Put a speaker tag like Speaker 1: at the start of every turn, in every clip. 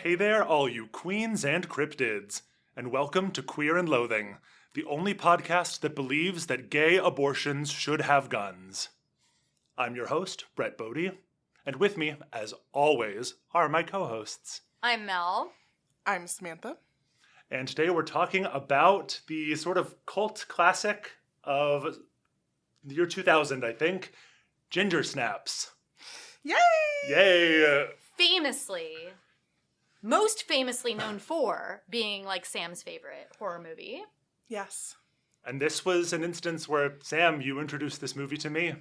Speaker 1: Hey there, all you queens and cryptids, and welcome to Queer and Loathing, the only podcast that believes that gay abortions should have guns. I'm your host, Brett Bodie, and with me, as always, are my co-hosts.
Speaker 2: I'm Mel.
Speaker 3: I'm Samantha.
Speaker 1: And today we're talking about the sort of cult classic of the year 2000, I think, Ginger Snaps.
Speaker 3: Yay!
Speaker 1: Yay!
Speaker 2: Most famously known for being like Sam's favorite horror movie.
Speaker 3: Yes.
Speaker 1: And this was an instance where, Sam, you introduced this movie to me.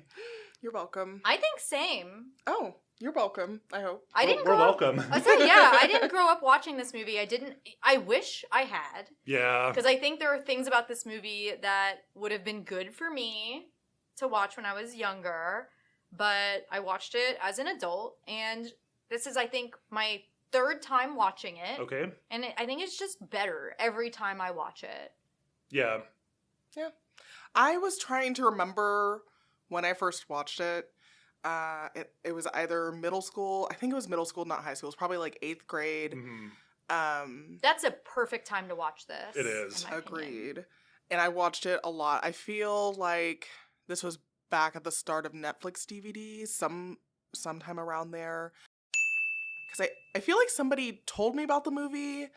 Speaker 3: You're welcome.
Speaker 2: I think same.
Speaker 3: Oh, you're welcome, I hope.
Speaker 1: We're welcome.
Speaker 2: I said, yeah, I didn't grow up watching this movie. I wish I had.
Speaker 1: Yeah.
Speaker 2: Because I think there are things about this movie that would have been good for me to watch when I was younger. But I watched it as an adult. And this is, I think, my third time watching it.
Speaker 1: Okay.
Speaker 2: And I think it's just better every time I watch it.
Speaker 1: Yeah.
Speaker 3: Yeah. I was trying to remember when I first watched it. It was either middle school. I think it was middle school, not high school. It was probably like 8th grade.
Speaker 1: Mm-hmm.
Speaker 2: That's a perfect time to watch this.
Speaker 1: It is.
Speaker 3: Agreed. And I watched it a lot. I feel like this was back at the start of Netflix DVDs, sometime around there. Because I feel like somebody told me about the movie,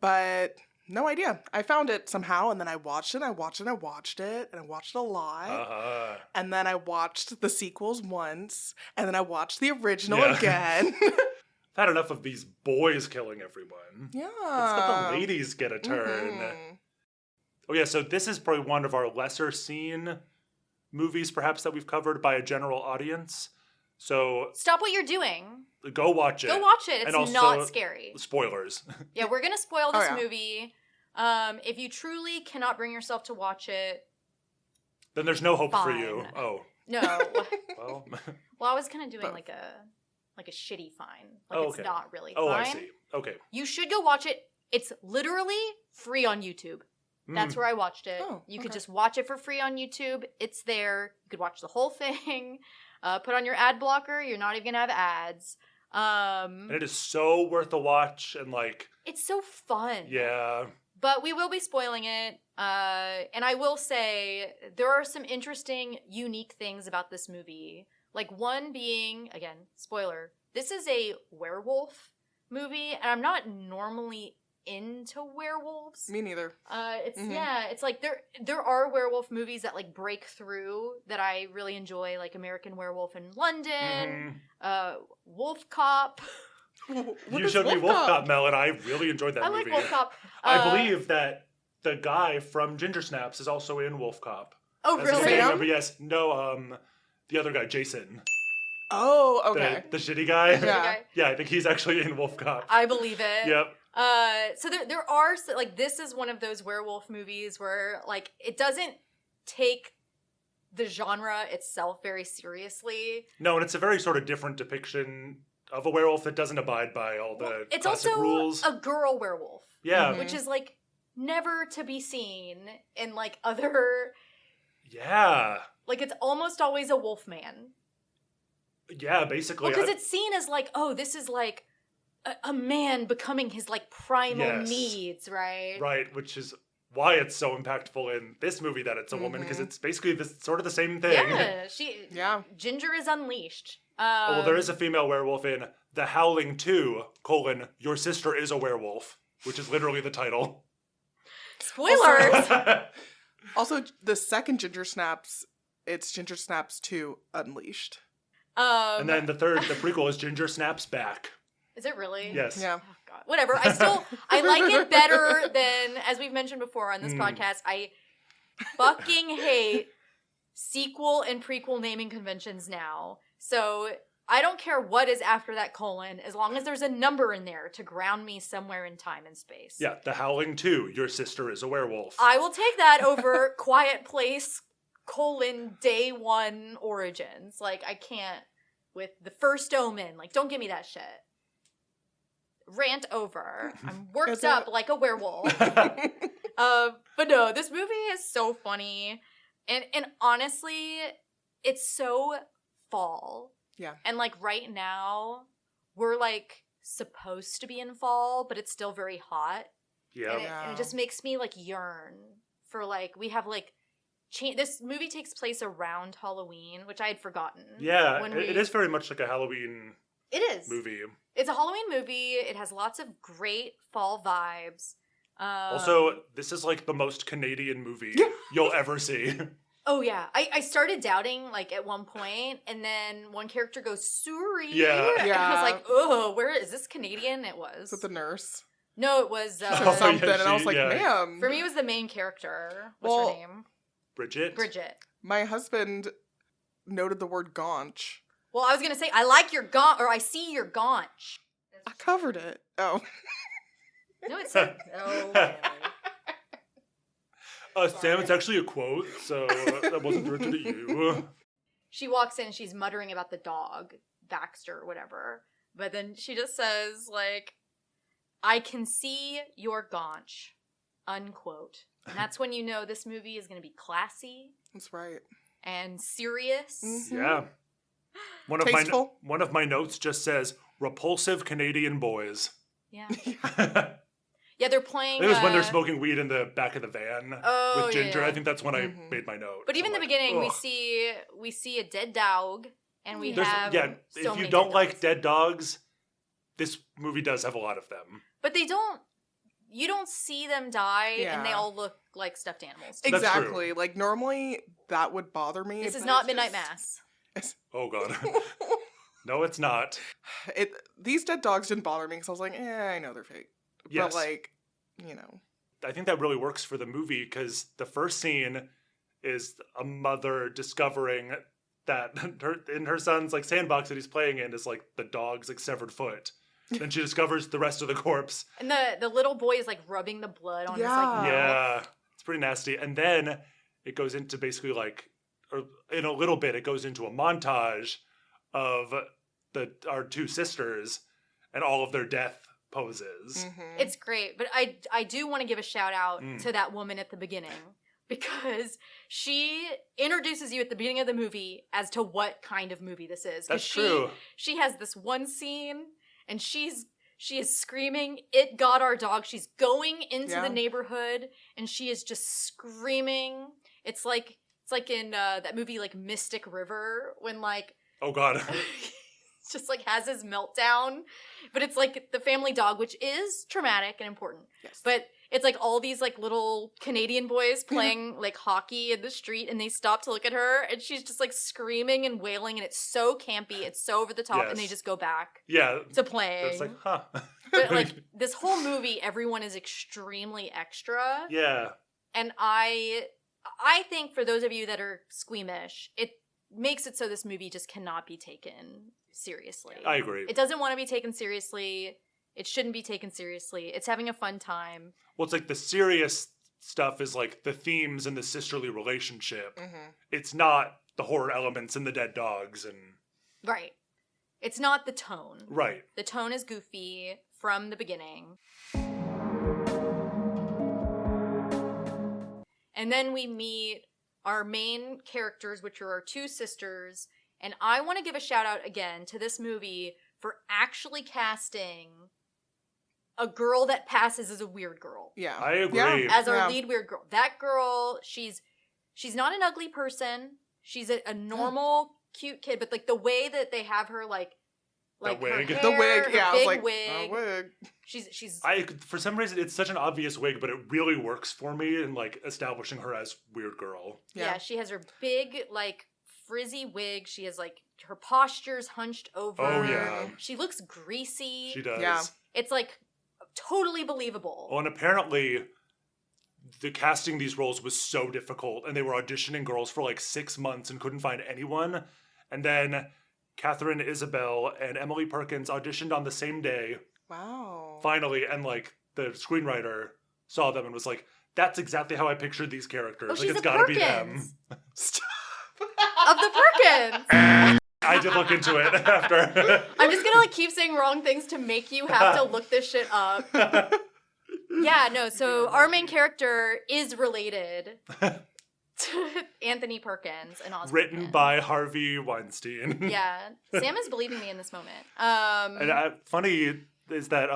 Speaker 3: but no idea. I found it somehow, and then I watched it, and I watched it a lot.
Speaker 1: Uh-huh.
Speaker 3: And then I watched the sequels once, and then I watched the original again.
Speaker 1: I've had enough of these boys killing everyone.
Speaker 3: Yeah.
Speaker 1: Let's let the ladies get a turn.
Speaker 3: Mm-hmm.
Speaker 1: Oh yeah, so this is probably one of our lesser seen movies perhaps that we've covered by a general audience. So
Speaker 2: Stop what you're doing.
Speaker 1: go watch it.
Speaker 2: Go watch it. It's
Speaker 1: And also,
Speaker 2: not scary.
Speaker 1: Spoilers.
Speaker 2: Yeah, we're going to spoil this
Speaker 3: yeah.
Speaker 2: movie. If you truly cannot bring yourself to watch it,
Speaker 1: Then there's no hope for
Speaker 2: Fine.
Speaker 1: you. Oh.
Speaker 2: no.
Speaker 1: Well.
Speaker 2: Well, I was kind of doing
Speaker 3: Both.
Speaker 2: like a shitty fine. Like
Speaker 1: Oh,
Speaker 2: it's
Speaker 1: okay.
Speaker 2: not really
Speaker 1: Oh,
Speaker 2: fine.
Speaker 1: I see. Okay.
Speaker 2: You should go watch it. It's literally free on YouTube. That's where I watched it.
Speaker 3: Oh,
Speaker 2: You could
Speaker 3: okay.
Speaker 2: just watch it for free on YouTube. It's there. You could watch the whole thing. Put on your ad blocker. You're not even going to have ads.
Speaker 1: And it is so worth a watch and like,
Speaker 2: It's so fun.
Speaker 1: yeah.
Speaker 2: But we will be spoiling it. And I will say there are some interesting, unique things about this movie. Like one being, again, spoiler, this is a werewolf movie. And I'm not normally into werewolves.
Speaker 3: Me neither.
Speaker 2: It's like there are werewolf movies that like break through that I really enjoy, like American Werewolf in London, Wolf Cop.
Speaker 1: You showed me Wolf Cop, Mel, and I really enjoyed that
Speaker 2: I
Speaker 1: movie.
Speaker 2: like Wolf Cop.
Speaker 1: I believe that the guy from Ginger Snaps is also in Wolf Cop.
Speaker 2: Oh,
Speaker 1: As I
Speaker 2: really?
Speaker 1: remember, yes. No, the other guy, Jason.
Speaker 3: Oh, okay.
Speaker 1: The shitty guy.
Speaker 3: Yeah.
Speaker 1: Yeah, I think he's actually in Wolf Cop.
Speaker 2: I believe it.
Speaker 1: Yep.
Speaker 2: So there are, like, this is one of those werewolf movies where, like, it doesn't take the genre itself very seriously.
Speaker 1: No, and it's a very sort of different depiction of a werewolf that doesn't abide by all the
Speaker 2: It's
Speaker 1: classic
Speaker 2: also
Speaker 1: rules.
Speaker 2: a girl werewolf.
Speaker 1: Yeah.
Speaker 3: Mhm.
Speaker 2: Which is, like, never to be seen in, like, other...
Speaker 1: Yeah.
Speaker 2: Like, it's almost always a wolf man.
Speaker 1: Yeah, basically.
Speaker 2: Well, because it's seen as, like, oh, this is, like, a man becoming his, like, primal
Speaker 1: Yes.
Speaker 2: needs, right?
Speaker 1: Right, which is why it's so impactful in this movie that it's a woman, because it's basically this sort of the same thing.
Speaker 2: Yeah,
Speaker 3: Yeah.
Speaker 2: Ginger is unleashed.
Speaker 1: Oh, well, there is a female werewolf in The Howling 2, Your Sister is a Werewolf, which is literally the title.
Speaker 2: Spoilers!
Speaker 3: Also, the second Ginger Snaps, it's Ginger Snaps 2 Unleashed.
Speaker 1: And then the prequel is Ginger Snaps Back.
Speaker 2: Is it really?
Speaker 1: Yes.
Speaker 3: Yeah.
Speaker 2: Oh, God. Whatever. I like it better than, as we've mentioned before on this podcast, I fucking hate sequel and prequel naming conventions now. So I don't care what is after that colon, as long as there's a number in there to ground me somewhere in time and space.
Speaker 1: Yeah, The Howling 2, Your Sister is a Werewolf.
Speaker 2: I will take that over Quiet Place, Day 1 Origins. Like, I can't with The First Omen. Like, don't give me that shit. Rant over. I'm worked up like a werewolf. But no, this movie is so funny. And honestly, it's so fall.
Speaker 3: Yeah.
Speaker 2: And like right now, we're like supposed to be in fall, but it's still very hot.
Speaker 1: Yeah.
Speaker 2: And it just makes me like yearn for like, we have like, this movie takes place around Halloween, which I had forgotten.
Speaker 1: Yeah, it is very much like a Halloween movie.
Speaker 2: It's a Halloween movie. It has lots of great fall vibes.
Speaker 1: Also, this is like the most Canadian movie you'll ever see.
Speaker 2: Oh, yeah. I started doubting, like, at one point, and then one character goes, sorry.
Speaker 1: Yeah.
Speaker 2: And I was like, oh, where is this Canadian? It was.
Speaker 3: Is it the nurse?
Speaker 2: No, it was
Speaker 3: something, and I was like, ma'am.
Speaker 2: For me, it was the main character. What's her name?
Speaker 1: Bridget.
Speaker 3: My husband noted the word gaunch.
Speaker 2: Well, I was going to say, I like your gaunch, or I see your gaunch.
Speaker 3: I covered it. Oh.
Speaker 2: No, it's not. Oh,
Speaker 1: Sam, it's actually a quote, so that wasn't directed at you.
Speaker 2: She walks in, she's muttering about the dog, Baxter or whatever. But then she just says, like, I can see your gaunch, unquote. And that's when you know this movie is going to be classy.
Speaker 3: That's right.
Speaker 2: And serious.
Speaker 3: Mm-hmm.
Speaker 1: Yeah.
Speaker 3: Tasteful.
Speaker 1: One of my notes just says, repulsive Canadian boys.
Speaker 2: Yeah. Yeah, they're playing...
Speaker 1: It was when they're smoking weed in the back of the van with Ginger.
Speaker 2: Yeah.
Speaker 1: I think that's when I made my note.
Speaker 2: But even in the beginning, we see a dead dog, and we have so
Speaker 1: if you
Speaker 2: many
Speaker 1: don't
Speaker 2: dead
Speaker 1: like
Speaker 2: dogs.
Speaker 1: dead dogs, this movie does have a lot of them.
Speaker 2: But they don't... You don't see them die,
Speaker 3: Yeah.
Speaker 2: and they all look like stuffed animals.
Speaker 1: That's
Speaker 3: Exactly.
Speaker 1: true.
Speaker 3: Like, normally, that would bother me.
Speaker 2: This is
Speaker 3: but
Speaker 2: not
Speaker 3: it's
Speaker 2: Midnight
Speaker 3: just-
Speaker 2: Mass.
Speaker 1: Oh, God. No, it's not.
Speaker 3: These dead dogs didn't bother me because I was like, I know they're fake.
Speaker 1: Yes.
Speaker 3: But, like, you know.
Speaker 1: I think that really works for the movie because the first scene is a mother discovering that in her son's like sandbox that he's playing in is like the dog's like severed foot. Then she discovers the rest of the corpse.
Speaker 2: And the little boy is like rubbing the blood on his like mouth.
Speaker 1: Yeah, it's pretty nasty. And then it goes into basically like, or in a little bit, it goes into a montage of our two sisters and all of their death poses.
Speaker 3: Mm-hmm.
Speaker 2: It's great, but I do want to give a shout out to that woman at the beginning because she introduces you at the beginning of the movie as to what kind of movie this is.
Speaker 1: That's true.
Speaker 2: She has this one scene and she is screaming, "It got our dog." She's going into the neighborhood and she is just screaming. It's like in that movie like Mystic River when like
Speaker 1: Oh God.
Speaker 2: just like has his meltdown, but it's like the family dog, which is traumatic and important.
Speaker 3: Yes.
Speaker 2: But it's like all these like little Canadian boys playing like hockey in the street, and they stop to look at her, and she's just like screaming and wailing, and it's so campy, it's so over the top, and they just go back to playing.
Speaker 1: It's like, huh.
Speaker 2: But like this whole movie, everyone is extremely extra.
Speaker 1: Yeah.
Speaker 2: And I think for those of you that are squeamish, it makes it so this movie just cannot be taken seriously.
Speaker 1: I agree.
Speaker 2: It doesn't want to be taken seriously. It shouldn't be taken seriously. It's having a fun time.
Speaker 1: Well, it's like the serious stuff is like the themes and the sisterly relationship.
Speaker 3: Mm-hmm.
Speaker 1: It's not the horror elements and the dead dogs and...
Speaker 2: Right. It's not the tone.
Speaker 1: Right.
Speaker 2: The tone is goofy from the beginning. And then we meet our main characters, which are our two sisters. And I want to give a shout out again to this movie for actually casting a girl that passes as a weird girl.
Speaker 3: Yeah.
Speaker 1: I agree.
Speaker 3: Yeah.
Speaker 2: As our lead weird girl. That girl, she's not an ugly person. She's a normal, cute kid. But like the way that they have her like
Speaker 1: That wig.
Speaker 2: her hair,
Speaker 3: The wig, yeah.
Speaker 2: her
Speaker 3: I was
Speaker 2: big
Speaker 3: like,
Speaker 2: wig.
Speaker 3: wig.
Speaker 2: She's
Speaker 1: For some reason, it's such an obvious wig, but it really works for me in like establishing her as weird girl.
Speaker 2: yeah, she has her big like frizzy wig. She has like her posture's hunched over.
Speaker 1: Oh, yeah.
Speaker 2: She looks greasy.
Speaker 1: She does.
Speaker 3: Yeah.
Speaker 2: It's like totally believable.
Speaker 1: Oh, and apparently the casting these roles was so difficult, and they were auditioning girls for like 6 months and couldn't find anyone. And then Catherine Isabel and Emily Perkins auditioned on the same day.
Speaker 3: Wow.
Speaker 1: Finally, and like the screenwriter saw them and was like, "That's exactly how I pictured these characters.
Speaker 2: Oh,
Speaker 1: like
Speaker 2: she's
Speaker 1: it's
Speaker 2: a
Speaker 1: gotta be them."
Speaker 2: Perkins. Of the Perkins.
Speaker 1: I did look into it after.
Speaker 2: I'm just gonna like keep saying wrong things to make you have to look this shit up. Yeah, no, so our main character is related to Anthony Perkins and Oz
Speaker 1: Written
Speaker 2: Perkins.
Speaker 1: by Harvey Weinstein.
Speaker 2: Yeah. Sam is believing me in this moment.
Speaker 1: And funny, is that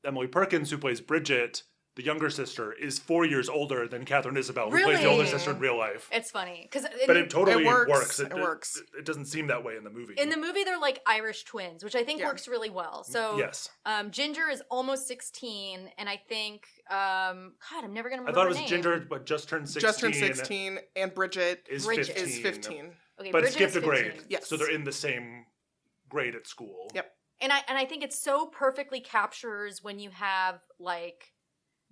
Speaker 1: Emily Perkins, who plays Bridget, the younger sister, is 4 years older than Catherine Isabel, who plays the older sister in real life.
Speaker 2: It's funny.
Speaker 1: But it totally works.
Speaker 3: It works.
Speaker 1: It doesn't seem that way in the movie.
Speaker 2: In the movie, they're like Irish twins, which I think works really well. So
Speaker 1: yes.
Speaker 2: Ginger is almost 16, and I think, God, I'm never going to remember
Speaker 1: I thought it
Speaker 2: her
Speaker 1: was
Speaker 2: name.
Speaker 1: Ginger, but just turned 16.
Speaker 3: Just turned 16, and Bridget
Speaker 1: is
Speaker 3: 15.
Speaker 2: Okay,
Speaker 1: but
Speaker 2: Bridget
Speaker 1: skipped
Speaker 2: is
Speaker 1: a grade.
Speaker 2: 15.
Speaker 3: Yes.
Speaker 1: So they're in the same grade at school.
Speaker 3: Yep.
Speaker 2: And I think it so perfectly captures when you have like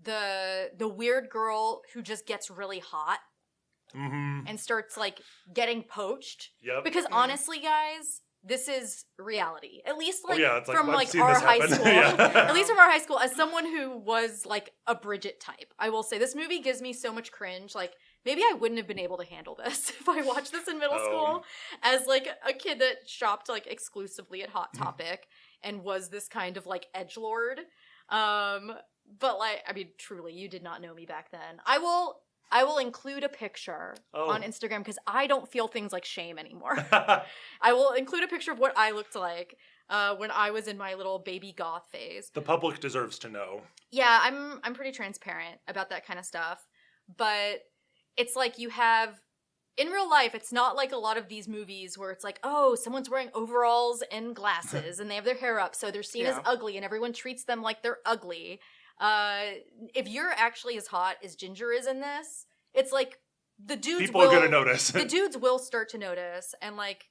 Speaker 2: the weird girl who just gets really hot and starts like getting poached.
Speaker 1: Yep.
Speaker 2: Because honestly, guys, this is reality. At least like,
Speaker 1: it's
Speaker 2: from
Speaker 1: I've
Speaker 2: like
Speaker 1: seen
Speaker 2: our
Speaker 1: this
Speaker 2: high
Speaker 1: happen.
Speaker 2: school. At least from our high school, as someone who was like a Bridget type, I will say this movie gives me so much cringe. Like maybe I wouldn't have been able to handle this if I watched this in middle school as like a kid that shopped like exclusively at Hot Topic and was this kind of like edgelord. But like, I mean, truly, you did not know me back then. I will include a picture on Instagram because I don't feel things like shame anymore. I will include a picture of what I looked like when I was in my little baby goth phase.
Speaker 1: The public deserves to know.
Speaker 2: Yeah, I'm pretty transparent about that kind of stuff. But it's like you have, in real life, it's not like a lot of these movies where it's like, oh, someone's wearing overalls and glasses and they have their hair up, so they're seen as ugly and everyone treats them like they're ugly. If you're actually as hot as Ginger is in this, it's like the dudes
Speaker 1: People are gonna notice.
Speaker 2: The dudes will start to notice, and like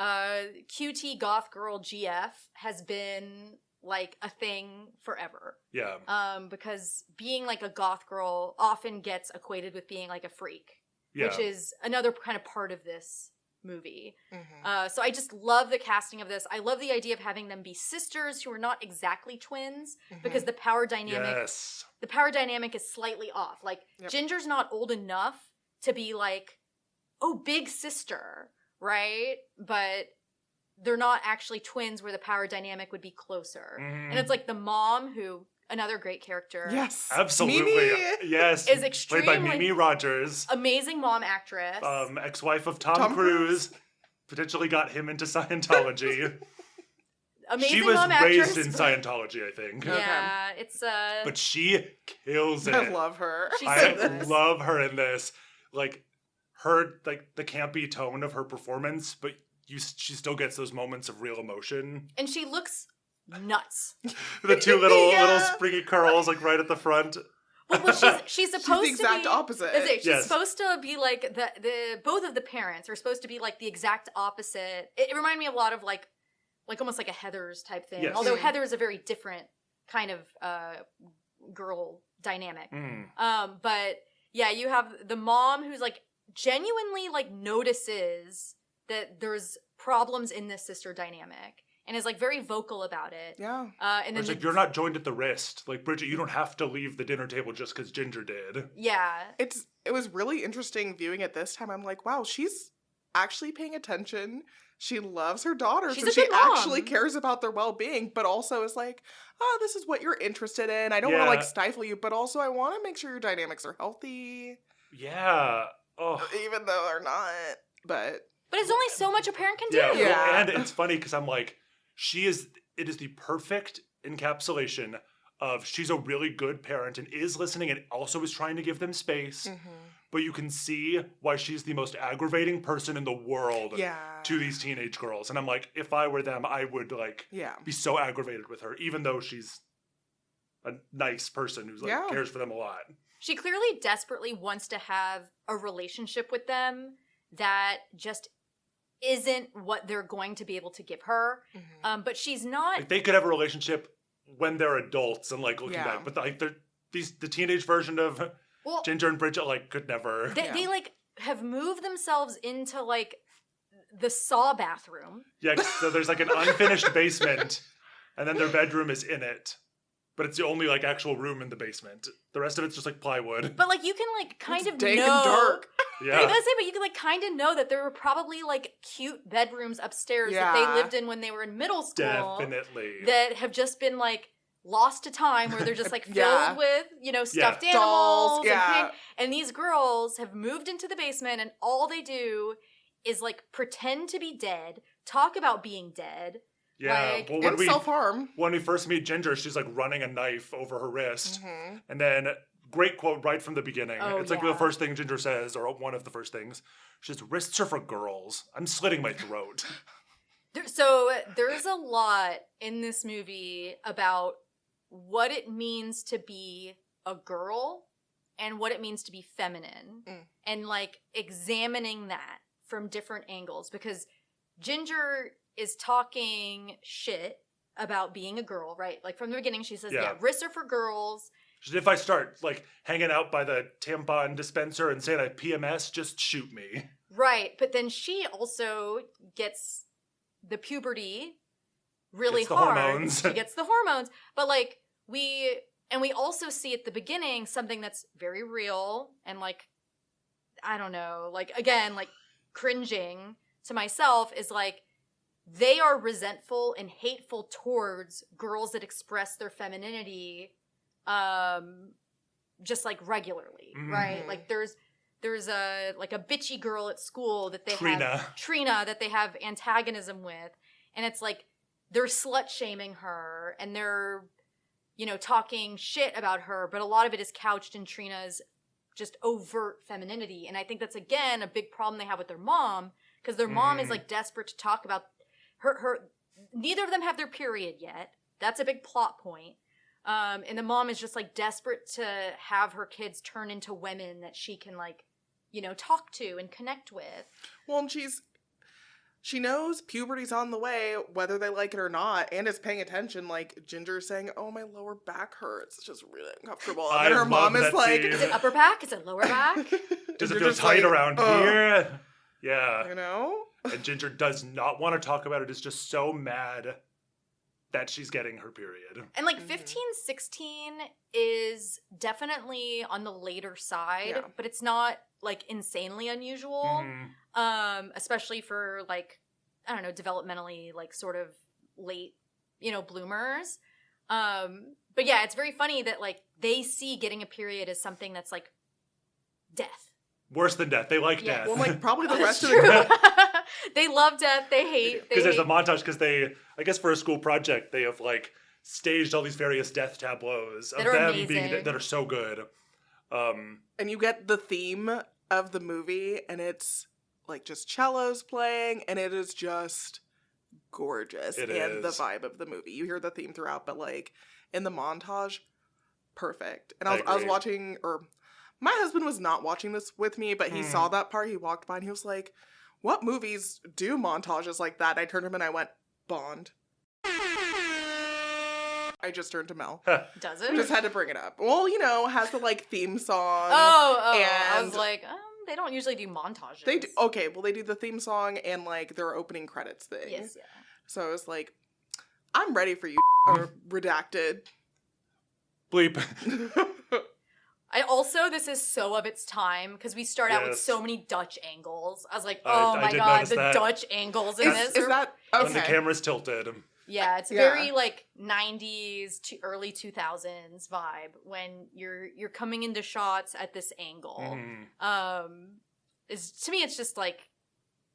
Speaker 2: QT goth girl GF has been like a thing forever.
Speaker 1: Yeah.
Speaker 2: Because being like a goth girl often gets equated with being like a freak, which is another kind of part of this movie. So I just love the casting of this. I love the idea of having them be sisters who are not exactly twins because the power dynamic is slightly off. Like Ginger's not old enough to be like, oh, big sister, right? But they're not actually twins where the power dynamic would be closer. And it's like the mom who, another great character.
Speaker 3: Yes.
Speaker 1: Absolutely.
Speaker 3: Mimi.
Speaker 1: Yes.
Speaker 2: Is extremely
Speaker 1: played by Mimi Rogers.
Speaker 2: Amazing mom actress.
Speaker 1: Ex-wife of Tom Cruise. Potentially got him into Scientology.
Speaker 2: Amazing
Speaker 1: she was
Speaker 2: mom
Speaker 1: raised
Speaker 2: actress.
Speaker 1: in Scientology, I think.
Speaker 2: Yeah, it's
Speaker 1: But she kills it.
Speaker 3: I love her.
Speaker 1: I love her in this. Like her, like the campy tone of her performance, but she still gets those moments of real emotion.
Speaker 2: And she looks nuts.
Speaker 1: The two little springy curls, like right at the front.
Speaker 2: Well, she's supposed to be
Speaker 3: the exact opposite.
Speaker 2: She's supposed to be like the both of the parents are supposed to be like the exact opposite. It reminded me a lot of like almost like a Heathers type thing.
Speaker 1: Yes.
Speaker 2: Although Heather is a very different kind of girl dynamic. But yeah, you have the mom who's like genuinely like notices that there's problems in this sister dynamic. And is like very vocal about it.
Speaker 3: Yeah.
Speaker 2: And then
Speaker 1: like, you're not joined at the wrist. Like, Bridget, you don't have to leave the dinner table just because Ginger did.
Speaker 2: Yeah.
Speaker 3: It was really interesting viewing it this time. I'm like, wow, she's actually paying attention. She loves her daughters.
Speaker 2: She's
Speaker 3: and
Speaker 2: a good
Speaker 3: she
Speaker 2: mom.
Speaker 3: actually cares about their well-being, but also is like, oh, this is what you're interested in. I don't want to like stifle you, but also I want to make sure your dynamics are healthy.
Speaker 1: Yeah. Oh.
Speaker 3: Even though they're not. But
Speaker 2: it's only so much a parent can do.
Speaker 1: Yeah. Well, and it's funny because I'm like, it is the perfect encapsulation of she's a really good parent and is listening and also is trying to give them space. But you can see why she's the most aggravating person in the world to these teenage girls. And I'm like, if I were them, I would like be so aggravated with her, even though she's a nice person who's like cares for them a lot.
Speaker 2: She clearly desperately wants to have a relationship with them that just isn't what they're going to be able to give her. But she's not.
Speaker 1: Like, they could have a relationship when they're adults and like looking back, but like the teenage version of Ginger and Bridget like could never.
Speaker 2: They like have moved themselves into like the Saw bathroom.
Speaker 1: Yeah, so there's like an unfinished basement, and then their bedroom is in it. But it's the only like actual room in the basement. The rest of it's just like plywood.
Speaker 2: But like you can like kind of
Speaker 3: dank
Speaker 2: know.
Speaker 3: and dark.
Speaker 1: Yeah.
Speaker 2: I was gonna say, but you can like kind of know that there were probably like cute bedrooms upstairs that they lived in when they were in middle school.
Speaker 1: Definitely.
Speaker 2: That have just been like lost to time, where they're just like filled with stuffed animals
Speaker 3: dolls,
Speaker 2: and these girls have moved into the basement, and all they do is like pretend to be dead, talk about being dead.
Speaker 1: Yeah,
Speaker 2: Like,
Speaker 1: well,
Speaker 3: And self-harm.
Speaker 1: when we first meet Ginger, she's like running a knife over her wrist.
Speaker 3: Mm-hmm.
Speaker 1: And then, great quote right from the beginning.
Speaker 2: Oh,
Speaker 1: It's like
Speaker 2: yeah.
Speaker 1: the first thing Ginger says, or one of the first things. She says, wrists are for girls. I'm slitting my throat.
Speaker 2: So there's a lot in this movie about what it means to be a girl and what it means to be feminine. And like examining that from different angles, because Ginger is talking shit about being a girl, right? Like from the beginning she says, yeah, wrists are for girls.
Speaker 1: She said, if I start like hanging out by the tampon dispenser and saying I have PMS, just shoot me.
Speaker 2: Right, but then she also gets the puberty really hard.
Speaker 1: Hormones.
Speaker 2: She gets the hormones. But like we also see at the beginning something that's very real and like, I don't know, like again, like cringing to myself is like they are resentful and hateful towards girls that express their femininity just like regularly, right? Like there's a like a bitchy girl at school that they have Trina that they have antagonism with, and it's like they're slut shaming her and they're, you know, talking shit about her, but a lot of it is couched in Trina's just overt femininity. And I think that's again a big problem they have with their mom, because their mom is like desperate to talk about her neither of them have their period yet. That's a big plot point. And the mom is just like desperate to have her kids turn into women that she can like, you know, talk to and connect with.
Speaker 3: Well, and she knows puberty's on the way, whether they like it or not, and is paying attention. Like Ginger's saying, "Oh, my lower back hurts. It's just really uncomfortable." And then her mom is like,
Speaker 2: "Is it upper back? Is it lower back?
Speaker 1: Does it feel tight around here?" Yeah,
Speaker 3: you know.
Speaker 1: And Ginger does not want to talk about it. Is just so mad that she's getting her period.
Speaker 2: And like 15, 16 is definitely on the later side, but it's not like insanely unusual. Especially for like, I don't know, developmentally like sort of late, you know, bloomers. But yeah, it's very funny that like they see getting a period as something that's like death.
Speaker 1: Worse than death. They like death.
Speaker 3: Well, like probably the rest of
Speaker 2: the they love death. They hate.
Speaker 1: Because there's a montage. Because they, I guess, for a school project, they have like staged all these various death tableaus of them being that are so good.
Speaker 3: And you get the theme of the movie, and it's like just cellos playing, and it is just gorgeous. The vibe of the movie. You hear the theme throughout, but like in the montage, perfect. And I was watching, or my husband was not watching this with me, but he saw that part. He walked by and he was like, "What movies do montages like that?" I turned to him and I went, "Bond." I just turned to Mel.
Speaker 2: Does it?
Speaker 3: Just had to bring it up. Well, you know, has the like theme song.
Speaker 2: Oh.
Speaker 3: And
Speaker 2: I was like, they don't usually do montages.
Speaker 3: They do, okay, well they do the theme song and like their opening credits thing.
Speaker 2: Yes, yeah.
Speaker 3: So I was like, I'm ready for you, or redacted.
Speaker 1: Bleep.
Speaker 2: This is so of its time, because we start out with so many Dutch angles. I was like, oh my god, the Dutch angles in this.
Speaker 3: Is that, okay.
Speaker 1: When the camera's tilted.
Speaker 2: Yeah, it's very like 90s to early 2000s vibe when you're coming into shots at this angle. To me, it's just like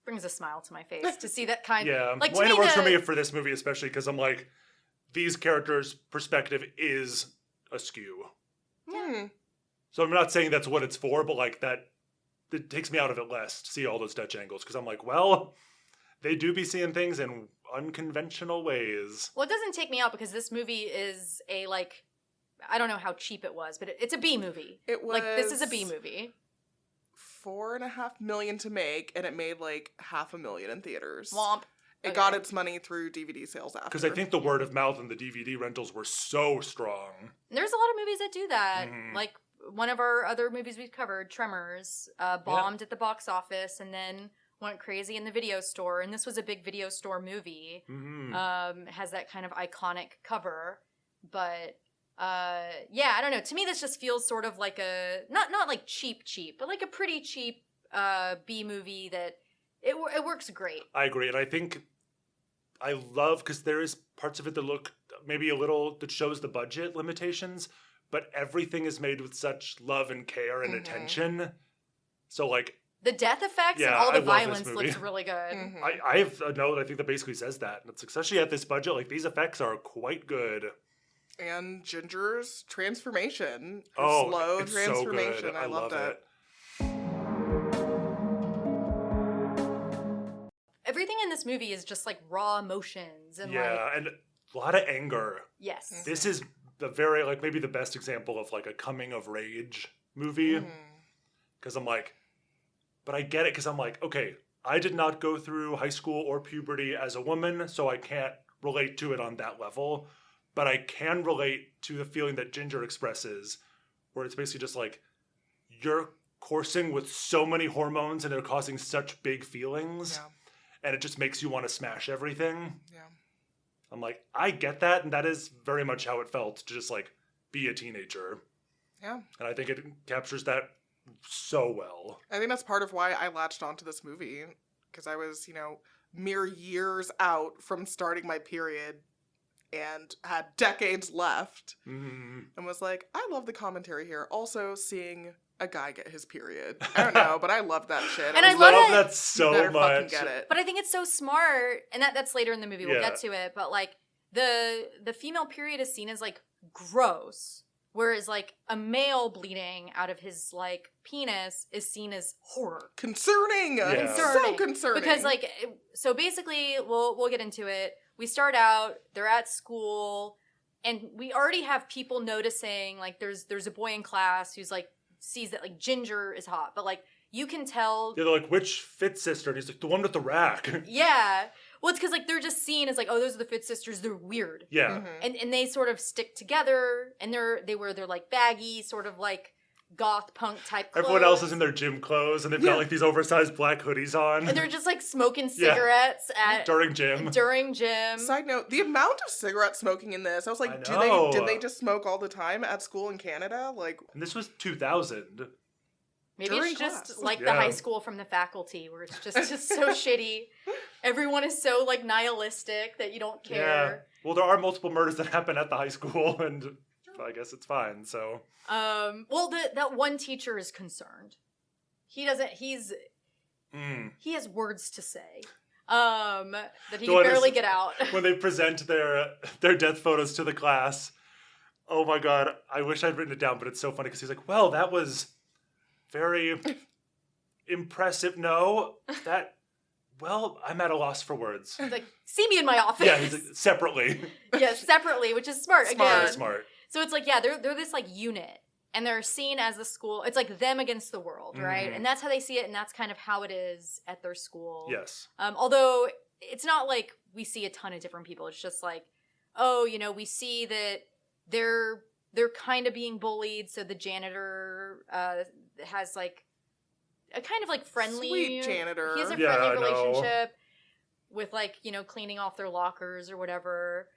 Speaker 2: brings a smile to my face to see that kind of like.
Speaker 1: Well, and it works for me for this movie especially because I'm like, these characters' perspective is askew.
Speaker 2: Yeah.
Speaker 1: So I'm not saying that's what it's for, but like that, it takes me out of it less to see all those Dutch angles because I'm like, well, they do be seeing things in unconventional ways.
Speaker 2: Well, it doesn't take me out because this movie is a like, I don't know how cheap it was, but it's a B movie.
Speaker 3: It was
Speaker 2: like this is a B movie.
Speaker 3: $4.5 million to make, and it made like $500,000 in theaters.
Speaker 2: Womp.
Speaker 3: It got its money through DVD sales after.
Speaker 1: Because I think the word of mouth and the DVD rentals were so strong.
Speaker 2: There's a lot of movies that do that. Like one of our other movies we've covered, Tremors, bombed at the box office and then went crazy in the video store. And this was a big video store movie. Has that kind of iconic cover. But I don't know. To me, this just feels sort of like a, not like cheap, but like a pretty cheap B movie that it works great.
Speaker 1: I agree. And I think I love, because there is parts of it that look maybe a little, that shows the budget limitations, but everything is made with such love and care and attention. So like
Speaker 2: The death effects and
Speaker 1: Yeah,
Speaker 2: all the
Speaker 1: I love this
Speaker 2: violence
Speaker 1: movie.
Speaker 2: looks really good.
Speaker 3: Mhm.
Speaker 1: I have a note I think that basically says that. And it's especially at this budget, like these effects are quite good.
Speaker 3: And Ginger's transformation. Her
Speaker 1: Oh,
Speaker 3: slow
Speaker 1: it's so
Speaker 3: transformation.
Speaker 1: good.
Speaker 3: I loved
Speaker 1: love
Speaker 3: it.
Speaker 2: Everything in this movie is just like raw emotions and
Speaker 1: Yeah,
Speaker 2: like
Speaker 1: and a lot of anger.
Speaker 2: yes.
Speaker 1: This is the very, like, maybe the best example of, like, a coming-of-rage movie.
Speaker 3: Mhm.
Speaker 1: Because I'm like, but I get it, because I'm like, okay, I did not go through high school or puberty as a woman, so I can't relate to it on that level. But I can relate to the feeling that Ginger expresses, where it's basically just like, you're coursing with so many hormones and they're causing such big feelings.
Speaker 3: Yeah.
Speaker 1: And it just makes you want to smash everything.
Speaker 3: Yeah.
Speaker 1: I'm like, I get that, and that is very much how it felt to just like be a teenager.
Speaker 3: Yeah.
Speaker 1: And I think it captures that so well.
Speaker 3: I think that's part of why I latched onto this movie. Because I was, mere years out from starting my period and had decades left.
Speaker 1: Mm.
Speaker 3: And was like, I love the commentary here. Also, seeing a guy get his period. I don't know, but I love that shit.
Speaker 2: And
Speaker 3: I
Speaker 2: I
Speaker 3: was
Speaker 2: love
Speaker 3: like,
Speaker 1: that
Speaker 3: you
Speaker 1: so
Speaker 3: better fucking
Speaker 1: much.
Speaker 3: get it.
Speaker 2: But I think it's so smart, and that's later in the movie. We'll
Speaker 1: Yeah.
Speaker 2: get to it. But like the female period is seen as like gross, whereas like a male bleeding out of his like penis is seen as horror.
Speaker 3: Concerning.
Speaker 1: Yeah.
Speaker 3: So concerning.
Speaker 2: Because like so basically we'll get into it. We start out, they're at school, and we already have people noticing like there's a boy in class who's like sees that like Ginger is hot, but like you can tell.
Speaker 1: Yeah, they're like, which fit sister? And he's like, the one with the rack.
Speaker 2: Yeah. Well, it's because like they're just seen as like, oh, those are the Fit sisters. They're weird,
Speaker 1: Yeah.
Speaker 3: Mhm.
Speaker 2: and they sort of stick together, and they wear their like baggy sort of like goth punk type clothes.
Speaker 1: Everyone else is in their gym clothes, and they've
Speaker 3: Yeah.
Speaker 1: got like these oversized black hoodies on.
Speaker 2: and they're just like smoking
Speaker 1: Yeah.
Speaker 2: cigarettes at
Speaker 1: during gym.
Speaker 2: during gym.
Speaker 3: Side note, the amount of cigarette smoking in this, I was
Speaker 1: I
Speaker 3: like,
Speaker 1: know.
Speaker 3: did they just smoke all the time at school in Canada? Like,
Speaker 1: And this was 2000.
Speaker 2: Maybe
Speaker 3: during
Speaker 2: it's just
Speaker 3: class.
Speaker 2: like the
Speaker 1: Yeah.
Speaker 2: high school from the faculty, where it's just so shitty. Everyone is so like nihilistic that you don't
Speaker 1: Yeah.
Speaker 2: care.
Speaker 1: Well, there are multiple murders that happen at the high school, and I guess it's fine. So
Speaker 2: Well, that one teacher is concerned. He doesn't. He has words to say. That he
Speaker 1: The
Speaker 2: can
Speaker 1: one is-
Speaker 2: barely get out.
Speaker 1: when they present their death photos to the class, oh my god, I wish I'd written it down, but it's so funny because he's like, well, that was very impressive. No, well, I'm at a loss for words.
Speaker 2: He's like, see me in my office.
Speaker 1: Yeah, he's like, separately.
Speaker 2: Yes, separately, which is smart.
Speaker 3: Smart.
Speaker 2: Again.
Speaker 1: Very smart.
Speaker 2: So it's like, yeah, they're this like unit, and they're seen as the school. It's like them against the world, right?
Speaker 1: Mhm.
Speaker 2: And that's how they see it, and that's kind of how it is at their school.
Speaker 1: Yes.
Speaker 2: Although it's not like we see a ton of different people. It's just like, oh, we see that they're kind of being bullied. So the janitor has like a kind of like friendly,
Speaker 3: Sweet janitor.
Speaker 2: He has a
Speaker 1: Yeah,
Speaker 2: friendly
Speaker 1: I know.
Speaker 2: relationship with like cleaning off their lockers or whatever.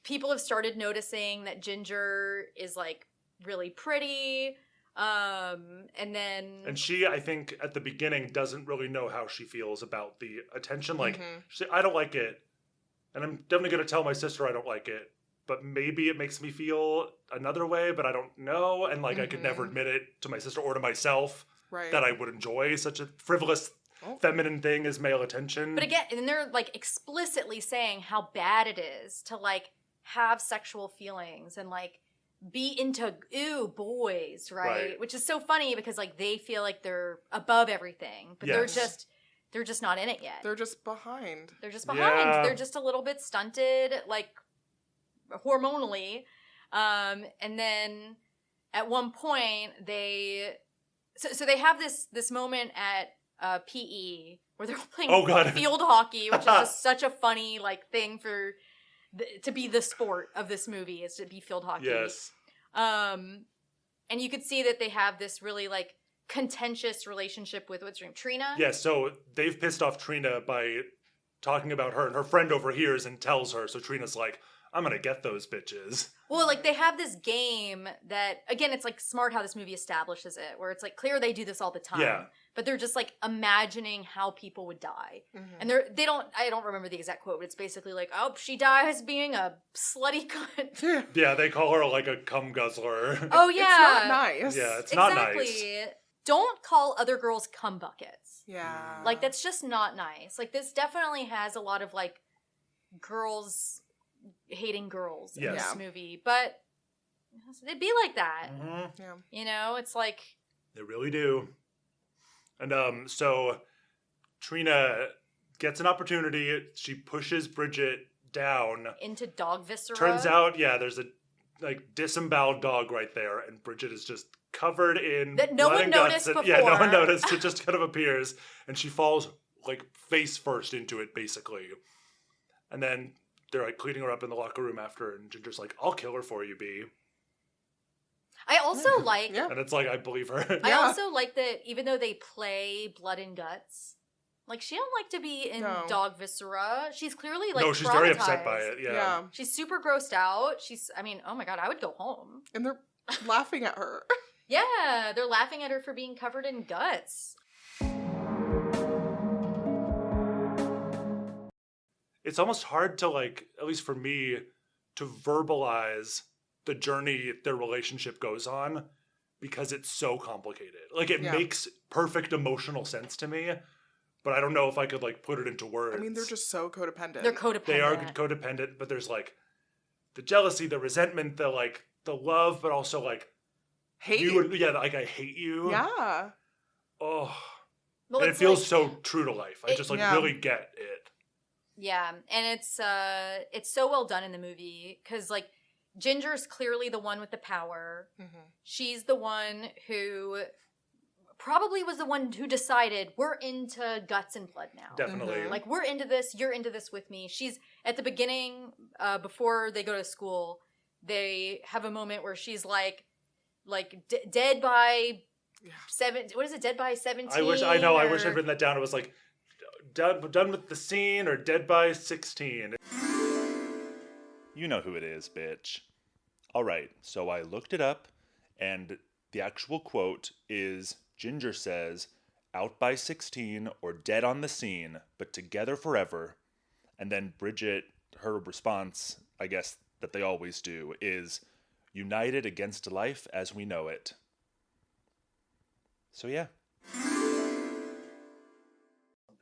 Speaker 2: People have started noticing that Ginger is like really pretty. And then
Speaker 1: And she, I think, at the beginning doesn't really know how she feels about the attention. Like,
Speaker 3: Mhm.
Speaker 1: she's like, I don't like it. And I'm definitely going to tell my sister I don't like it. But maybe it makes me feel another way, but I don't know. And, like, I could never
Speaker 3: Mhm.
Speaker 1: admit it to my sister or to myself
Speaker 3: right.
Speaker 1: that I would enjoy such a frivolous,
Speaker 3: Oh.
Speaker 1: feminine thing as male attention.
Speaker 2: But again, and they're like explicitly saying how bad it is to like have sexual feelings and like be into boys, right?
Speaker 1: Right.
Speaker 2: Which is so funny because like they feel like they're above everything, but
Speaker 1: Yes.
Speaker 2: they're just not in it yet.
Speaker 3: They're just behind.
Speaker 2: They're just behind.
Speaker 1: Yeah.
Speaker 2: They're just a little bit stunted, like hormonally. And then at one point so they have this moment at PE where they're playing
Speaker 1: Oh, God.
Speaker 2: field hockey, which is just such a funny like thing for to be the sport of this movie is to be field hockey.
Speaker 1: Yes.
Speaker 2: And you could see that they have this really like contentious relationship with what's her name, Trina.
Speaker 1: Yeah, so they've pissed off Trina by talking about her, and her friend overhears and tells her. So Trina's like, I'm going to get those bitches.
Speaker 2: Well, like they have this game that again, it's like smart how this movie establishes it, where it's like clear they do this all the time.
Speaker 1: Yeah.
Speaker 2: But they're just like imagining how people would die.
Speaker 3: Mhm.
Speaker 2: And I don't remember the exact quote, but it's basically like, oh, she dies being a slutty cunt.
Speaker 1: Yeah, they call her like a cum guzzler.
Speaker 2: Oh
Speaker 3: It's
Speaker 2: yeah.
Speaker 3: not nice.
Speaker 1: Yeah, it's not
Speaker 2: exactly.
Speaker 1: nice.
Speaker 2: don't call other girls cum buckets.
Speaker 3: Yeah.
Speaker 2: Like, that's just not nice. Like, this definitely has a lot of, like, girls hating girls in
Speaker 1: Yes.
Speaker 2: this movie. But it'd be like that.
Speaker 1: Mm-hmm.
Speaker 3: Yeah.
Speaker 2: You know, it's like...
Speaker 1: They really do. And so Trina gets an opportunity. She pushes Bridget down.
Speaker 2: into dog viscera.
Speaker 1: Turns out, yeah, there's a like disemboweled dog right there, and Bridget is just covered in
Speaker 2: That no
Speaker 1: blood
Speaker 2: one
Speaker 1: and guts.
Speaker 2: noticed
Speaker 1: And, yeah, no one
Speaker 2: before.
Speaker 1: noticed. It just kind of appears, and she falls like face first into it, basically. And then they're like cleaning her up in the locker room after, and Ginger's like, "I'll kill her for you, B."
Speaker 2: I also like...
Speaker 3: Yeah.
Speaker 1: And it's like, I believe her.
Speaker 2: I
Speaker 3: Yeah.
Speaker 2: also like that even though they play blood and guts, like, she don't like to be in
Speaker 3: No.
Speaker 2: dog viscera. She's clearly, like,
Speaker 1: No, she's very upset by
Speaker 2: traumatized.
Speaker 1: it. Yeah.
Speaker 3: Yeah.
Speaker 2: She's super grossed out. I mean, oh my god, I would go home.
Speaker 3: And they're laughing at her.
Speaker 2: Yeah, they're laughing at her for being covered in guts.
Speaker 1: It's almost hard to, like, at least for me, to verbalize the journey their relationship goes on because it's so complicated. Like, it
Speaker 3: Yeah.
Speaker 1: makes perfect emotional sense to me, but I don't know if I could, like, put it into words.
Speaker 3: I mean, they're just so codependent.
Speaker 2: They're codependent.
Speaker 1: They are codependent, but there's, like, the jealousy, the resentment, the, like, the love, but also, like,
Speaker 3: Hate.
Speaker 1: yeah, like, I hate you.
Speaker 3: Yeah.
Speaker 1: Oh.
Speaker 2: Well,
Speaker 1: And it
Speaker 2: it's
Speaker 1: feels
Speaker 2: like-
Speaker 1: so true to life. I just, like,
Speaker 3: Yeah.
Speaker 1: really get it.
Speaker 2: Yeah, and it's so well done in the movie because, like, Ginger's clearly the one with the power.
Speaker 3: Mm-hmm.
Speaker 2: She's the one who probably was the one who decided we're into guts and blood now.
Speaker 1: Definitely.
Speaker 3: Mhm.
Speaker 2: Like, we're into this, you're into this with me. She's at the beginning, before they go to school, they have a moment where she's like dead by
Speaker 3: Yeah.
Speaker 2: what is it, dead by 17?
Speaker 1: I wish I'd
Speaker 2: or-
Speaker 1: written that down. It was like done with the scene or dead by 16. You know who it is, bitch. All right, so I looked it up, and the actual quote is Ginger says, "Out by 16 or dead on the scene, but together forever." And then Bridget, her response, I guess that they always do, is united against life as we know it. So yeah.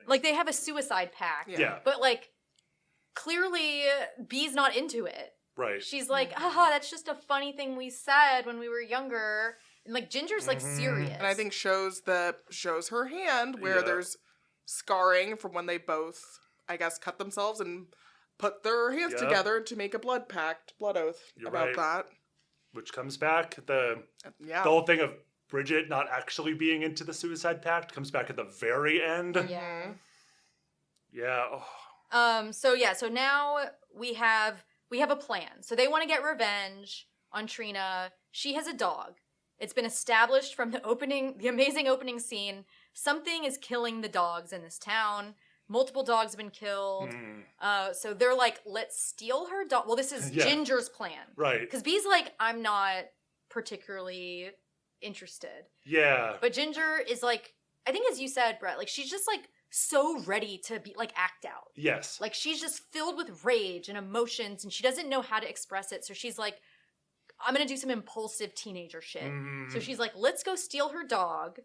Speaker 2: Like, they have a suicide pact.
Speaker 1: Yeah.
Speaker 2: But, like, clearly B's not into it.
Speaker 1: Right.
Speaker 2: She's like, haha, that's just a funny thing we said when we were younger. And, like, Ginger's, like,
Speaker 1: Mhm.
Speaker 2: serious.
Speaker 3: And I think shows her hand where
Speaker 1: Yeah.
Speaker 3: there's scarring from when they both, I guess, cut themselves and put their hands
Speaker 1: Yep.
Speaker 3: together to make a blood oath
Speaker 1: You're
Speaker 3: about
Speaker 1: right.
Speaker 3: that.
Speaker 1: Which comes back, the
Speaker 3: Yeah.
Speaker 1: whole thing of Bridget not actually being into the suicide pact comes back at the very end.
Speaker 2: Yeah.
Speaker 1: Yeah. Oh.
Speaker 2: So now we have a plan. So they want to get revenge on Trina. She has a dog. It's been established from the amazing opening scene. Something is killing the dogs in this town. Multiple dogs have been killed. So they're like, let's steal her dog. Well, this is
Speaker 1: Yeah.
Speaker 2: Ginger's plan.
Speaker 1: Right.
Speaker 2: Because B's like, I'm not particularly interested.
Speaker 1: Yeah.
Speaker 2: But Ginger is like, I think as you said, Brett, like, she's just like so ready to be like act out.
Speaker 1: Yes.
Speaker 2: Like, she's just filled with rage and emotions and she doesn't know how to express it. So she's like, I'm going to do some impulsive teenager shit.
Speaker 1: Mhm.
Speaker 2: So she's like, let's go steal her dog.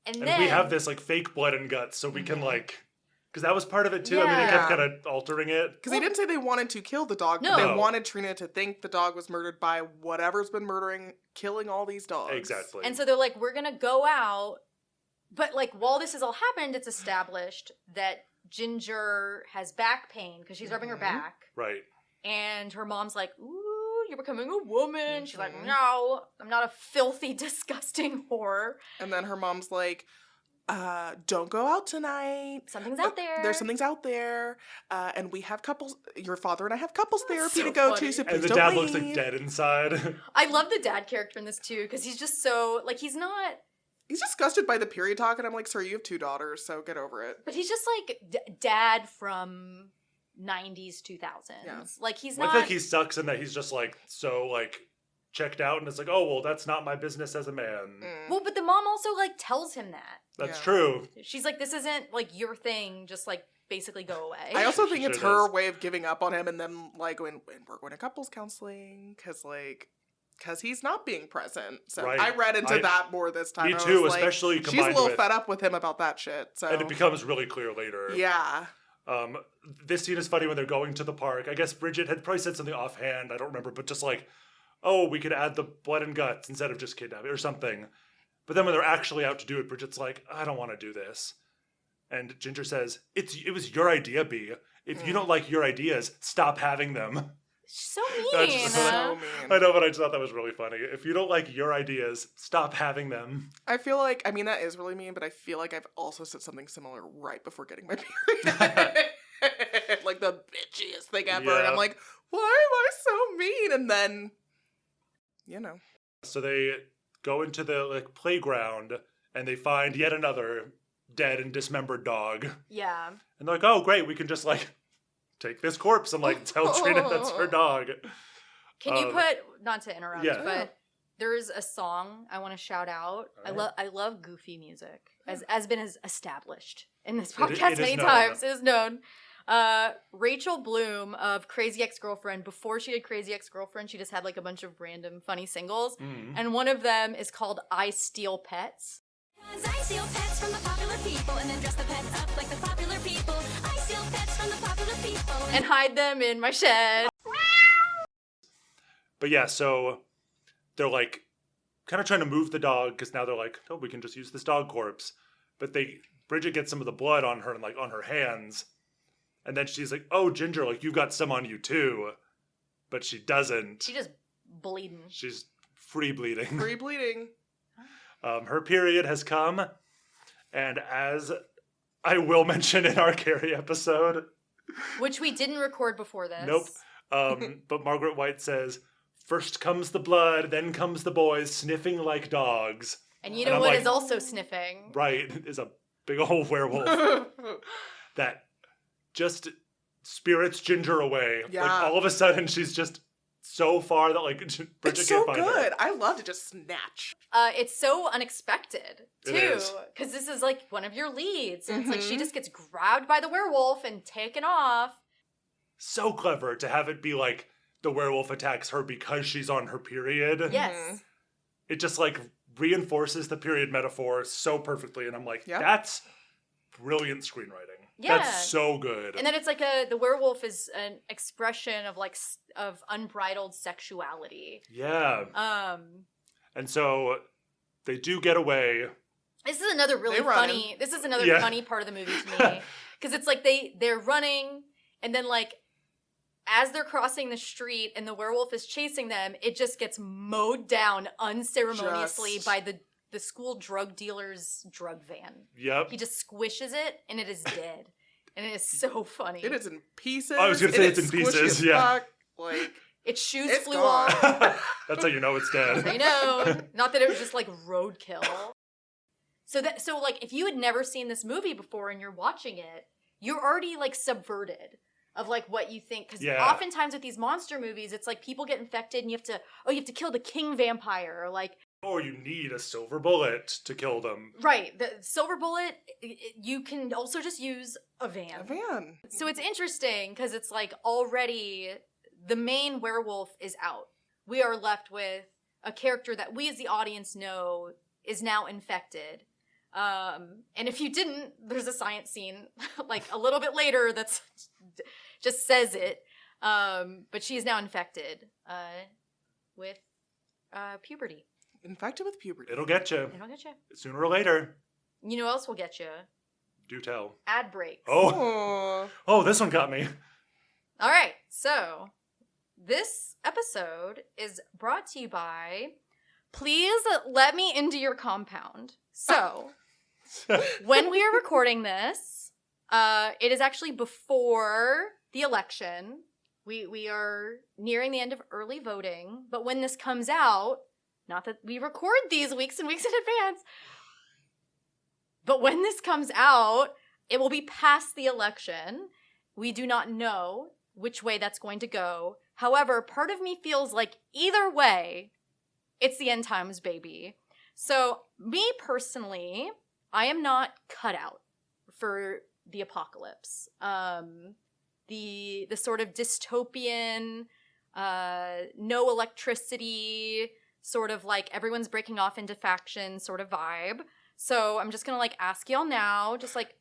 Speaker 2: And
Speaker 1: And
Speaker 2: then
Speaker 1: we have this like fake blood and guts, so we can like, because that was part of it too. I mean, they
Speaker 2: Yeah.
Speaker 1: kept kind of altering it.
Speaker 3: Because they didn't say they wanted to kill the dog, but
Speaker 2: No.
Speaker 3: they wanted Trina to think the dog was murdered by whatever's been killing all these dogs.
Speaker 1: Exactly.
Speaker 2: And so they're like, we're going to go out. But like, while this has all happened, it's established that Ginger has back pain because she's rubbing her
Speaker 3: Mhm.
Speaker 2: back.
Speaker 1: Right.
Speaker 2: And her mom's like, ooh, you're becoming a woman. She's like,
Speaker 3: Mhm.
Speaker 2: no, I'm not a filthy, disgusting whore.
Speaker 3: And then her mom's like, don't go out tonight.
Speaker 2: Something's out there.
Speaker 3: There's something's out there. And we have couples, your father and I have couples therapy
Speaker 2: so
Speaker 3: to go
Speaker 2: funny.
Speaker 3: to, so please
Speaker 1: And the
Speaker 3: don't
Speaker 1: dad
Speaker 3: leave.
Speaker 1: looks like dead inside.
Speaker 2: I love the dad character in this too because he's just so, like, he's not,
Speaker 3: He's disgusted by the period talk, and I'm like, sir, you have 2 daughters, so get over it.
Speaker 2: but he's just like dad from 90s, 2000s.
Speaker 3: Yeah.
Speaker 2: Like, he's
Speaker 1: I
Speaker 2: not.
Speaker 1: feel like he sucks in that he's just like so like checked out, and it's like, oh well, that's not my business as a man.
Speaker 3: Mm.
Speaker 2: Well, but the mom also like tells him that.
Speaker 1: That's
Speaker 3: Yeah.
Speaker 1: true.
Speaker 2: She's like, this isn't like your thing. Just like basically go away.
Speaker 3: I also think
Speaker 1: Sure
Speaker 3: it's
Speaker 1: does.
Speaker 3: her way of giving up on him and then like going, and we're going to couples counseling because like because he's not being present. So
Speaker 1: Right.
Speaker 3: I read into that more this time.
Speaker 1: Me
Speaker 3: I
Speaker 1: too,
Speaker 3: was like,
Speaker 1: especially
Speaker 3: she's a
Speaker 1: combined
Speaker 3: little
Speaker 1: with,
Speaker 3: fed up with him about that shit. So
Speaker 1: and it becomes really clear later.
Speaker 3: yeah.
Speaker 1: This scene is funny when they're going to the park. I guess Bridget had probably said something offhand, I don't remember, but just like, oh, we could add the blood and guts instead of just kidnapping or something. But then when they're actually out to do it, Bridget's like, I don't want to do this. And Ginger says, it was your idea, B. If you don't like your ideas, stop having them.
Speaker 2: So
Speaker 1: That's
Speaker 2: mean.
Speaker 3: So mean.
Speaker 1: I know, but I just thought that was really funny. If you don't like your ideas, stop having them.
Speaker 3: I feel like, I mean, that is really mean, but I feel like I've also said something similar right before getting my period. Like the bitchiest thing ever. And
Speaker 1: Yeah.
Speaker 3: I'm like, why am I so mean? And then, you know.
Speaker 1: So they go into the playground and they find yet another dead and dismembered dog.
Speaker 2: Yeah.
Speaker 1: And they're like, oh, great, we can just take this corpse and tell Trina that's her dog.
Speaker 2: Can you put, not to interrupt,
Speaker 1: Yeah.
Speaker 2: but there's a song I want to shout out.
Speaker 1: Alright.
Speaker 2: I love goofy music, as been established in this
Speaker 1: It
Speaker 2: podcast
Speaker 1: is
Speaker 2: many
Speaker 1: known.
Speaker 2: times. It is known. Rachel Bloom of Crazy Ex-Girlfriend, before she did Crazy Ex-Girlfriend, she just had a bunch of random funny singles.
Speaker 1: Mm.
Speaker 2: And one of them is called I Steal Pets.
Speaker 4: 'Cause I steal pets from the popular people and then dress the pets up like the popular people. I steal pets from the popular people
Speaker 2: And hide them in my shed.
Speaker 1: But yeah, so they're kind of trying to move the dog because now they're like, oh, we can just use this dog corpse. But Bridget gets some of the blood on her and on her hands. And then she's like, oh, Ginger, you've got some on you too. But she doesn't.
Speaker 2: She just bleeding.
Speaker 1: She's free bleeding.
Speaker 3: Free bleeding.
Speaker 1: Her period has come. And as I will mention in our Carrie episode.
Speaker 2: Which we didn't record before this.
Speaker 1: Nope. But Margaret White says, first comes the blood, then comes the boys sniffing like dogs.
Speaker 2: And you
Speaker 1: And
Speaker 2: know
Speaker 1: I'm
Speaker 2: what
Speaker 1: like,
Speaker 2: is also sniffing?
Speaker 1: Right, is a big old werewolf that just spirits Ginger away.
Speaker 3: Yeah.
Speaker 1: All of a sudden, she's just so far that Bridget
Speaker 3: It's
Speaker 1: can't
Speaker 3: so
Speaker 1: find
Speaker 3: good.
Speaker 1: her.
Speaker 3: I love to just snatch.
Speaker 2: It's so unexpected,
Speaker 1: It
Speaker 2: too.
Speaker 1: is.
Speaker 2: Because this is one of your leads. And it's she
Speaker 3: Mhm.
Speaker 2: just gets grabbed by the werewolf and taken off.
Speaker 1: So clever to have it be the werewolf attacks her because she's on her period.
Speaker 2: Yes.
Speaker 3: Mhm.
Speaker 1: It just reinforces the period metaphor so perfectly. And I'm like,
Speaker 3: Yeah.
Speaker 1: that's brilliant screenwriting.
Speaker 2: Yeah.
Speaker 1: That's so good.
Speaker 2: And then it's the werewolf is an expression of of unbridled sexuality.
Speaker 1: Yeah. And so they do get away.
Speaker 2: This is another really
Speaker 3: They run.
Speaker 2: funny. This is another
Speaker 1: Yeah.
Speaker 2: funny part of the movie to me because it's they're running and then as they're crossing the street and the werewolf is chasing them, it just gets mowed down unceremoniously
Speaker 3: Just-
Speaker 2: by the school drug dealer's drug van.
Speaker 1: Yep.
Speaker 2: He just squishes it and it is dead, and it is so funny.
Speaker 3: It is in pieces.
Speaker 1: I was gonna say it's in
Speaker 3: squishy
Speaker 1: pieces,
Speaker 3: as
Speaker 1: yeah.
Speaker 3: fuck.
Speaker 2: Its shoes
Speaker 3: It's
Speaker 2: flew
Speaker 3: gone.
Speaker 2: off.
Speaker 1: That's how you know it's dead.
Speaker 2: I know. Not that it was just roadkill. So if you had never seen this movie before and you're watching it, you're already subverted of what you think. Because
Speaker 1: Yeah.
Speaker 2: oftentimes with these monster movies, it's people get infected and you have to kill the king vampire or
Speaker 1: Or you need a silver bullet to kill them.
Speaker 2: right, the silver bullet. You can also just use a van.
Speaker 3: A van.
Speaker 2: So it's interesting because it's already the main werewolf is out. We are left with a character that we as the audience know is now infected. And if you didn't, there's a science scene a little bit later that's just says it. But she is now infected with puberty.
Speaker 3: Infected with puberty.
Speaker 1: It'll get you.
Speaker 2: It'll get you.
Speaker 1: Sooner or later.
Speaker 2: You know what else will get you?
Speaker 1: Do tell.
Speaker 2: Ad breaks.
Speaker 1: Oh,
Speaker 3: Oh.
Speaker 1: this one got me.
Speaker 2: All right, so this episode is brought to you by Please Let Me Into Your Compound. So, when we are recording this, it is actually before the election. We are nearing the end of early voting, but when this comes out, not that we record these weeks and weeks in advance, but when this comes out, it will be past the election. We do not know which way that's going to go. However, part of me feels either way, it's the end times, baby. So, me personally, I am not cut out for the apocalypse. The sort of dystopian, no electricity, sort of like everyone's breaking off into factions sort of vibe. So I'm just gonna like ask y'all now, just like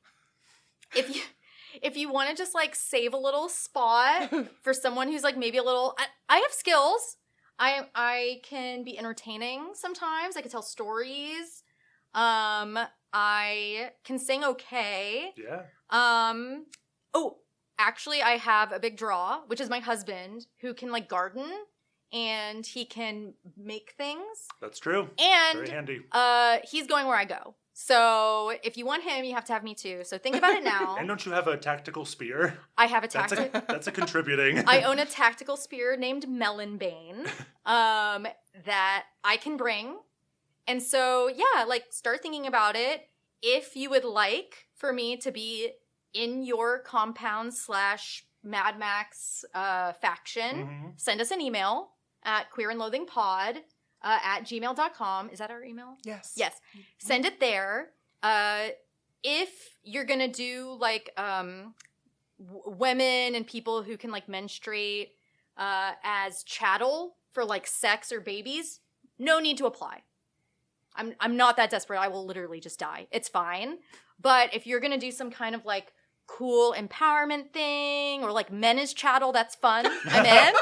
Speaker 2: if you want to just like save a little spot for someone who's like maybe a little, I have skills. I can be entertaining sometimes. I can tell stories. I can sing okay.
Speaker 1: Yeah.
Speaker 2: Oh, actually, I have a big draw, which is my husband, who can like garden and he can make things.
Speaker 1: That's true.
Speaker 2: And
Speaker 1: very handy.
Speaker 2: He's going where I go. So if you want him, you have to have me too. So think about it now.
Speaker 1: And don't you have a tactical spear?
Speaker 2: I have a tactical.
Speaker 1: That's a contributing.
Speaker 2: I own a tactical spear named Melonbane that I can bring. And so, yeah, like start thinking about it. If you would like for me to be in your compound / Mad Max faction, send us an email at queerandloathingpod at gmail.com. Is that our email?
Speaker 3: Yes.
Speaker 2: Yes. Send it there. If you're going to do like women and people who can like menstruate as chattel for like sex or babies, no need to apply. I'm not that desperate. I will literally just die. It's fine. But if you're going to do some kind of like cool empowerment thing or like men as chattel, that's fun. I'm in.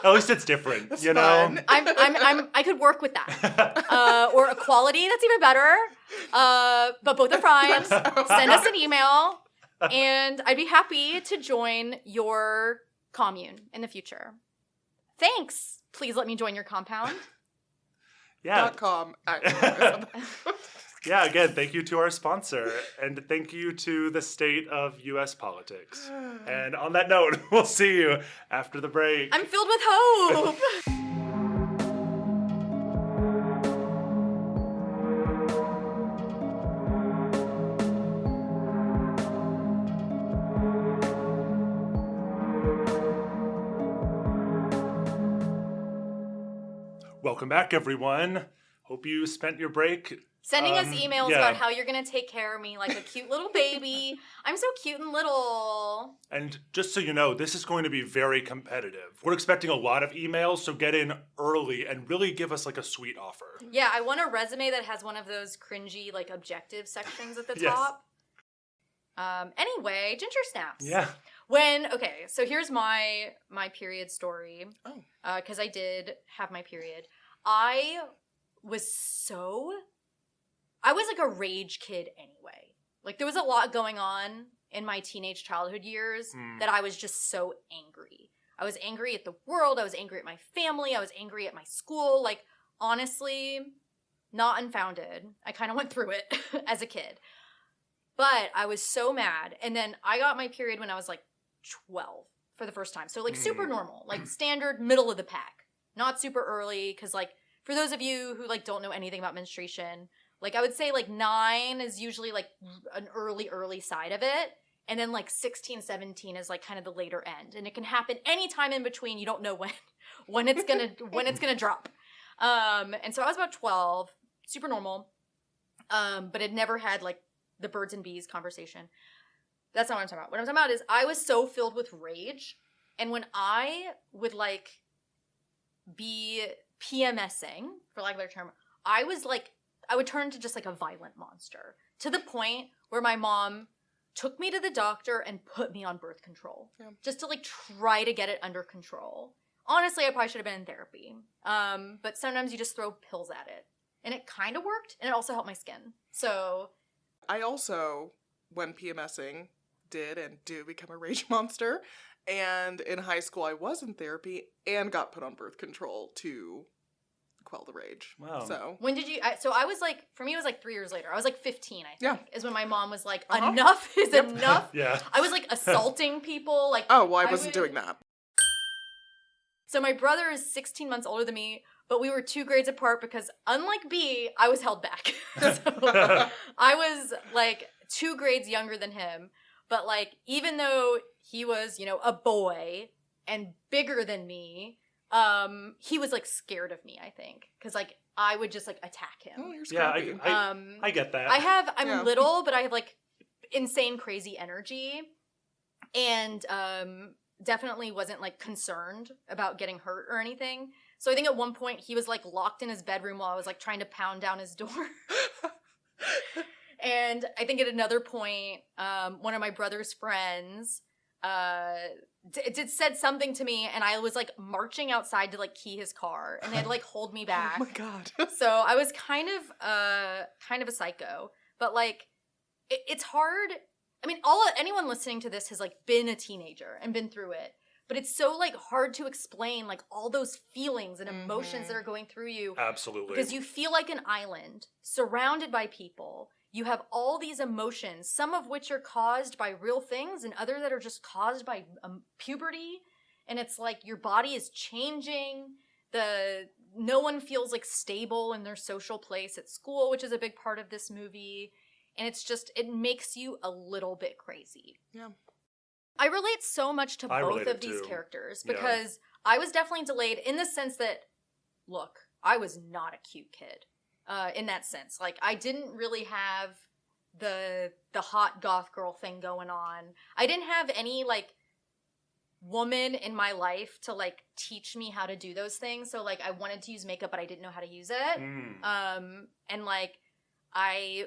Speaker 1: At least it's different,
Speaker 3: That's
Speaker 1: you
Speaker 3: fun.
Speaker 1: know?
Speaker 2: I could work with that. Or equality, that's even better. But both are fine. Send us an email and I'd be happy to join your commune in the future. Thanks. Please let me join your compound.
Speaker 1: Yeah.
Speaker 3: .com.
Speaker 1: Yeah, again, thank you to our sponsor, and thank you to the state of U.S. politics. And on that note, we'll see you after the break.
Speaker 2: I'm filled with hope.
Speaker 1: Welcome back, everyone. Hope you spent your break.
Speaker 2: Sending us emails
Speaker 1: yeah.
Speaker 2: about how you're going to take care of me like a cute little baby. I'm so cute and little.
Speaker 1: And just so you know, this is going to be very competitive. We're expecting a lot of emails, so get in early and really give us like a sweet offer.
Speaker 2: Yeah, I want a resume that has one of those cringy like objective sections at the
Speaker 1: Yes.
Speaker 2: top. Anyway, ginger snaps.
Speaker 1: Yeah.
Speaker 2: Okay, so here's my period story.
Speaker 3: Oh.
Speaker 2: Because I did have my period. I was like a rage kid anyway. Like there was a lot going on in my teenage childhood years that I was just so angry. I was angry at the world. I was angry at my family. I was angry at my school. Like honestly, not unfounded. I kind of went through it as a kid. But I was so mad. And then I got my period when I was like 12 for the first time. So like super normal, like standard middle of the pack. Not super early because like for those of you who like don't know anything about menstruation, like I would say like 9 is usually like an early side of it. And then like 16, 17 is like kind of the later end. And it can happen anytime in between. You don't know when it's gonna drop. And so I was about 12, super normal. But it never had like the birds and bees conversation. That's not what I'm talking about. What I'm talking about is I was so filled with rage. And when I would like be PMSing, for lack of a better term, I would turn into just like a violent monster to the point where my mom took me to the doctor and put me on birth control just to like try to get it under control. Honestly, I probably should have been in therapy. But sometimes you just throw pills at it and it kind of worked and it also helped my skin. So
Speaker 3: I also, when PMSing, did and do become a rage monster. And in high school, I was in therapy and got put on birth control to quell the rage.
Speaker 1: Wow.
Speaker 3: So
Speaker 2: when did you? So I was like, for me, it was like 3 years later. I was like 15, I think, is when my mom was like, enough is enough.
Speaker 1: Yeah.
Speaker 2: I was like assaulting people. Like,
Speaker 3: oh, well, I wasn't doing that.
Speaker 2: So my brother is 16 months older than me, but we were 2 grades apart because unlike B, I was held back. So I was like 2 grades younger than him. But like, even though he was, you know, a boy and bigger than me, he was like scared of me, I think. Cause like I would just like attack him.
Speaker 3: Oh, you're
Speaker 1: Yeah,
Speaker 3: scrappy.
Speaker 1: I get that.
Speaker 2: I'm little, but I have like insane crazy energy. and definitely wasn't like concerned about getting hurt or anything. So I think at one point he was like locked in his bedroom while I was like trying to pound down his door. And I think at another point, one of my brother's friends said something to me, and I was like marching outside to like key his car, and they had to like hold me back.
Speaker 3: Oh my God.
Speaker 2: So I was kind of a psycho, but like it's hard. I mean, anyone listening to this has like been a teenager and been through it, but it's so like hard to explain like all those feelings and emotions that are going through you.
Speaker 1: Absolutely.
Speaker 2: Because you feel like an island surrounded by people. You have all these emotions, some of which are caused by real things and other that are just caused by puberty. And it's like your body is changing. No one feels like stable in their social place at school, which is a big part of this movie. And it's just, it makes you a little bit crazy.
Speaker 3: Yeah.
Speaker 2: I relate so much to both of these characters because I was definitely delayed in the sense that, look, I was not a cute kid. In that sense, like I didn't really have the hot goth girl thing going on. I didn't have any like woman in my life to like teach me how to do those things. So like I wanted to use makeup, but I didn't know how to use it. And like I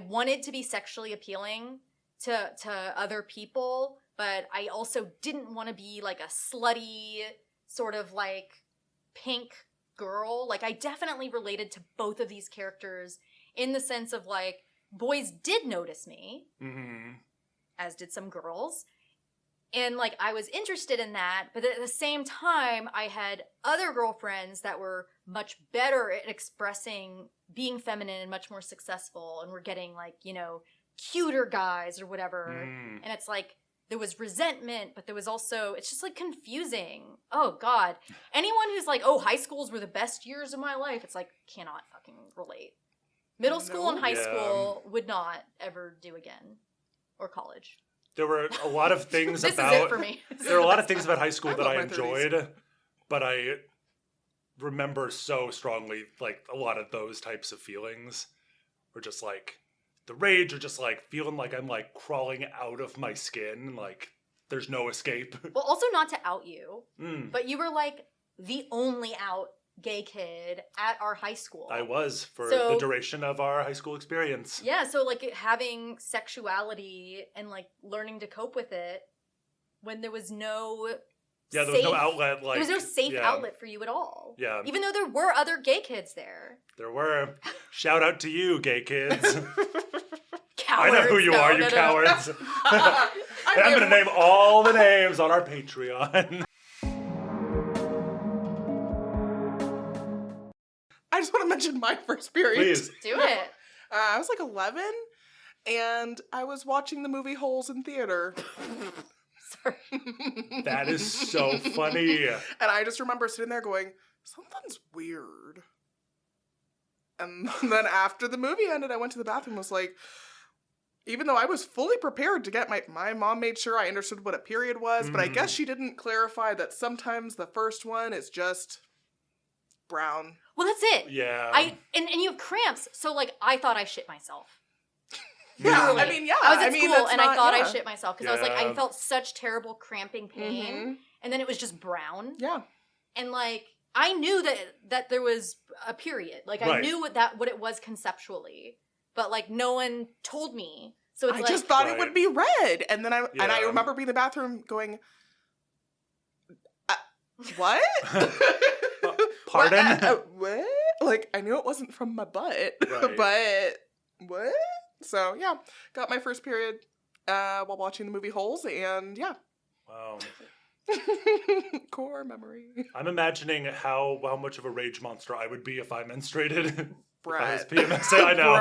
Speaker 2: wanted to be sexually appealing to other people, but I also didn't want to be like a slutty sort of like pink girl. Like I definitely related to both of these characters in the sense of like boys did notice me, as did some girls, and like I was interested in that, but at the same time I had other girlfriends that were much better at expressing being feminine and much more successful and were getting like, you know, cuter guys or whatever. And it's like there was resentment, but there was also, it's just like confusing. Oh God. Anyone who's like, oh, high schools were the best years of my life, it's like, cannot fucking relate. Middle school and high school would not ever do again. Or college.
Speaker 1: There were a lot of things
Speaker 2: this
Speaker 1: about...
Speaker 2: is it for me.
Speaker 1: There are a lot of things about high school that I
Speaker 3: my
Speaker 1: enjoyed, but I remember so strongly, like, a lot of those types of feelings were just like... The rage, or just like feeling like I'm like crawling out of my skin, like there's no escape.
Speaker 2: Well, also not to out you, but you were like the only out gay kid at our high school.
Speaker 1: I was for the duration of our high school experience.
Speaker 2: Yeah, so like having sexuality and like learning to cope with it when there was no
Speaker 1: there was no outlet. Like
Speaker 2: there was no safe outlet for you at all.
Speaker 1: Yeah,
Speaker 2: even though there were other gay kids there.
Speaker 1: There were. Shout out to you, gay kids.
Speaker 2: Cowards.
Speaker 1: I know who you are, you cowards. I'm going to name all the names on our Patreon.
Speaker 3: I just want to mention my first period.
Speaker 1: Please.
Speaker 2: Do it.
Speaker 3: I was like 11, and I was watching the movie Holes in theater.
Speaker 2: Sorry.
Speaker 1: That is so funny.
Speaker 3: And I just remember sitting there going, something's weird. And then after the movie ended, I went to the bathroom and was like, even though I was fully prepared to get my mom made sure I understood what a period was, but I guess she didn't clarify that sometimes the first one is just brown.
Speaker 2: Well, that's it.
Speaker 1: Yeah.
Speaker 2: And you have cramps, so like I thought I shit myself.
Speaker 3: Yeah,
Speaker 2: Literally.
Speaker 3: I mean, yeah.
Speaker 2: I was at school and I thought I
Speaker 3: yeah.
Speaker 2: shit myself because I was like, I felt such terrible cramping pain, and then it was just brown.
Speaker 3: Yeah.
Speaker 2: And like I knew that there was a period. Like I knew what it was conceptually, but like no one told me. So it's
Speaker 3: I
Speaker 2: like,
Speaker 3: just thought it would be red, and then I remember being in the bathroom going, "What?
Speaker 1: Pardon?
Speaker 3: What? Like I knew it wasn't from my butt,
Speaker 1: Right.
Speaker 3: but what?" So yeah, got my first period while watching the movie Holes, and yeah.
Speaker 1: Wow.
Speaker 3: Core memory.
Speaker 1: I'm imagining how much of a rage monster I would be if I menstruated.
Speaker 3: Brett.
Speaker 1: If I was PMS. I know.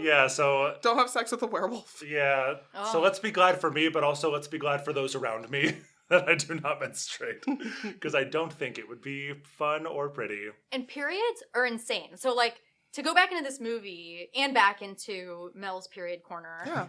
Speaker 1: Yeah, so...
Speaker 3: Don't have sex with a werewolf.
Speaker 1: Yeah.
Speaker 2: Oh.
Speaker 1: So let's be glad for me, but also let's be glad for those around me that I do not menstruate. Because I don't think it would be fun or pretty.
Speaker 2: And periods are insane. So like to go back into this movie and back into Mel's period corner.
Speaker 3: Yeah.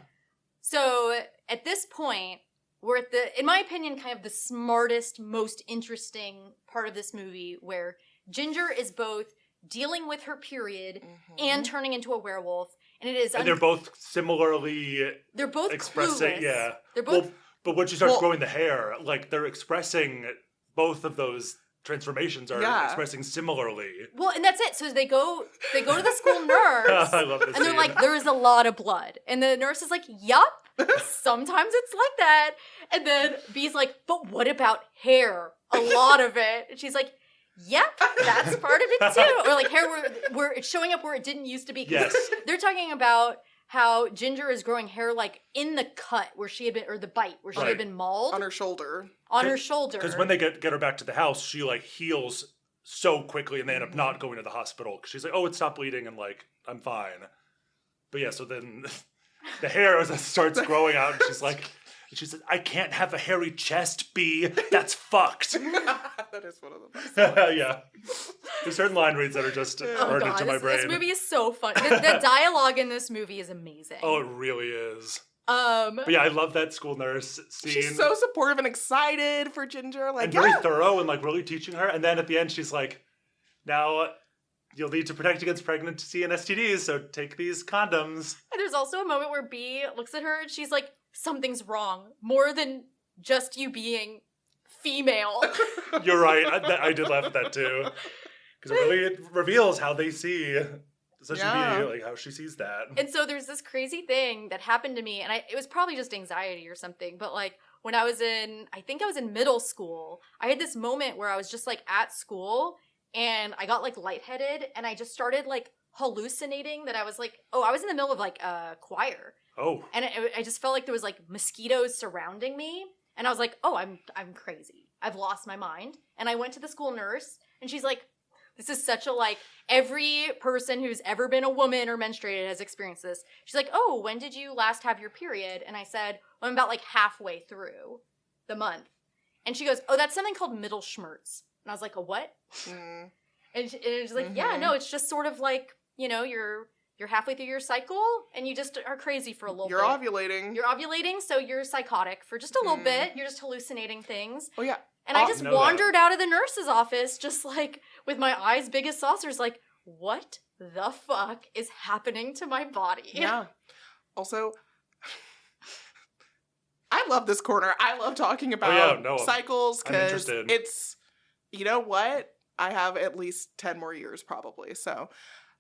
Speaker 2: So at this point, we're at in my opinion, kind of the smartest, most interesting part of this movie where Ginger is both dealing with her period and turning into a werewolf And it is
Speaker 1: And they're both similarly
Speaker 2: they're both
Speaker 1: expressing,
Speaker 2: clueless.
Speaker 1: yeah.
Speaker 2: They're both
Speaker 1: Well, but when she starts growing the hair, like they're expressing both of those transformations are expressing similarly.
Speaker 2: Well, and that's it. So they go to the school nurse.
Speaker 1: I love this
Speaker 2: and they're
Speaker 1: scene.
Speaker 2: like, there's a lot of blood. And the nurse is like, yup, sometimes it's like that. And then B's like, but what about hair? A lot of it. And she's like, yep, that's part of it too. Or like hair where it's showing up where it didn't used to be. 'Cause
Speaker 1: Yes.
Speaker 2: They're talking about how Ginger is growing hair like in the cut where she had been, or the bite where she had been mauled.
Speaker 3: On her shoulder.
Speaker 2: On her shoulder.
Speaker 1: Because when they get her back to the house, she like heals so quickly and they end up not going to the hospital. She's like, oh, it stopped bleeding and like, I'm fine. But yeah, so then the hair starts growing out and she says, I can't have a hairy chest, B. That's fucked.
Speaker 3: That is one of the best.
Speaker 1: Yeah. There's certain line reads that are just burned into my brain.
Speaker 2: This movie is so fun. The dialogue in this movie is amazing.
Speaker 1: Oh, it really is. But yeah, I love that school nurse scene.
Speaker 3: She's so supportive and excited for Ginger. Like,
Speaker 1: and very thorough and like really teaching her. And then at the end, she's like, now you'll need to protect against pregnancy and STDs, so take these condoms.
Speaker 2: And there's also a moment where B looks at her and she's like, something's wrong. More than just you being female.
Speaker 1: You're right. I did laugh at that too. Because it reveals how they see such a being, like how she sees that.
Speaker 2: And so there's this crazy thing that happened to me, and it was probably just anxiety or something, but like when I think I was in middle school, I had this moment where I was just like at school and I got like lightheaded and I just started like hallucinating that I was like, I was in the middle of like a choir.
Speaker 1: Oh.
Speaker 2: And I just felt like there was like mosquitoes surrounding me. And I was like, I'm crazy. I've lost my mind. And I went to the school nurse and she's like, this is such a like, every person who's ever been a woman or menstruated has experienced this. She's like, oh, when did you last have your period? And I said, I'm about like halfway through the month. And she goes, oh, that's something called middle schmerz. And I was like, a what?
Speaker 3: Mm.
Speaker 2: And she's like, yeah, no, it's just sort of like, you're halfway through your cycle and you just are crazy for a little bit.
Speaker 3: You're ovulating.
Speaker 2: You're ovulating, so you're psychotic for just a little bit. You're just hallucinating things.
Speaker 3: Oh, yeah.
Speaker 2: And I just wandered out of the nurse's office just like with my eyes big as saucers, like, what the fuck is happening to my body?
Speaker 3: Yeah. Also, I love this corner. I love talking about cycles because it's, you know what? I have at least 10 more years probably. So,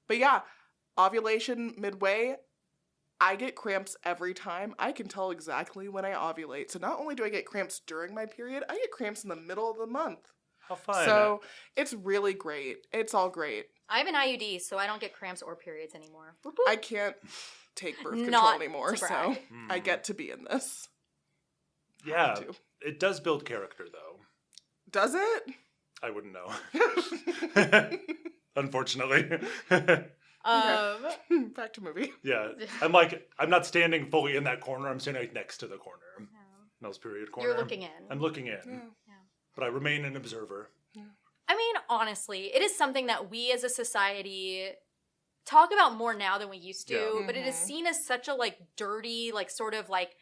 Speaker 3: but yeah, ovulation midway, I get cramps every time. I can tell exactly when I ovulate. So not only do I get cramps during my period, I get cramps in the middle of the month.
Speaker 1: How fun.
Speaker 3: So it's really great. It's all great.
Speaker 2: I have an IUD, so I don't get cramps or periods anymore. Boop, boop.
Speaker 3: I can't take birth control
Speaker 2: Not
Speaker 3: anymore,
Speaker 2: to brag.
Speaker 3: so I get to be in this.
Speaker 1: Yeah, it does build character, though.
Speaker 3: Does it?
Speaker 1: I wouldn't know. Unfortunately.
Speaker 3: Back to movie.
Speaker 1: Yeah. I'm not standing fully in that corner. I'm standing like next to the corner. Nell's period corner.
Speaker 2: You're looking in.
Speaker 1: I'm looking in.
Speaker 3: Yeah.
Speaker 1: But I remain an observer.
Speaker 3: Yeah.
Speaker 2: I mean, honestly, it is something that we as a society talk about more now than we used to, but it is seen as such a like dirty, like sort of like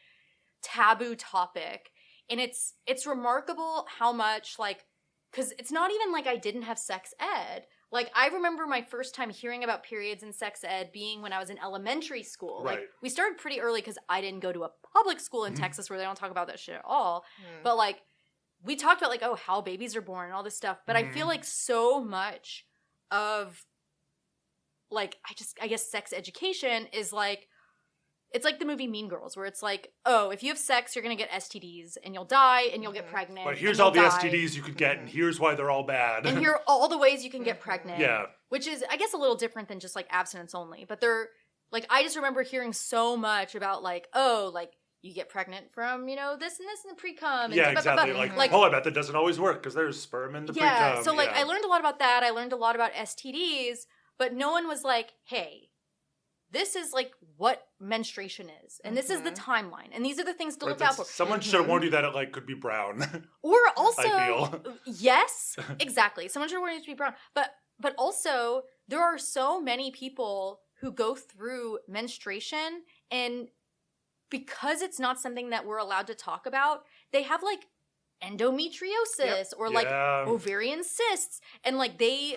Speaker 2: taboo topic. And it's remarkable how much like, because it's not even like I didn't have sex ed. Like, I remember my first time hearing about periods in sex ed being when I was in elementary school.
Speaker 1: Right.
Speaker 2: Like, we started pretty early because I didn't go to a public school in Texas where they don't talk about that shit at all. But, like, we talked about, like, how babies are born and all this stuff. But I feel like so much of, like, I guess sex education is, like, it's like the movie Mean Girls, where it's like, oh, if you have sex, you're going to get STDs, and you'll die, and you'll get pregnant.
Speaker 1: But here's all the STDs you could get, and here's why they're all bad.
Speaker 2: And here are all the ways you can get pregnant.
Speaker 1: Yeah.
Speaker 2: Which is, I guess, a little different than just, like, abstinence only. But they're, like, I just remember hearing so much about, like, oh, like, you get pregnant from, this and this and the pre-cum. And
Speaker 1: yeah, exactly. Like, I bet that doesn't always work, because there's sperm in the pre-cum.
Speaker 2: Yeah, so, like, I learned a lot about that. I learned a lot about STDs, but no one was like, hey, this is like what menstruation is, and this is the timeline, and these are the things to look out for.
Speaker 1: Someone should have warned you that it like could be brown.
Speaker 2: Or also,
Speaker 1: I feel.
Speaker 2: Yes, exactly. Someone should have warned you to be brown, but also there are so many people who go through menstruation, and because it's not something that we're allowed to talk about, they have like endometriosis or like ovarian cysts, and like they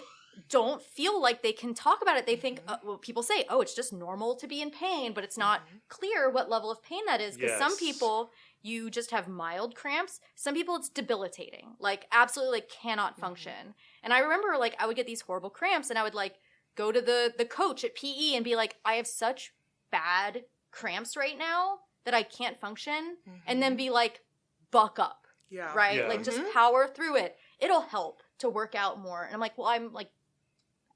Speaker 2: don't feel like they can talk about it. They think, well, people say, oh, it's just normal to be in pain, but it's not clear what level of pain that is. Because some people, you just have mild cramps. Some people, it's debilitating. Like, absolutely, like, cannot function. And I remember, like, I would get these horrible cramps, and I would, like, go to the coach at PE and be like, I have such bad cramps right now that I can't function. And then be like, buck up.
Speaker 3: Yeah.
Speaker 2: Right?
Speaker 1: Yeah.
Speaker 2: Like, just power through it. It'll help to work out more. And I'm like, well, I'm, like,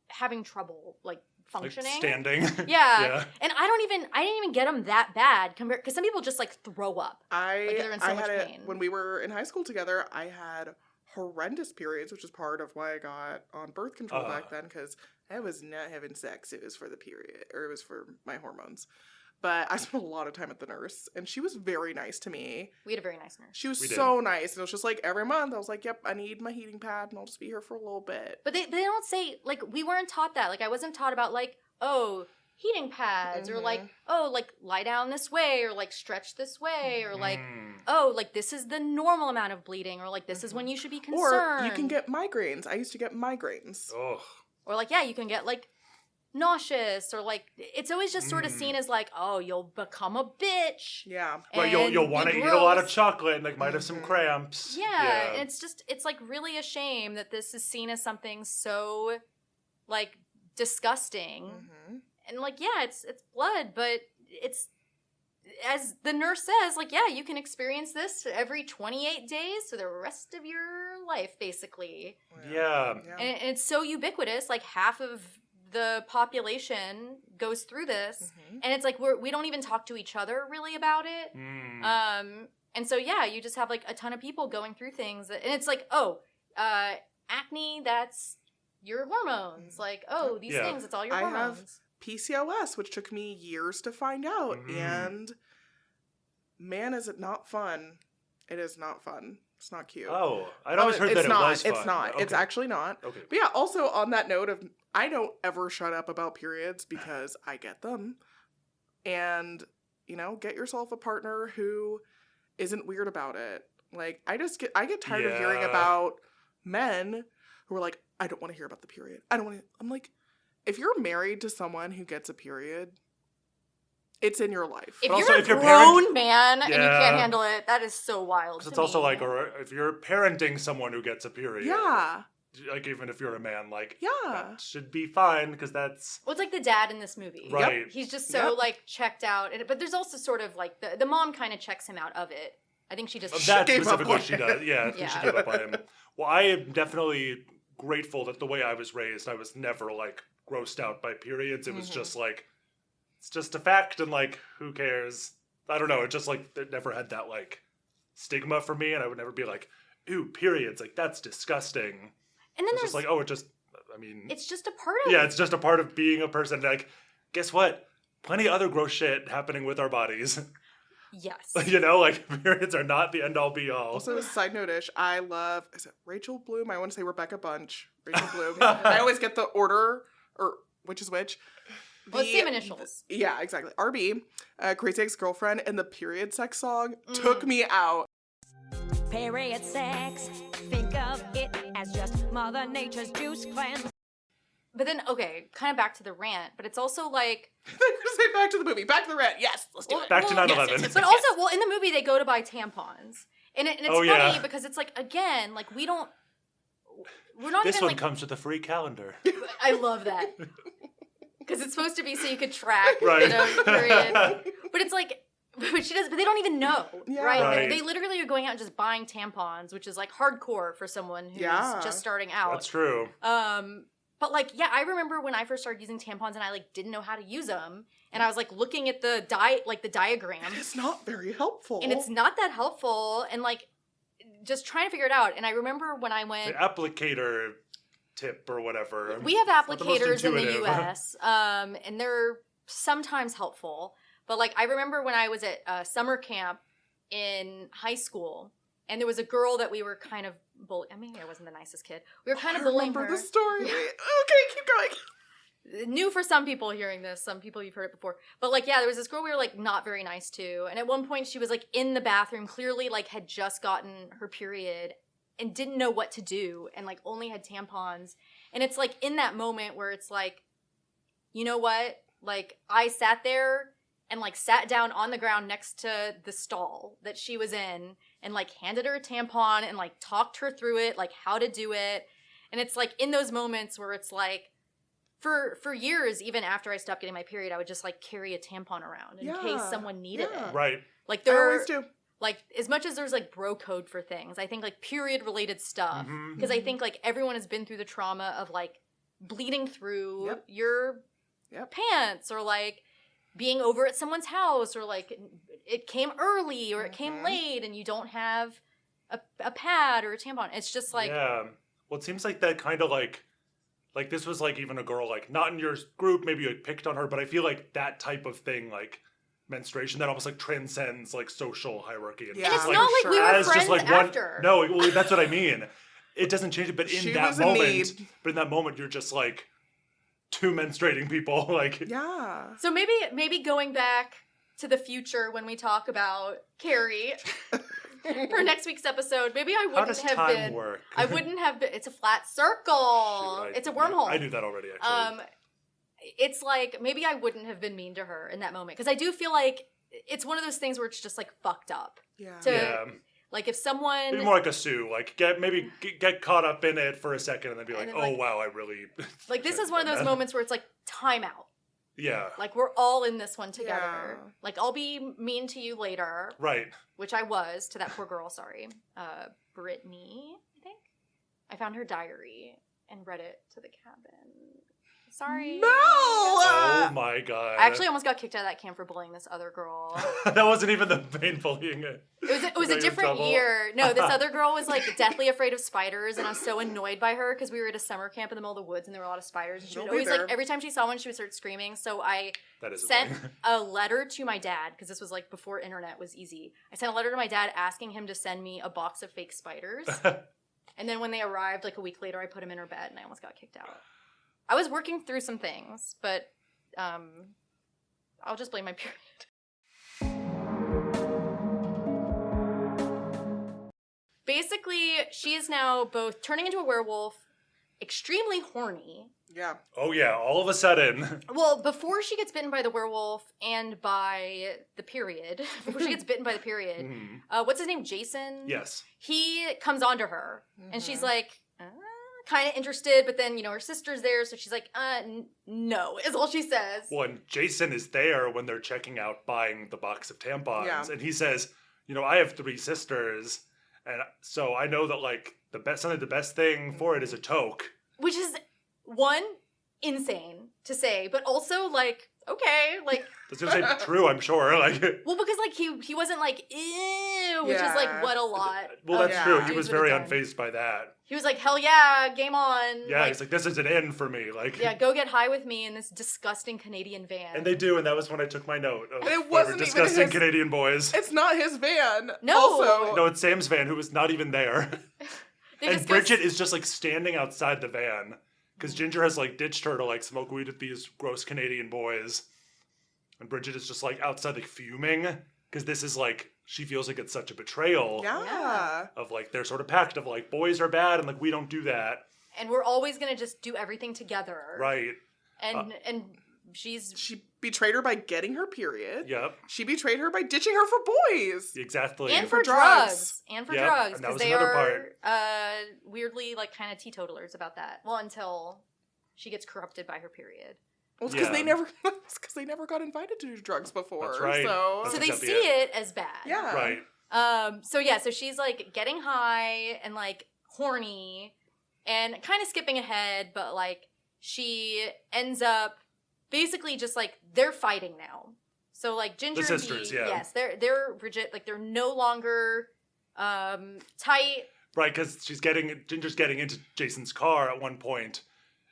Speaker 2: having trouble, like, functioning.
Speaker 1: Like standing.
Speaker 2: Yeah. And I didn't even get them that bad compared, because some people just, like, throw up. Like, they're in so much pain.
Speaker 3: When we were in high school together, I had horrendous periods, which is part of why I got on birth control back then, because I was not having sex. It was for the period, or it was for my hormones. But I spent a lot of time at the nurse, and she was very nice to me.
Speaker 2: We had a very nice nurse.
Speaker 3: She was so nice. And it was just like every month, I was like, yep, I need my heating pad, and I'll just be here for a little bit.
Speaker 2: But they don't say, like, we weren't taught that. Like, I wasn't taught about, like, oh, heating pads, or, like, oh, like, lie down this way, or, like, stretch this way, or, like, oh, like, this is the normal amount of bleeding, or, like, this is when you should be concerned.
Speaker 3: Or you can get migraines. I used to get migraines.
Speaker 1: Oh.
Speaker 2: Or, like, yeah, you can get, like, nauseous, or, like, it's always just sort of seen as, like, oh, you'll become a bitch.
Speaker 3: Yeah.
Speaker 1: Right, you'll want to eat a lot of chocolate and, like, might have some cramps.
Speaker 2: Yeah, and it's, like, really a shame that this is seen as something so, like, disgusting. And, like, yeah, it's blood, but it's, as the nurse says, like, yeah, you can experience this every 28 days for the rest of your life, basically.
Speaker 1: Yeah.
Speaker 2: And it's so ubiquitous, like, half of the population goes through this, and it's like we don't even talk to each other really about it. And so, yeah, you just have, like, a ton of people going through things, and it's like, oh, acne, that's your hormones. Like, oh, these things, it's all your hormones.
Speaker 3: I have PCOS, which took me years to find out, and man, is it not fun. It is not fun. It's not cute.
Speaker 1: Oh, I'd always heard that it was fun.
Speaker 3: It's not.
Speaker 1: Okay.
Speaker 3: It's actually not.
Speaker 1: Okay.
Speaker 3: But yeah, also on that note of, I don't ever shut up about periods because I get them. And, you know, get yourself a partner who isn't weird about it. Like, I get tired of hearing about men who are like, I don't want to hear about the period. I don't want to. I'm like, if you're married to someone who gets a period, it's in your life.
Speaker 2: If
Speaker 1: But
Speaker 2: you're
Speaker 1: also,
Speaker 2: a grown man and you can't handle it, that is so wild.
Speaker 1: It's also like, or if you're parenting someone who gets a period.
Speaker 3: Yeah.
Speaker 1: Like, even if you're a man, like,
Speaker 3: Yeah.
Speaker 1: that should be fine, because that's...
Speaker 2: Well, it's like the dad in this movie.
Speaker 1: Right.
Speaker 2: Yep. He's just so, like, checked out. But there's also sort of, like, the mom kind of checks him out of it. I think she just...
Speaker 1: That
Speaker 3: gave up
Speaker 1: specifically
Speaker 3: on
Speaker 1: she does. Yeah, I think she gave up on him. Well, I am definitely grateful that the way I was raised, I was never, like, grossed out by periods. It was just, like, it's just a fact, and, like, who cares? I don't know. It just, like, it never had that, like, stigma for me, and I would never be like, ooh, periods. Like, that's disgusting.
Speaker 2: And then
Speaker 1: it's
Speaker 2: there's...
Speaker 1: just like, oh, it just... I mean...
Speaker 2: It's just a part of...
Speaker 1: Yeah, it's just a part of being a person. Like, guess what? Plenty of other gross shit happening with our bodies.
Speaker 2: Yes.
Speaker 1: You know, like, periods are not the end-all be-all.
Speaker 3: Also, a side note-ish, I love, is it Rachel Bloom? I want to say Rebecca Bunch. Rachel Bloom. I always get the order, or which is which.
Speaker 2: Well, it's same initials.
Speaker 3: Yeah, exactly. RB, Crazy Ex-Girlfriend, and the period sex song took me out.
Speaker 4: Period sex. Think of it as just Mother Nature's juice cleanse.
Speaker 2: But then, okay, kind of back to the rant, but it's also like...
Speaker 3: I'm going to say back to the movie. Back to the rant. Yes, let's do it.
Speaker 1: Back to 9/11.
Speaker 3: Yes.
Speaker 2: But also, well, in the movie, they go to buy tampons. And it's funny because it's like, again, like, we're not
Speaker 1: This
Speaker 2: even,
Speaker 1: one
Speaker 2: like...
Speaker 1: comes with a free calendar.
Speaker 2: I love that. Because it's supposed to be so you could track,
Speaker 1: Right.
Speaker 2: you know, your period. But it's like... But she does, but they don't even know, right?
Speaker 1: Right.
Speaker 2: They literally are going out and just buying tampons, which is like hardcore for someone who's just starting out.
Speaker 1: That's true.
Speaker 2: But like, yeah, I remember when I first started using tampons and I like didn't know how to use them, and I was like looking at the diagram.
Speaker 3: It's not very helpful,
Speaker 2: and it's not that helpful, and like just trying to figure it out. And I remember when I went
Speaker 1: the applicator tip or whatever.
Speaker 2: We have applicators in the
Speaker 1: intuitive.
Speaker 2: U.S. And they're sometimes helpful. But, like, I remember when I was at summer camp in high school, and there was a girl that we were kind of bullying. I mean, I wasn't the nicest kid. We were kind of bullying her.
Speaker 3: I remember the story. Yeah. Okay, keep going.
Speaker 2: New for some people hearing this. Some people you've heard it before. But, like, yeah, there was this girl we were, like, not very nice to. And at one point, she was, like, in the bathroom, clearly, like, had just gotten her period and didn't know what to do and, like, only had tampons. And it's like in that moment where it's like, you know what? Like, I sat there and like sat down on the ground next to the stall that she was in and like handed her a tampon and like talked her through it, like how to do it. And it's like in those moments where it's like, for years, even after I stopped getting my period, I would just like carry a tampon around in case someone needed it.
Speaker 1: Right.
Speaker 2: Like
Speaker 3: I always do.
Speaker 2: like as much as there's like bro code for things, I think like period related stuff, because I think like everyone has been through the trauma of like bleeding through your pants, or like being over at someone's house, or like it came early or it came late and you don't have a pad or a tampon. It's just like,
Speaker 1: yeah. Well, it seems like that kind of like this was like even a girl, like not in your group, maybe you like picked on her, but I feel like that type of thing, like menstruation, that almost like transcends like social hierarchy.
Speaker 2: and it's not like we were
Speaker 1: as
Speaker 2: friends
Speaker 1: just like
Speaker 2: after.
Speaker 1: No, well, that's what I mean. It doesn't change it, but in
Speaker 3: She
Speaker 1: that
Speaker 3: was in
Speaker 1: moment,
Speaker 3: need.
Speaker 1: but in that moment, you're just like two menstruating people, like
Speaker 3: Yeah.
Speaker 2: So maybe going back to the future when we talk about Carrie for next week's episode, maybe I
Speaker 1: how
Speaker 2: wouldn't
Speaker 1: does
Speaker 2: have
Speaker 1: time
Speaker 2: been.
Speaker 1: work?
Speaker 2: I wouldn't have been. It's a flat circle.
Speaker 1: Right.
Speaker 2: It's a wormhole.
Speaker 1: I knew that already, actually.
Speaker 2: It's like maybe I wouldn't have been mean to her in that moment, because I do feel like it's one of those things where it's just like fucked up.
Speaker 3: Yeah.
Speaker 2: To like if someone
Speaker 1: Maybe more like a Sue, like get caught up in it for a second and then be like,
Speaker 2: then,
Speaker 1: oh
Speaker 2: like-
Speaker 1: wow, I really
Speaker 2: like this
Speaker 1: shouldn't
Speaker 2: is one of
Speaker 1: have
Speaker 2: those
Speaker 1: done that.
Speaker 2: moments where it's like time out.
Speaker 1: Yeah,
Speaker 2: Like we're all in this one together.
Speaker 3: Yeah.
Speaker 2: Like I'll be mean to you later,
Speaker 1: right.
Speaker 2: which I was to that poor girl. Sorry, Brittany. I think I found her diary and read it to the cabin. Sorry.
Speaker 3: No!
Speaker 1: Oh my god.
Speaker 2: I actually almost got kicked out of that camp for bullying this other girl.
Speaker 1: that wasn't even the main bullying.
Speaker 2: It was
Speaker 1: Got
Speaker 2: a
Speaker 1: you in
Speaker 2: different
Speaker 1: trouble.
Speaker 2: year. No, this other girl was like deathly afraid of spiders, and I was so annoyed by her because we were at a summer camp in the middle of the woods and there were a lot of spiders. And she would
Speaker 3: Don't be
Speaker 2: always like
Speaker 3: there.
Speaker 2: every time she saw one, she would start screaming. So I
Speaker 1: That is
Speaker 2: sent
Speaker 1: annoying.
Speaker 2: a letter to my dad, because this was like before internet was easy. I sent a letter to my dad asking him to send me a box of fake spiders. And then when they arrived like a week later, I put him in her bed and I almost got kicked out. I was working through some things, but I'll just blame my period. Basically, she is now both turning into a werewolf, extremely horny.
Speaker 3: Yeah.
Speaker 1: Oh yeah, all of a sudden.
Speaker 2: Well, before she gets bitten by the werewolf and by the period, before she gets bitten by the period, what's his name? Jason?
Speaker 1: Yes.
Speaker 2: He comes onto her, and she's like, kind of interested, but then, you know, her sister's there, so she's like, no, is all she says.
Speaker 1: Well, and Jason is there when they're checking out buying the box of tampons,
Speaker 3: Yeah.
Speaker 1: and he says, you know, I have 3 sisters, and so I know that like the best thing for it is a toque.
Speaker 2: Which is, one, insane to say, but also, like, okay, like,
Speaker 1: I was gonna say true, I'm sure. Like,
Speaker 2: well, because, like, he wasn't like, ew, which is,
Speaker 3: Yeah.
Speaker 2: like, what a lot
Speaker 1: well,
Speaker 2: of
Speaker 1: that's true. He
Speaker 2: dudes
Speaker 1: was
Speaker 2: would have
Speaker 1: very
Speaker 2: done.
Speaker 1: unfazed by that.
Speaker 2: He was like, hell yeah, game on.
Speaker 1: Yeah, he's like, this is an end for me. Like,
Speaker 2: yeah, go get high with me in this disgusting Canadian van.
Speaker 1: and they do, and that was when I took my note of
Speaker 3: And it
Speaker 1: whatever
Speaker 3: wasn't even
Speaker 1: disgusting
Speaker 3: his-
Speaker 1: Canadian boys.
Speaker 3: It's not his van.
Speaker 2: No.
Speaker 3: Also,
Speaker 1: No, it's Sam's van, who was not even there.
Speaker 2: They
Speaker 1: And
Speaker 2: just go-
Speaker 1: Bridget is just like standing outside the van because Ginger has like ditched her to like smoke weed with these gross Canadian boys, and Bridget is just like outside like fuming because this is like she feels like it's such a betrayal
Speaker 3: yeah.
Speaker 1: of like their sort of pact of like boys are bad and like we don't do that,
Speaker 2: and we're always gonna just do everything together.
Speaker 1: right?
Speaker 2: And she's
Speaker 3: She betrayed her by getting her period.
Speaker 1: Yep,
Speaker 3: She betrayed her by ditching her for boys.
Speaker 1: exactly.
Speaker 2: and
Speaker 3: for
Speaker 2: for
Speaker 3: drugs.
Speaker 2: drugs. And for
Speaker 1: Yep,
Speaker 2: drugs.
Speaker 1: and that
Speaker 2: Because
Speaker 1: was
Speaker 2: they
Speaker 1: another
Speaker 2: are weirdly like kind of teetotalers about that. Well, until she gets corrupted by her period.
Speaker 3: Well, it's because
Speaker 1: Yeah.
Speaker 3: they never got invited to do drugs before.
Speaker 1: That's right.
Speaker 3: So,
Speaker 1: That's
Speaker 2: So they
Speaker 1: exactly
Speaker 2: see it as bad.
Speaker 3: yeah.
Speaker 1: Right.
Speaker 2: So she's like getting high and like horny and kind of skipping ahead, but like she ends up basically just like they're fighting now. So like Ginger
Speaker 1: The
Speaker 2: and
Speaker 1: sisters,
Speaker 2: Bee,
Speaker 1: yeah.
Speaker 2: yes, they're Bridget, like they're no longer tight.
Speaker 1: Right, because Ginger's getting into Jason's car at one point,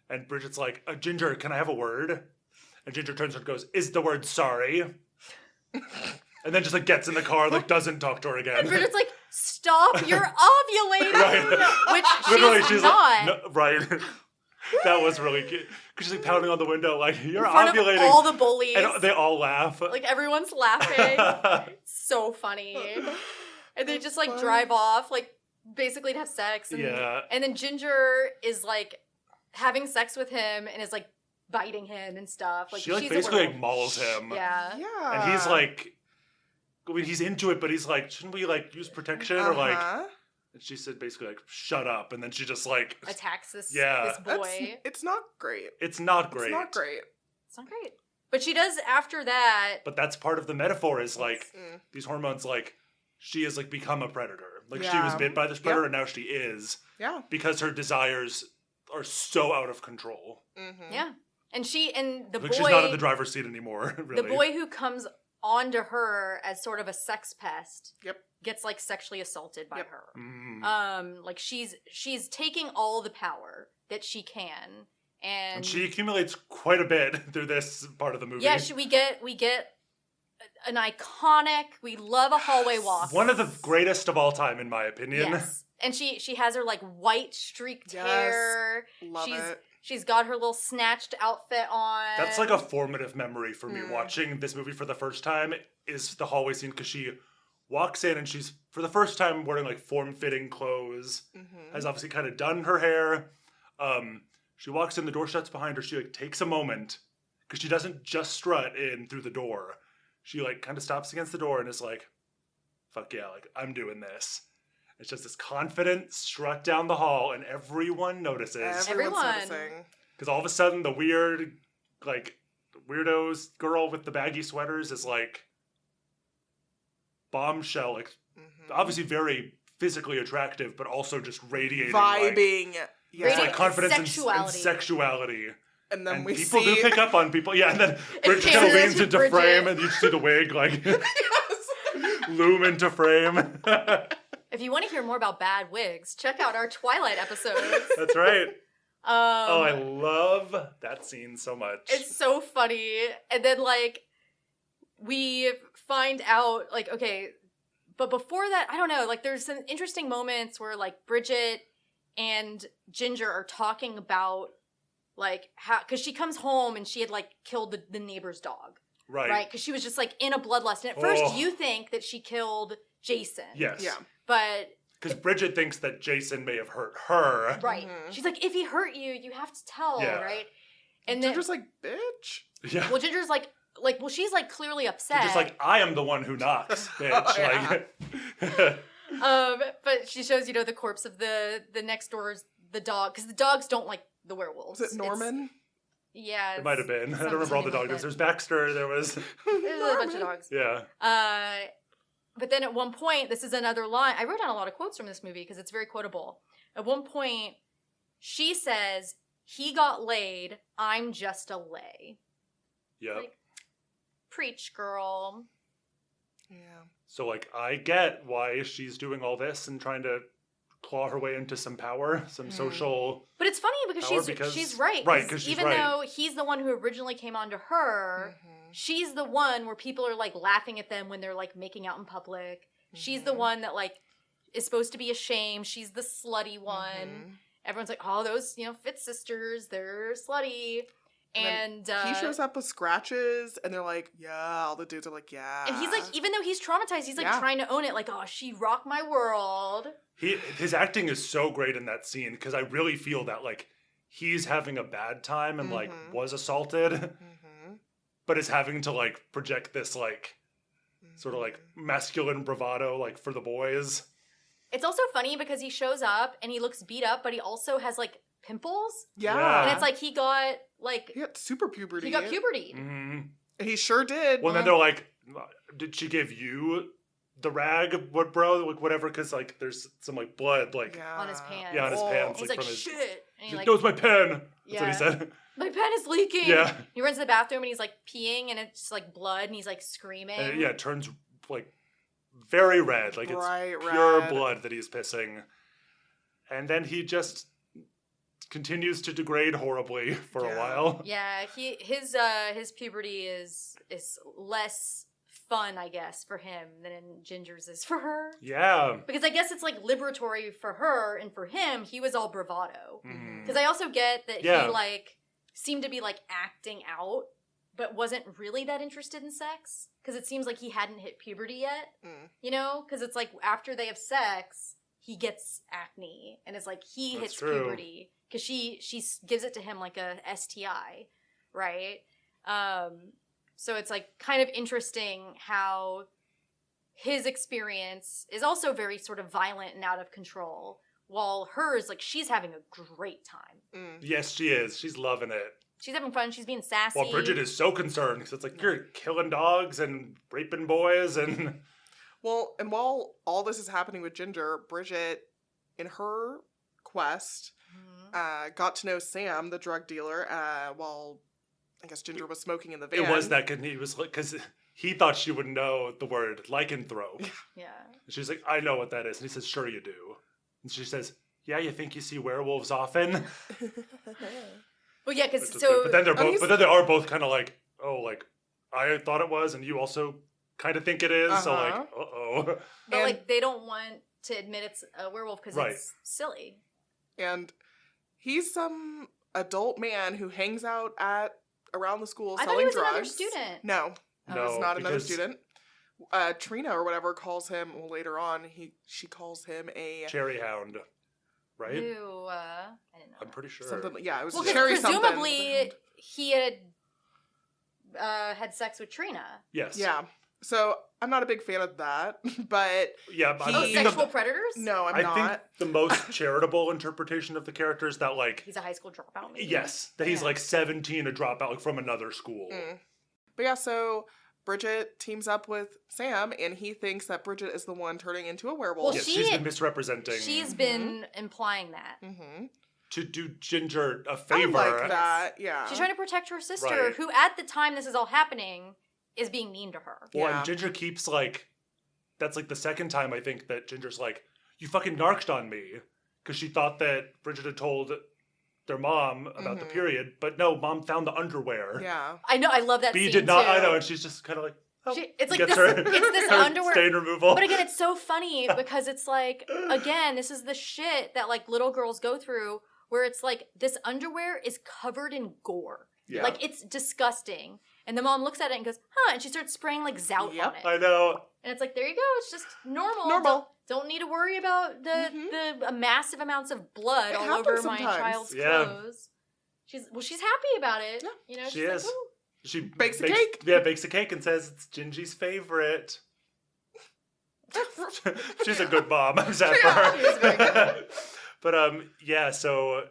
Speaker 1: and Bridget's like, Ginger, can I have a word? And Ginger turns and goes, is the word sorry? And then just like gets in the car, like doesn't talk to her again.
Speaker 2: And Bridget's like, stop, you're ovulating,
Speaker 1: Right.
Speaker 2: which
Speaker 1: Literally,
Speaker 2: she's
Speaker 1: she's
Speaker 2: not.
Speaker 1: like, no, right. That was really cute. Because she's like pounding on the window, like, you're
Speaker 2: in front
Speaker 1: ovulating.
Speaker 2: of all the bullies.
Speaker 1: And they all laugh.
Speaker 2: Like everyone's laughing. So funny. And they just like drive off, like basically to have sex. And,
Speaker 1: Yeah.
Speaker 2: and then Ginger is like having sex with him and is like biting him and stuff. Like
Speaker 1: she like
Speaker 2: she's
Speaker 1: basically
Speaker 2: a
Speaker 1: like
Speaker 2: werewolf.
Speaker 1: mauls him.
Speaker 2: Yeah.
Speaker 3: Yeah.
Speaker 1: And he's like, I mean, he's into it, but he's like, shouldn't we like use protection or like? And she said basically like, shut up, and then she just like
Speaker 2: Attacks this
Speaker 1: Yeah.
Speaker 2: this boy.
Speaker 3: It's not great.
Speaker 1: It's not great.
Speaker 3: It's not great.
Speaker 2: It's not great. But she does after that.
Speaker 1: But that's part of the metaphor is like these hormones, like she has like become a predator. Like she was bit by this predator and now she is.
Speaker 3: Yeah.
Speaker 1: Because her desires are so out of control.
Speaker 3: Mm-hmm.
Speaker 2: Yeah. And the
Speaker 1: Like
Speaker 2: boy.
Speaker 1: she's not in the driver's seat anymore, really.
Speaker 2: The boy who comes onto her as sort of a sex pest.
Speaker 3: Yep.
Speaker 2: Gets like sexually assaulted by her.
Speaker 1: Mm.
Speaker 2: Like she's taking all the power that she can. And
Speaker 1: she accumulates quite a bit through this part of the movie.
Speaker 2: yeah, we get an iconic. We love a hallway walk.
Speaker 1: One of the greatest of all time, in my opinion.
Speaker 2: Yes, and she has her like white streaked
Speaker 3: Yes.
Speaker 2: hair.
Speaker 3: Love it.
Speaker 2: She's got her little snatched outfit on.
Speaker 1: That's like a formative memory for me. Watching this movie for the first time is the hallway scene because she walks in and she's for the first time wearing like form-fitting clothes. Has obviously kind of done her hair. She walks in, the door shuts behind her. She like takes a moment because she doesn't just strut in through the door. She like kind of stops against the door and is like, "Fuck yeah, like I'm doing this." It's just this confident strut down the hall, and everyone notices.
Speaker 3: Everyone's noticing.
Speaker 1: Because all of a sudden, the weird, like weirdos girl with the baggy sweaters is like bombshell, like obviously very physically attractive, but also just radiating
Speaker 3: Vibing.
Speaker 1: Like,
Speaker 3: Yeah.
Speaker 1: it's like confidence and
Speaker 2: sexuality.
Speaker 1: sexuality.
Speaker 3: And then
Speaker 1: And
Speaker 3: we
Speaker 1: people
Speaker 3: see
Speaker 1: do pick up on people. Yeah, and then Bridget
Speaker 2: pans
Speaker 1: kind of
Speaker 2: over
Speaker 1: leans
Speaker 2: to
Speaker 1: into
Speaker 2: Bridget.
Speaker 1: frame, and you see the wig like loom into frame.
Speaker 2: If you want to hear more about bad wigs, check out our Twilight episodes.
Speaker 1: That's right. Oh, I
Speaker 2: Um,
Speaker 1: love that scene so much.
Speaker 2: It's so funny. And then, like, we find out, like, okay, but before that, I don't know, like, there's some interesting moments where, like, Bridget and Ginger are talking about, like, how, because she comes home and she had, like, killed the neighbor's dog, right? Because she was just, like, in a bloodlust. And at first, you think that she killed Jason.
Speaker 1: Yes.
Speaker 3: Yeah.
Speaker 2: But
Speaker 1: Because Bridget thinks that Jason may have hurt her.
Speaker 2: right. She's like, if he hurt you, you have to tell,
Speaker 1: Yeah.
Speaker 2: right? And then,
Speaker 3: Ginger's like, bitch.
Speaker 1: Yeah.
Speaker 2: well, Ginger's like, well, she's like clearly upset.
Speaker 1: Just like, I am the one who knocks, bitch.
Speaker 3: Yeah.
Speaker 1: Like,
Speaker 2: but she shows, you know, the corpse of the next door's the dog, because the dogs don't like the werewolves.
Speaker 3: Was it Norman?
Speaker 2: Yeah.
Speaker 1: it might have been. I don't remember all the dog names. There's Baxter. There was.
Speaker 2: There's a bunch of dogs.
Speaker 1: Yeah.
Speaker 2: But then at one point, this is another line. I wrote down a lot of quotes from this movie because it's very quotable. At one point, she says, "He got laid. I'm just a lay."
Speaker 1: Yep.
Speaker 2: Like, preach, girl.
Speaker 3: Yeah.
Speaker 1: So, like, I get why she's doing all this and trying to claw her way into some power, some social.
Speaker 2: But it's funny because
Speaker 1: Power because-
Speaker 2: she's right.
Speaker 1: right, 'cause she's
Speaker 2: even
Speaker 1: right.
Speaker 2: though he's the one who originally came onto her, she's the one where people are like laughing at them when they're like making out in public. She's the one that like is supposed to be ashamed. She's the slutty one. Everyone's like, oh, those, you know, Fitz sisters, they're slutty. And
Speaker 3: he shows up with scratches, and they're like, yeah. All the dudes are like, yeah.
Speaker 2: and he's like, even though he's traumatized, he's like trying to own it. Like, oh, she rocked my world.
Speaker 1: His acting is so great in that scene because I really feel that, like, he's having a bad time and, like, was assaulted, but is having to, like, project this, like, sort of, like, masculine bravado, like, for the boys.
Speaker 2: It's also funny because he shows up and he looks beat up, but he also has like pimples.
Speaker 3: Yeah.
Speaker 2: And it's like he got like
Speaker 3: He got super puberty.
Speaker 2: he got puberty.
Speaker 1: Mm-hmm.
Speaker 3: He sure did.
Speaker 1: Well, then they're like, did she give you the rag, what, bro? Like, whatever, because, like, there's some, like, blood, like,
Speaker 2: On his pants.
Speaker 1: yeah, on his pants.
Speaker 2: He's
Speaker 1: like,
Speaker 2: like,
Speaker 1: from his.
Speaker 2: shit. And
Speaker 1: He's
Speaker 2: he
Speaker 1: like,
Speaker 2: like,
Speaker 1: no, it's my pen. That's
Speaker 2: Yeah.
Speaker 1: what he said.
Speaker 2: my pen is leaking.
Speaker 1: Yeah.
Speaker 2: He runs to the bathroom and he's like peeing and it's like blood and he's like screaming.
Speaker 1: And it turns, like, very red. Like,
Speaker 3: Bright
Speaker 1: it's pure
Speaker 3: red.
Speaker 1: blood that he's pissing. And then he just continues to degrade horribly for a while.
Speaker 2: Yeah, his puberty is less fun, I guess, for him than Ginger's is for her.
Speaker 1: Yeah.
Speaker 2: Because I guess it's like liberatory for her, and for him, he was all bravado.
Speaker 1: Mhm.
Speaker 2: Because I also get that
Speaker 1: Yeah.
Speaker 2: he like seemed to be like acting out, but wasn't really that interested in sex. Because it seems like he hadn't hit puberty yet. You know? Because it's like after they have sex, he gets acne and is like he
Speaker 1: That's
Speaker 2: hits
Speaker 1: true.
Speaker 2: puberty because she gives it to him like a STI, right? So it's like kind of interesting how his experience is also very sort of violent and out of control, while hers, like, she's having a great time.
Speaker 1: Yes, she is. She's loving it.
Speaker 2: She's having fun. She's being sassy.
Speaker 1: Well, Bridget is so concerned because it's like, you're killing dogs and raping boys and...
Speaker 3: Well, and while all this is happening with Ginger, Bridget, in her quest, got to know Sam, the drug dealer, while I guess Ginger was smoking in the van.
Speaker 1: It was that he was like, because he thought she would know the word lycanthrope.
Speaker 2: Yeah.
Speaker 1: And she's like, I know what that is. And he says, sure you do. And she says, yeah, you think you see werewolves often?
Speaker 2: Well, yeah, because
Speaker 1: But then they're both, but then they are both kind of like, oh, like, I thought it was, and you also kind of think it is. So like, uh-oh.
Speaker 2: But like they don't want to admit it's a werewolf because it's silly.
Speaker 3: And he's some adult man who hangs out around the school
Speaker 2: I
Speaker 3: selling
Speaker 2: thought he was
Speaker 3: drugs.
Speaker 2: another student.
Speaker 3: No,
Speaker 1: No,
Speaker 3: he's not another
Speaker 1: because-
Speaker 3: student. Trina or whatever calls him. Well, later on, she calls him a
Speaker 1: Cherry hound, right?
Speaker 2: Ew, I didn't know.
Speaker 1: I'm pretty sure.
Speaker 3: something. Yeah, it was
Speaker 2: Well,
Speaker 3: cherry
Speaker 2: because
Speaker 3: something.
Speaker 2: presumably he had had sex with Trina.
Speaker 1: Yes.
Speaker 3: Yeah. So I'm not a big fan of that, but
Speaker 1: Yeah, but
Speaker 3: He-
Speaker 2: Oh,
Speaker 1: I think
Speaker 2: sexual predators?
Speaker 3: no, I'm
Speaker 1: I
Speaker 3: not.
Speaker 1: think the most charitable interpretation of the character is that, like,
Speaker 2: He's a high school dropout, maybe.
Speaker 1: yes, that he's
Speaker 2: Yeah.
Speaker 1: like 17, a dropout, like from another school.
Speaker 3: But yeah, so Bridget teams up with Sam, and he thinks that Bridget is the one turning into a werewolf.
Speaker 2: Well,
Speaker 1: Yes,
Speaker 2: she-
Speaker 1: she's been misrepresenting
Speaker 2: She's been implying that.
Speaker 1: to do Ginger a
Speaker 3: I
Speaker 1: favor.
Speaker 3: like that. Yeah.
Speaker 2: She's trying to protect her sister,
Speaker 1: Right.
Speaker 2: who at the time this is all happening is being mean to her.
Speaker 1: Well,
Speaker 3: Yeah.
Speaker 1: and Ginger keeps like, that's like the second time I think that Ginger's like, you fucking narked on me. Because she thought that Bridget had told their mom about the period, but no, mom found the underwear.
Speaker 3: Yeah.
Speaker 2: I know, I love that
Speaker 1: B
Speaker 2: scene
Speaker 1: did not,
Speaker 2: too.
Speaker 1: I know, and she's just kind of like, oh,
Speaker 2: It's like
Speaker 1: gets
Speaker 2: this,
Speaker 1: her,
Speaker 2: it's this
Speaker 1: her
Speaker 2: underwear.
Speaker 1: stain removal.
Speaker 2: But again, it's so funny because it's like, again, this is the shit that like little girls go through where it's like this underwear is covered in gore.
Speaker 1: Yeah.
Speaker 2: Like it's disgusting. And the mom looks at it and goes, huh, and she starts spraying like Zout on it.
Speaker 1: I know.
Speaker 2: And it's like, there you go, it's just normal.
Speaker 3: Normal.
Speaker 2: Don't need to worry about the massive amounts of blood
Speaker 3: It
Speaker 2: all
Speaker 3: happens
Speaker 2: over my
Speaker 3: sometimes.
Speaker 2: child's
Speaker 1: Yeah.
Speaker 2: clothes. She's happy about it.
Speaker 3: Yeah.
Speaker 2: You know,
Speaker 1: She
Speaker 2: she's
Speaker 1: is.
Speaker 2: like, ooh.
Speaker 1: She
Speaker 3: Bakes a cake.
Speaker 1: Yeah, bakes a cake and says it's Gingy's favorite. She's a good mom. I'm sad for her.
Speaker 2: She is very good.
Speaker 1: But yeah, so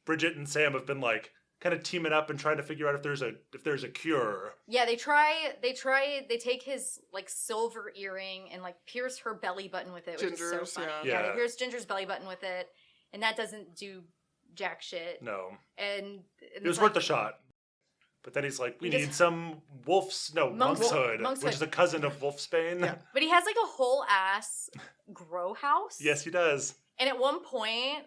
Speaker 1: Bridget and Sam have been like kind of teaming up and trying to figure out if there's a cure.
Speaker 2: Yeah, they take his like silver earring and like pierce her belly button with it, which is so
Speaker 3: Ginger's,
Speaker 2: funny.
Speaker 1: yeah.
Speaker 2: They pierce Ginger's belly button with it, and that doesn't do jack shit.
Speaker 1: No,
Speaker 2: And
Speaker 1: it was worth the shot. But then he's like, we need some
Speaker 2: Monk's
Speaker 1: Hood,
Speaker 2: Monk's
Speaker 1: which
Speaker 2: Hood.
Speaker 1: is a cousin of Wolfsbane.
Speaker 3: Yeah.
Speaker 2: But he has like a whole ass grow house.
Speaker 1: Yes, he does.
Speaker 2: And at one point,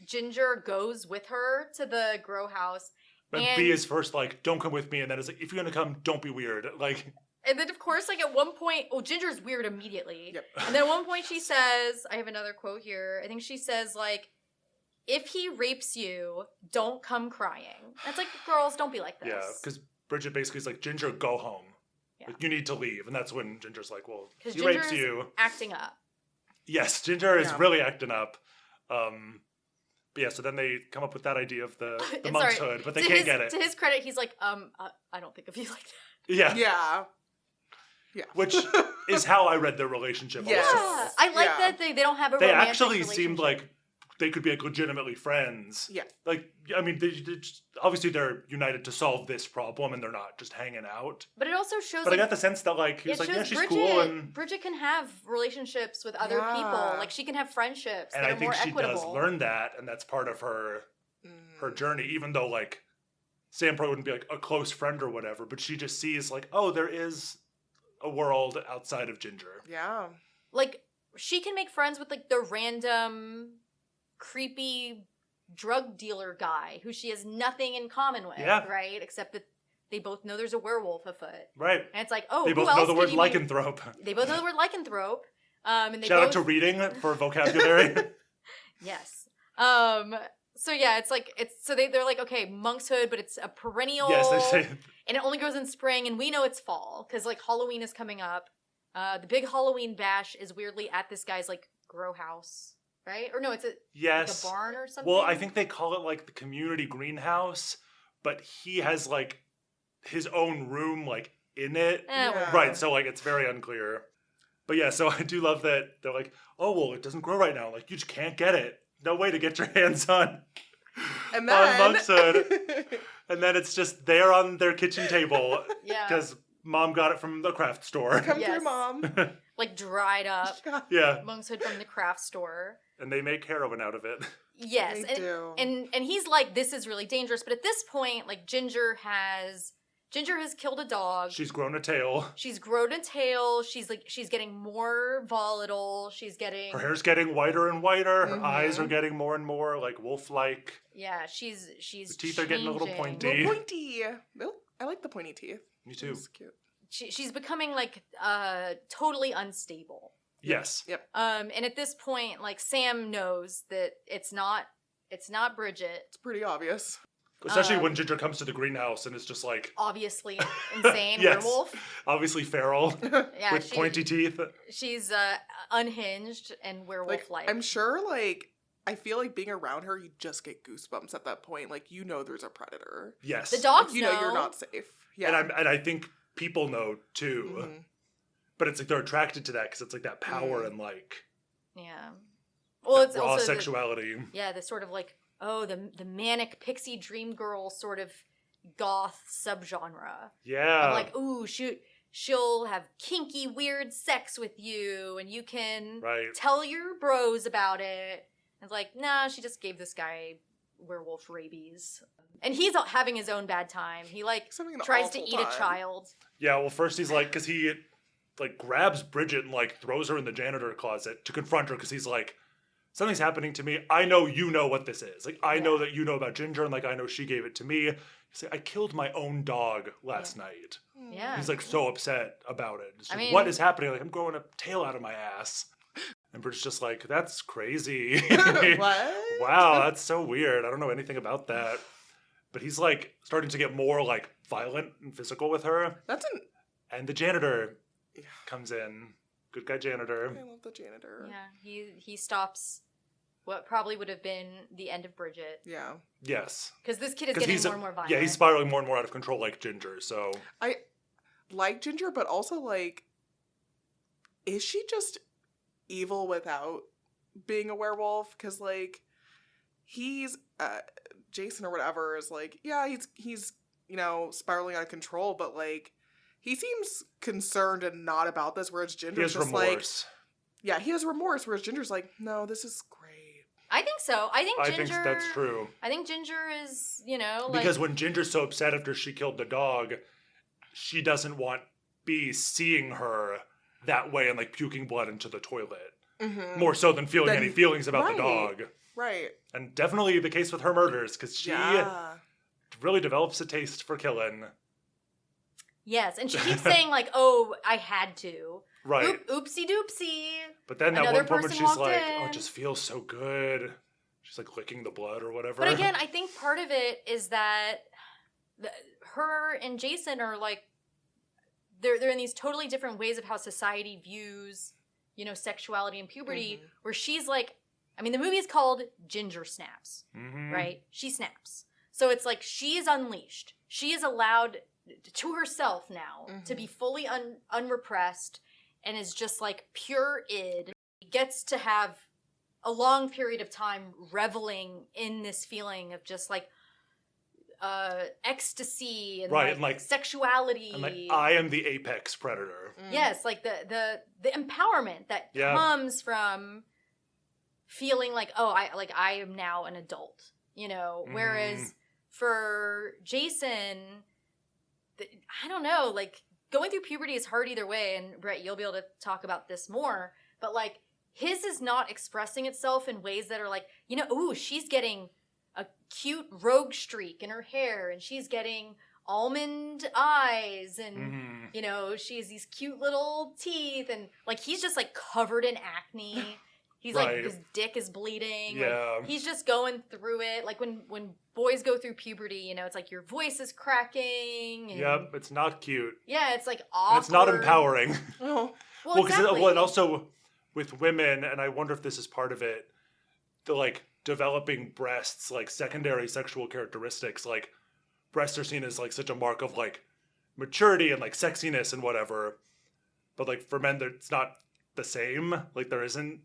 Speaker 2: Ginger goes with her to the grow house.
Speaker 1: But
Speaker 2: And-
Speaker 1: B is first like, don't come with me, and then it's like, if you're gonna come, don't be weird. Like,
Speaker 2: And then, of course, like at one point, Ginger's weird immediately.
Speaker 3: Yep.
Speaker 2: And then at one point she says, I have another quote here. I think she says, like, if he rapes you, don't come crying. And it's like, girls, don't be like this.
Speaker 1: yeah, because Bridget basically is like, Ginger, go home.
Speaker 2: Yeah.
Speaker 1: Like, you need to leave. And that's when Ginger's like, well,
Speaker 2: Because
Speaker 1: he rapes
Speaker 2: Ginger's
Speaker 1: you.
Speaker 2: acting up.
Speaker 1: Yes, Ginger is
Speaker 3: Yeah.
Speaker 1: really acting up. But yeah, so then they come up with that idea of the
Speaker 2: And
Speaker 1: monk's
Speaker 2: sorry,
Speaker 1: hood, but they
Speaker 2: to
Speaker 1: can't
Speaker 2: his,
Speaker 1: get it.
Speaker 2: To his credit, he's like, I don't think of you like that.
Speaker 1: Yeah.
Speaker 3: Yeah. Yeah.
Speaker 1: Which is how I read their relationship
Speaker 3: Yes.
Speaker 1: also.
Speaker 2: Yeah. I like
Speaker 3: Yeah.
Speaker 2: that they don't have a
Speaker 1: They
Speaker 2: romantic
Speaker 1: actually seemed
Speaker 2: relationship.
Speaker 1: like they could be like legitimately friends.
Speaker 3: Yeah.
Speaker 1: Like, I mean, obviously they're united to solve this problem and they're not just hanging out.
Speaker 2: But it also shows
Speaker 1: But I
Speaker 2: like,
Speaker 1: got the sense that like, he was
Speaker 2: it
Speaker 1: like, yeah,
Speaker 2: shows
Speaker 1: she's
Speaker 2: Bridget,
Speaker 1: cool. And
Speaker 2: Bridget can have relationships with other
Speaker 3: Yeah.
Speaker 2: people. Like she can have friendships that
Speaker 1: I
Speaker 2: are
Speaker 1: think
Speaker 2: more
Speaker 1: she
Speaker 2: equitable.
Speaker 1: does learn that. And that's part of her journey, even though like Sam probably wouldn't be like a close friend or whatever, but she just sees like, oh, there is a world outside of Ginger.
Speaker 3: Yeah.
Speaker 2: Like she can make friends with like the random creepy drug dealer guy who she has nothing in common with,
Speaker 1: Yeah.
Speaker 2: right? Except that they both know there's a werewolf afoot.
Speaker 1: Right.
Speaker 2: And it's like, oh,
Speaker 1: They
Speaker 2: who
Speaker 1: both
Speaker 2: else
Speaker 1: know the
Speaker 2: could
Speaker 1: word
Speaker 2: you meet?
Speaker 1: lycanthrope.
Speaker 2: They both know the word lycanthrope. And they
Speaker 1: Shout
Speaker 2: both
Speaker 1: out to reading for vocabulary.
Speaker 2: yes. So yeah, they're like, okay, monk's hood, but it's a perennial.
Speaker 1: Yes, they say.
Speaker 2: And it only grows in spring, and we know it's fall because like Halloween is coming up. The big Halloween bash is weirdly at this guy's like grow house. right? Or no, it's
Speaker 1: Yes.
Speaker 2: like a barn or something.
Speaker 1: Well, I think they call it like the community greenhouse, but he has like his own room like in it.
Speaker 3: Yeah.
Speaker 1: Right, so like it's very unclear. But yeah, so I do love that they're like, oh, well, it doesn't grow right now. Like, you just can't get it. No way to get your hands on
Speaker 3: And then
Speaker 1: monkshood. And then it's just there on their kitchen table
Speaker 2: Yeah.
Speaker 1: because mom got it from the craft store.
Speaker 3: come
Speaker 2: Yes.
Speaker 3: through, Mom.
Speaker 2: Like dried up
Speaker 1: Yeah,
Speaker 2: monkshood from the craft store.
Speaker 1: and they make heroin out of it.
Speaker 2: Yes.
Speaker 3: They do.
Speaker 2: And he's like, this is really dangerous. But at this point, like Ginger has killed a dog.
Speaker 1: She's grown a tail.
Speaker 2: She's grown a tail. She's getting more volatile. She's getting
Speaker 1: Her hair's getting whiter and whiter. Her
Speaker 3: Mhm.
Speaker 1: eyes are getting more and more like wolf-like.
Speaker 2: yeah. She's
Speaker 1: The teeth are getting a little
Speaker 2: changing.
Speaker 1: pointy.
Speaker 3: Little pointy. I like the pointy teeth.
Speaker 1: Me too.
Speaker 3: It's cute.
Speaker 2: She's becoming like totally unstable.
Speaker 1: Yes.
Speaker 3: Yep.
Speaker 2: And at this point, like Sam knows that it's not Bridget.
Speaker 3: It's pretty obvious.
Speaker 1: Especially when Ginger comes to the greenhouse and it's just like,
Speaker 2: Obviously insane
Speaker 1: Yes.
Speaker 2: werewolf.
Speaker 1: obviously feral
Speaker 2: Yeah,
Speaker 1: with pointy teeth.
Speaker 2: She's unhinged and werewolf like.
Speaker 3: I'm sure, like, I feel like being around her, you just get goosebumps at that point. Like, you know there's a predator.
Speaker 1: Yes.
Speaker 2: The dogs
Speaker 3: You know you're not safe. Yeah.
Speaker 1: And I think people know too.
Speaker 3: Mhm.
Speaker 1: But it's like they're attracted to that because it's like that power and like
Speaker 2: Yeah. Well, it's
Speaker 1: raw
Speaker 2: also
Speaker 1: sexuality.
Speaker 2: the sort of like the manic pixie dream girl sort of goth subgenre.
Speaker 1: Yeah.
Speaker 2: Of like, ooh, she'll have kinky weird sex with you and you can
Speaker 1: Right.
Speaker 2: tell your bros about it. It's like, nah, she just gave this guy werewolf rabies. And he's having his own bad time. He like
Speaker 3: He's having an
Speaker 2: tries to
Speaker 3: awful
Speaker 2: eat
Speaker 3: time.
Speaker 2: a child.
Speaker 1: Yeah, well, first he's like, because he like grabs Bridget and like throws her in the janitor closet to confront her because he's like, something's happening to me. I know you know what this is. Like, I know that you know about Ginger and like, I know she gave it to me. He's like, I killed my own dog last night.
Speaker 2: Yeah.
Speaker 1: He's like so upset about it. It's
Speaker 2: I
Speaker 1: like,
Speaker 2: mean-
Speaker 1: what is happening? Like, I'm growing a tail out of my ass. And Bridget's just like, that's crazy.
Speaker 3: What?
Speaker 1: Wow, that's so weird. I don't know anything about that. But he's like starting to get more like violent and physical with her.
Speaker 3: That's an.
Speaker 1: And the janitor
Speaker 3: Yeah.
Speaker 1: comes in. Good guy janitor.
Speaker 3: I love the janitor.
Speaker 2: Yeah, he stops what probably would have been the end of Bridget.
Speaker 3: Yeah.
Speaker 1: Yes.
Speaker 2: Because this kid is
Speaker 1: 'Cause
Speaker 2: getting
Speaker 1: he's
Speaker 2: more and more violent.
Speaker 1: Yeah, he's spiraling more and more out of control like Ginger. So
Speaker 3: I like Ginger, but also like, is she just evil without being a werewolf? Because like, he's Jason or whatever is like, yeah, he's spiraling out of control, but like, he seems concerned and not about this. Whereas
Speaker 1: he
Speaker 3: Ginger's
Speaker 1: has
Speaker 3: just like,
Speaker 1: remorse.
Speaker 3: yeah, he has remorse. Whereas Ginger's like, no, this is great.
Speaker 2: I think so. I think
Speaker 1: I
Speaker 2: Ginger.
Speaker 1: think that's true.
Speaker 2: I think Ginger is, like,
Speaker 1: Because when Ginger's so upset after she killed the dog, she doesn't want B seeing her that way and like puking blood into the toilet.
Speaker 3: Mm-hmm.
Speaker 1: More so than feeling any feelings about
Speaker 3: right.
Speaker 1: the dog.
Speaker 3: Right.
Speaker 1: And definitely the case with her murders, because she
Speaker 3: Yeah.
Speaker 1: really develops a taste for killing.
Speaker 2: yes, and she keeps saying like, "Oh, I had to."
Speaker 1: Right.
Speaker 2: Oopsie doopsie.
Speaker 1: But then that
Speaker 2: Another
Speaker 1: one moment
Speaker 2: person
Speaker 1: she's
Speaker 2: walked
Speaker 1: like,
Speaker 2: in.
Speaker 1: oh, it just feels so good. She's like licking the blood or whatever.
Speaker 2: But again, I think part of it is that her and Jason are like, they're in these totally different ways of how society views, sexuality and puberty.
Speaker 3: Mhm.
Speaker 2: Where she's like, I mean, the movie is called Ginger Snaps,
Speaker 1: Mhm.
Speaker 2: right? She snaps. So it's like she is unleashed. She is allowed to herself now to be fully unrepressed and is just like pure id. Gets to have a long period of time reveling in this feeling of just like ecstasy and,
Speaker 1: Right,
Speaker 2: like,
Speaker 1: and, like-
Speaker 2: sexuality.
Speaker 1: And like, I am the apex predator.
Speaker 2: Yes, like the empowerment that
Speaker 1: Yeah.
Speaker 2: comes from feeling like, oh, I am now an adult, Whereas for Jason, I don't know, like going through puberty is hard either way. And Brett, you'll be able to talk about this more. But like his is not expressing itself in ways that are like, ooh, she's getting a cute rogue streak in her hair, and she's getting almond eyes, and she has these cute little teeth, and like he's just like covered in acne. He's
Speaker 1: Right.
Speaker 2: like, his dick is bleeding.
Speaker 1: Yeah.
Speaker 2: Like, he's just going through it. Like when boys go through puberty, it's like your voice is cracking. And
Speaker 1: Yep, it's not cute.
Speaker 2: yeah, it's like
Speaker 1: And
Speaker 2: awkward.
Speaker 1: it's not empowering.
Speaker 3: Oh.
Speaker 2: Well, exactly.
Speaker 1: And also with women, and I wonder if this is part of it, the like developing breasts, like secondary sexual characteristics, like breasts are seen as like such a mark of like maturity and like sexiness and whatever. But like for men, it's not the same. Like there isn't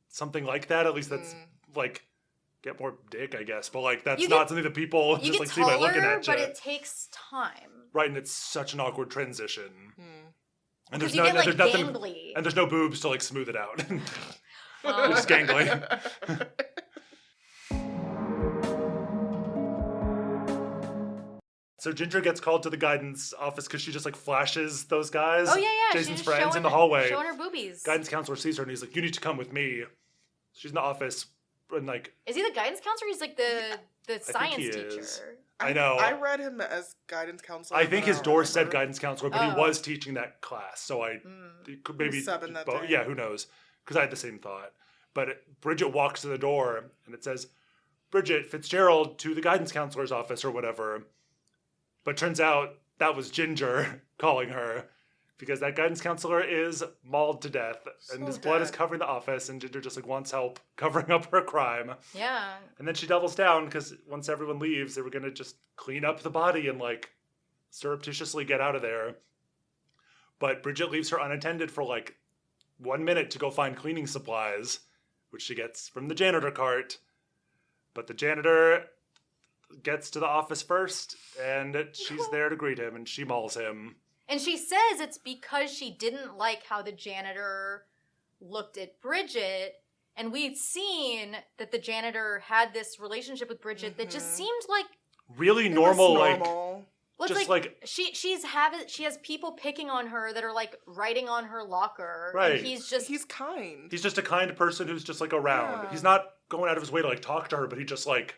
Speaker 1: something like that. At least that's like get more dick, I guess. But like that's not something that people
Speaker 2: you
Speaker 1: just
Speaker 2: get
Speaker 1: like
Speaker 2: taller,
Speaker 1: see by looking at you.
Speaker 2: but it takes time.
Speaker 1: Right, and it's such an awkward transition. And
Speaker 2: Because
Speaker 1: there's
Speaker 2: you get like
Speaker 1: there's nothing,
Speaker 2: gangly.
Speaker 1: and there's no boobs to like smooth it out.
Speaker 2: Well,
Speaker 1: It's just gangly. So Ginger gets called to the guidance office because she just like flashes those guys.
Speaker 2: oh yeah.
Speaker 1: Jason's
Speaker 2: She's
Speaker 1: friends
Speaker 2: showing,
Speaker 1: in the hallway.
Speaker 2: showing her boobies.
Speaker 1: Guidance counselor sees her and he's like, "You need to come with me." She's in the office and like.
Speaker 2: Is he the guidance counselor? He's like the science
Speaker 1: he
Speaker 2: teacher.
Speaker 1: is. I know.
Speaker 3: I read him as guidance counselor.
Speaker 1: I think
Speaker 3: but
Speaker 1: his
Speaker 3: don't
Speaker 1: door said
Speaker 3: remember.
Speaker 1: guidance counselor, but he was teaching that class, so I could maybe
Speaker 3: subbing that
Speaker 1: both.
Speaker 3: day.
Speaker 1: Yeah, who knows? Because I had the same thought. But Bridget walks to the door and it says, "Bridget Fitzgerald to the guidance counselor's office" or whatever. But turns out that was Ginger calling her because that guidance counselor is mauled to death and
Speaker 3: So
Speaker 1: his blood is
Speaker 3: dead.
Speaker 1: covering the office and Ginger just like wants help covering up her crime.
Speaker 2: Yeah.
Speaker 1: And then she doubles down because once everyone leaves, they were going to just clean up the body and like surreptitiously get out of there. But Bridget leaves her unattended for like 1 minute to go find cleaning supplies, which she gets from the janitor cart. But the janitor gets to the office first and she's there to greet him and she mauls him.
Speaker 2: And she says it's because she didn't like how the janitor looked at Bridget. And we'd seen that the janitor had this relationship with Bridget that just seemed like
Speaker 1: Really
Speaker 3: It was
Speaker 1: normal, like
Speaker 3: normal.
Speaker 2: well, it's
Speaker 1: just
Speaker 2: like,
Speaker 1: like
Speaker 2: she has people picking on her that are like writing on her locker.
Speaker 1: Right.
Speaker 2: And he's
Speaker 3: kind.
Speaker 1: he's just a kind person who's just like around.
Speaker 3: Yeah.
Speaker 1: He's not going out of his way to like talk to her, but he just like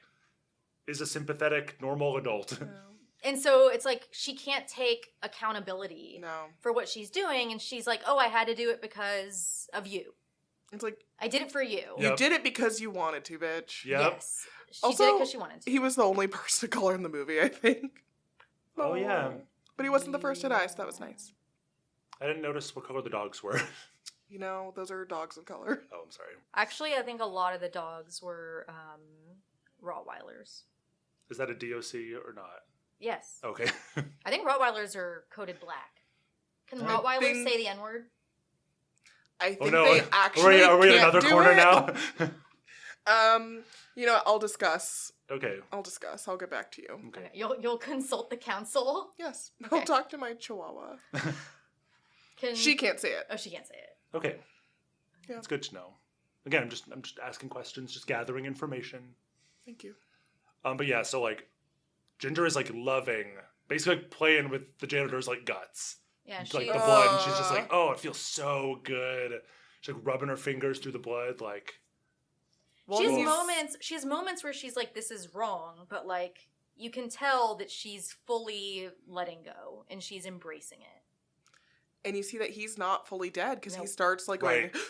Speaker 1: is a sympathetic, normal adult.
Speaker 2: and so it's like she can't take accountability
Speaker 3: No.
Speaker 2: for what she's doing, and she's like, "Oh, I had to do it because of you.
Speaker 3: It's like,
Speaker 2: I did it for you."
Speaker 1: Yep.
Speaker 3: you did it because you wanted to, bitch.
Speaker 1: Yep.
Speaker 2: Yes. She did
Speaker 3: Also,
Speaker 2: it because she wanted to.
Speaker 3: He was the only person of color in the movie, I think.
Speaker 1: Oh, yeah.
Speaker 3: But he wasn't the first to die, so that was nice.
Speaker 1: I didn't notice what color the dogs were.
Speaker 3: You know, those are dogs of color.
Speaker 1: Oh, I'm sorry.
Speaker 2: Actually, I think a lot of the dogs were Rottweilers.
Speaker 1: Is that a DOC or not?
Speaker 2: Yes.
Speaker 1: Okay.
Speaker 2: I think Rottweilers are coated black. Can
Speaker 3: I
Speaker 2: Rottweilers
Speaker 3: think-
Speaker 2: say the N-word?
Speaker 3: I
Speaker 1: Oh
Speaker 3: think
Speaker 1: no.
Speaker 3: they actually
Speaker 1: Are we in
Speaker 3: can't
Speaker 1: another
Speaker 3: do
Speaker 1: corner
Speaker 3: it.
Speaker 1: now?
Speaker 3: You know what? I'll discuss.
Speaker 1: Okay.
Speaker 3: I'll get back to you.
Speaker 1: Okay.
Speaker 2: Okay. You'll consult the council.
Speaker 3: Yes.
Speaker 2: Okay.
Speaker 3: I'll talk to my chihuahua.
Speaker 2: Can
Speaker 3: She can't say it.
Speaker 2: Oh, she can't say it.
Speaker 1: Okay.
Speaker 3: Yeah.
Speaker 1: It's good to know. Again, I'm just asking questions, just gathering information.
Speaker 3: Thank you.
Speaker 1: But yeah, so like Ginger is like loving, basically like playing with the janitor's like guts.
Speaker 2: Yeah,
Speaker 1: Like
Speaker 2: she.
Speaker 1: the blood, and she's just like, "Oh, it feels so good." She's like rubbing her fingers through the blood, like.
Speaker 2: She has
Speaker 3: he's-
Speaker 2: moments. She has moments where she's like, "This is wrong," but like you can tell that she's fully letting go and she's embracing it.
Speaker 3: And you see that he's not fully dead because
Speaker 2: Nope.
Speaker 3: he starts like
Speaker 1: Right.
Speaker 3: going,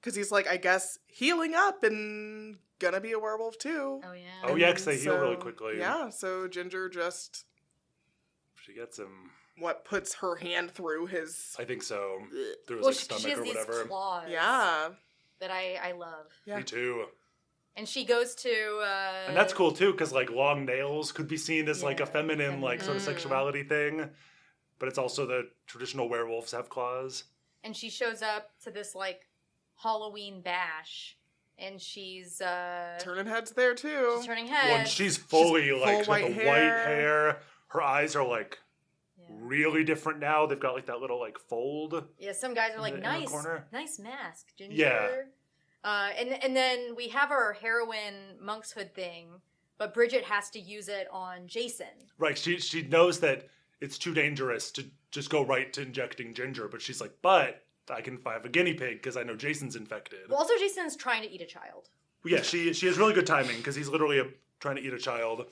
Speaker 3: because he's like, I guess, healing up and gonna be a werewolf too.
Speaker 2: Oh yeah.
Speaker 1: Oh yeah, because they
Speaker 3: And
Speaker 1: heal really
Speaker 3: so-
Speaker 1: quickly.
Speaker 3: Yeah, so Ginger just
Speaker 1: She gets him.
Speaker 3: puts her hand through his.
Speaker 1: I think so. Through his
Speaker 2: Well,
Speaker 1: like,
Speaker 2: she
Speaker 1: stomach
Speaker 2: has
Speaker 1: or
Speaker 2: these
Speaker 1: whatever.
Speaker 2: claws.
Speaker 3: Yeah.
Speaker 2: That I love.
Speaker 3: Yeah.
Speaker 1: Me too.
Speaker 2: And she goes to.
Speaker 1: And that's cool too, because like long nails could be seen as like a
Speaker 2: Yeah,
Speaker 1: feminine, like sort of
Speaker 3: feminine.
Speaker 1: sexuality thing, but it's also the traditional werewolves have claws.
Speaker 2: And she shows up to this like Halloween bash, and she's
Speaker 3: Turning heads there too.
Speaker 2: she's turning
Speaker 1: When
Speaker 2: heads.
Speaker 1: she's fully
Speaker 3: full
Speaker 1: like she's got
Speaker 3: white
Speaker 1: the
Speaker 3: hair.
Speaker 1: white hair, her eyes are like
Speaker 2: Yeah.
Speaker 1: really different now. They've got like that little like fold.
Speaker 2: Yeah, some guys are like,
Speaker 1: in the
Speaker 2: nice,
Speaker 1: corner.
Speaker 2: nice mask, Ginger.
Speaker 1: Yeah.
Speaker 2: And then we have our heroin monk's hood thing, but Bridget has to use it on Jason.
Speaker 1: Right. She knows that it's too dangerous to just go right to injecting Ginger, but she's like, but I can have a guinea pig because I know Jason's infected.
Speaker 2: Well, also Jason's trying to eat a child.
Speaker 1: Yeah, she has really good timing because he's literally trying to eat a child,